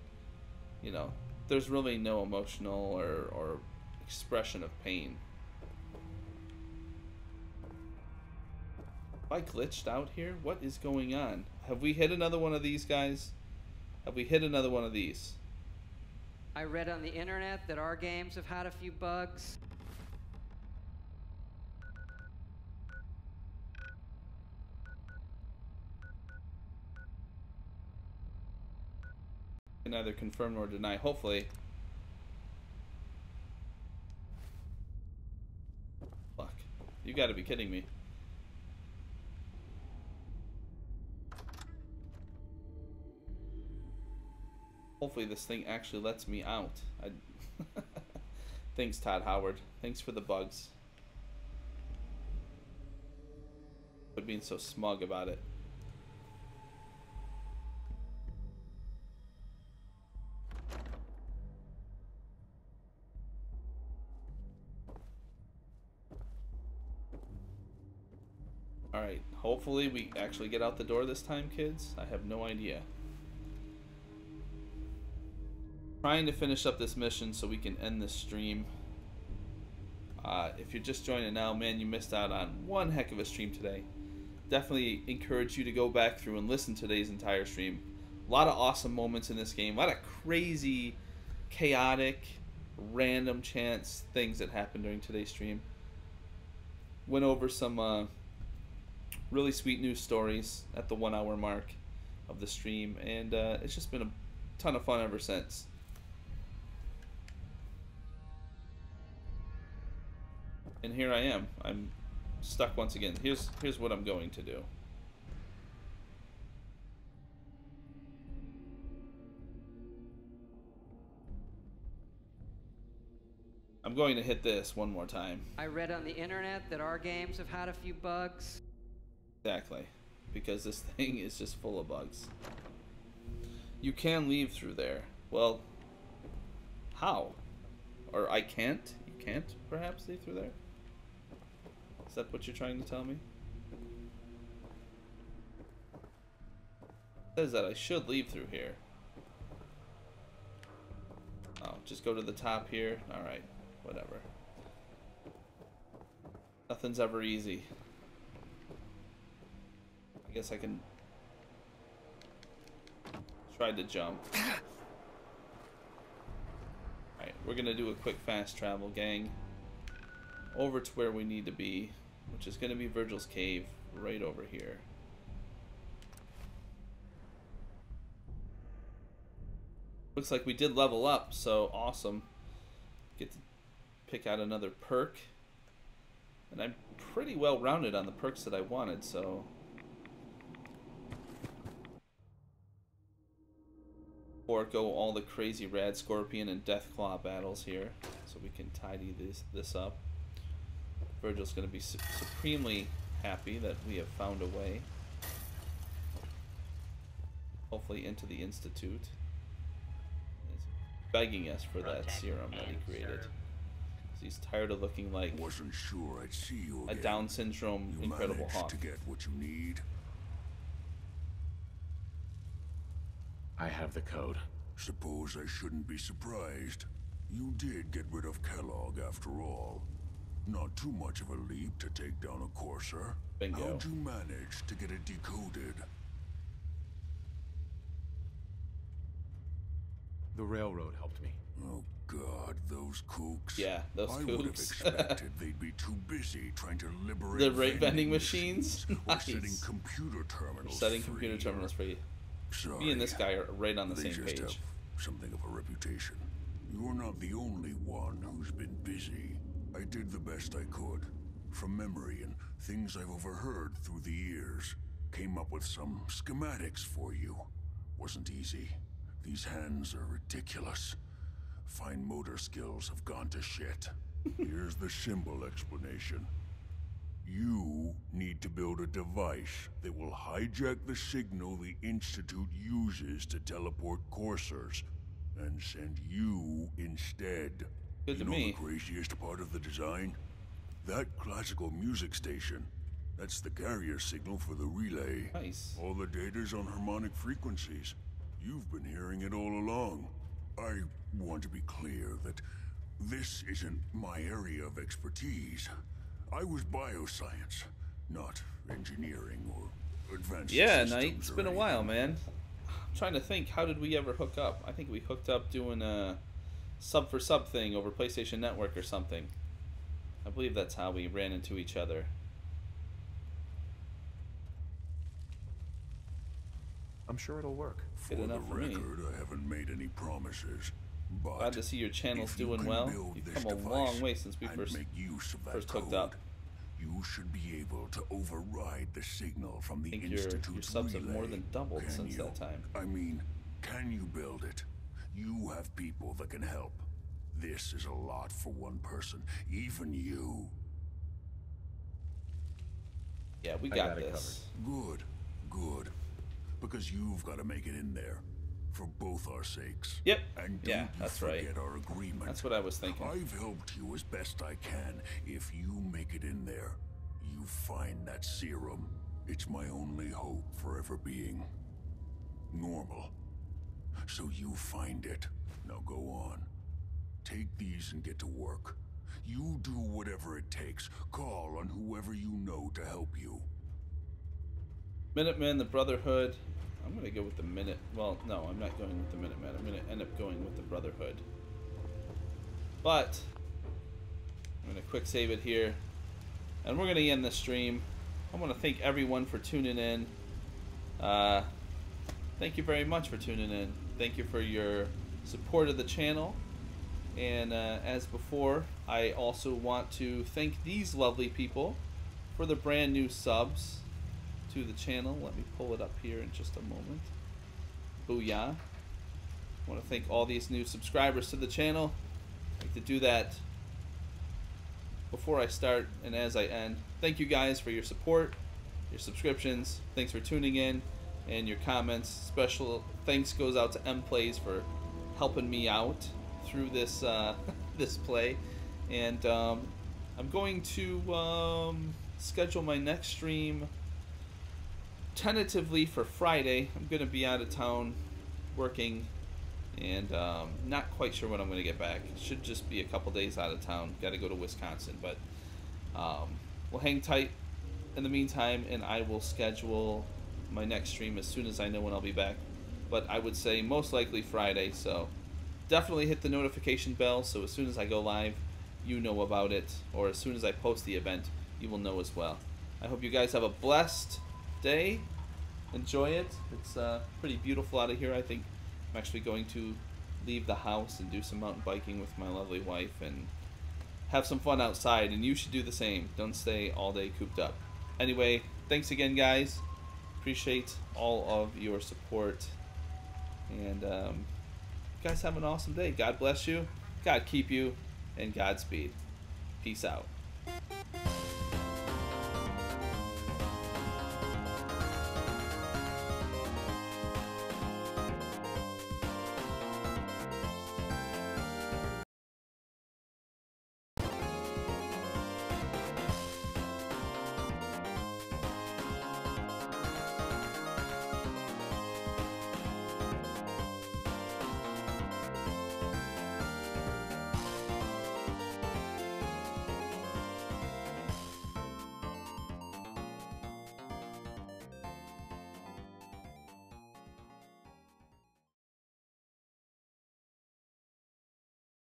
A: There's really no emotional or expression of pain. Have I glitched out here? What is going on? Have we hit another one of these, guys? Have we hit another one of these?
F: I read on the internet that our games have had a few bugs.
A: Can neither confirm nor deny. Hopefully. Fuck. You gotta be kidding me. Hopefully this thing actually lets me out. Thanks, Todd Howard. Thanks for the bugs. For being so smug about it. Alright, hopefully we actually get out the door this time, kids. I have no idea. Trying to finish up this mission so we can end this stream. If you're just joining now, man, you missed out on one heck of a stream today. Definitely encourage you to go back through and listen to today's entire stream. A lot of awesome moments in this game. A lot of crazy, chaotic, random chance things that happened during today's stream. Went over some really sweet news stories at the 1 hour mark of the stream. And it's just been a ton of fun ever since. And here I am. I'm stuck once again. Here's what I'm going to do. I'm going to hit this one more time.
F: I read on the internet that our games have had a few bugs.
A: Exactly. Because this thing is just full of bugs. You can leave through there. Well, how? Or I can't? You can't perhaps leave through there? Is that what you're trying to tell me? It says that I should leave through here. Oh, just go to the top here? Alright, whatever. Nothing's ever easy. I guess I can try to jump. Alright, we're gonna do a quick fast travel, gang. Over to where we need to be, which is gonna be Virgil's cave right over here. Looks like we did level up, so awesome. Get to pick out another perk. And I'm pretty well rounded on the perks that I wanted, so forego all the crazy rad scorpion and deathclaw battles here, so we can tidy this up. Virgil's going to be supremely happy that we have found a way, hopefully into the Institute. He's begging us for that serum that he created. He's tired of looking like
P: Wasn't sure I'd see you
A: a Down syndrome
P: you
A: Incredible
P: managed
A: Hawk.
P: to get what you need.
E: I have the code.
P: Suppose I shouldn't be surprised. You did get rid of Kellogg after all. Not too much of a leap to take down a courser.
A: Bingo.
P: How'd you manage to get it decoded?
E: The railroad helped me.
P: Oh God, those kooks.
A: Yeah, those
P: I would have
A: kooks.
P: expected they'd be too busy trying to liberate
A: The rate vending machines?
P: or
A: Nice.
P: setting computer terminals
A: Setting
P: free.
A: computer terminals free.
P: Sorry,
A: Me and this guy are right on the
P: they
A: same
P: just
A: page.
P: have something of a reputation. You're not the only one who's been busy. I did the best I could. From memory and things I've overheard through the years. Came up with some schematics for you. Wasn't easy. These hands are ridiculous. Fine motor skills have gone to shit. Here's the symbol explanation. You need to build a device that will hijack the signal the Institute uses to teleport coursers, and send you instead.
A: Good to
P: you know
A: me.
P: The craziest part of the design? That classical music station. That's the carrier signal for the relay.
A: Nice.
P: All the data's on harmonic frequencies. You've been hearing it all along. I want to be clear that this isn't my area of expertise. I was bioscience, not engineering or advanced
A: Yeah,
P: systems
A: Knight. It's
P: or
A: been a
P: anything.
A: while, man. I'm trying to think, how did we ever hook up? I think we hooked up doing a sub for sub thing over PlayStation Network or something. I believe that's how we ran into each other.
E: I'm sure it'll work.
P: For
A: Good
P: the
A: enough for me.
P: record, I haven't made any promises. But
A: Glad to see your channel's
P: if you
A: doing
P: can
A: well.
P: build
A: You've
P: this
A: come a
P: device
A: long way since we
P: and
A: first
P: make use of that
A: hooked
P: code,
A: up.
P: You should be able to override the signal from the
A: I think
P: Institute's
A: your subs have more
P: relay.
A: than doubled
P: Can
A: since
P: you?
A: that time.
P: I mean, can you build it? You have people that can help. This is a lot for one person, even you.
A: Yeah, we
E: I
A: got
E: got it
A: this.
P: Good, good. Because you've got to make it in there. For both our sakes.
A: Yep.
P: And
A: Yeah,
P: don't you
A: that's right.
P: forget our agreement.
A: That's what I was thinking.
P: I've helped you as best I can. If you make it in there, you find that serum. It's my only hope for ever being normal. So you find it. Now go on. Take these and get to work. You do whatever it takes. Call on whoever you know to help you.
A: Minutemen, the Brotherhood. I'm going to go with the Minute... Well, no, I'm not going with the Minutemen. I'm going to end up going with the Brotherhood. But, I'm going to quick save it here. And we're going to end the stream. I want to thank everyone for tuning in. Thank you very much for tuning in. Thank you for your support of the channel. And as before, I also want to thank these lovely people for the brand new subs to the channel. Let me pull it up here in just a moment. Booyah. I want to thank all these new subscribers to the channel. I like to do that before I start and as I end. Thank you guys for your support, your subscriptions. Thanks for tuning in and your comments. Special thanks goes out to MPlays for helping me out through this this play. And I'm going to schedule my next stream tentatively for Friday. I'm going to be out of town working and not quite sure when I'm going to get back. It should just be a couple days out of town. Got to go to Wisconsin, but we'll hang tight in the meantime, and I will schedule my next stream as soon as I know when I'll be back. But I would say most likely Friday, so definitely hit the notification bell so as soon as I go live, you know about it, or as soon as I post the event, you will know as well. I hope you guys have a blessed day. Enjoy it. It's pretty beautiful out of here. I think I'm actually going to leave the house and do some mountain biking with my lovely wife and have some fun outside, and you should do the same. Don't stay all day cooped up. Anyway, thanks again, guys. Appreciate all of your support, and you guys have an awesome day. God bless you, God keep you, and Godspeed. Peace out.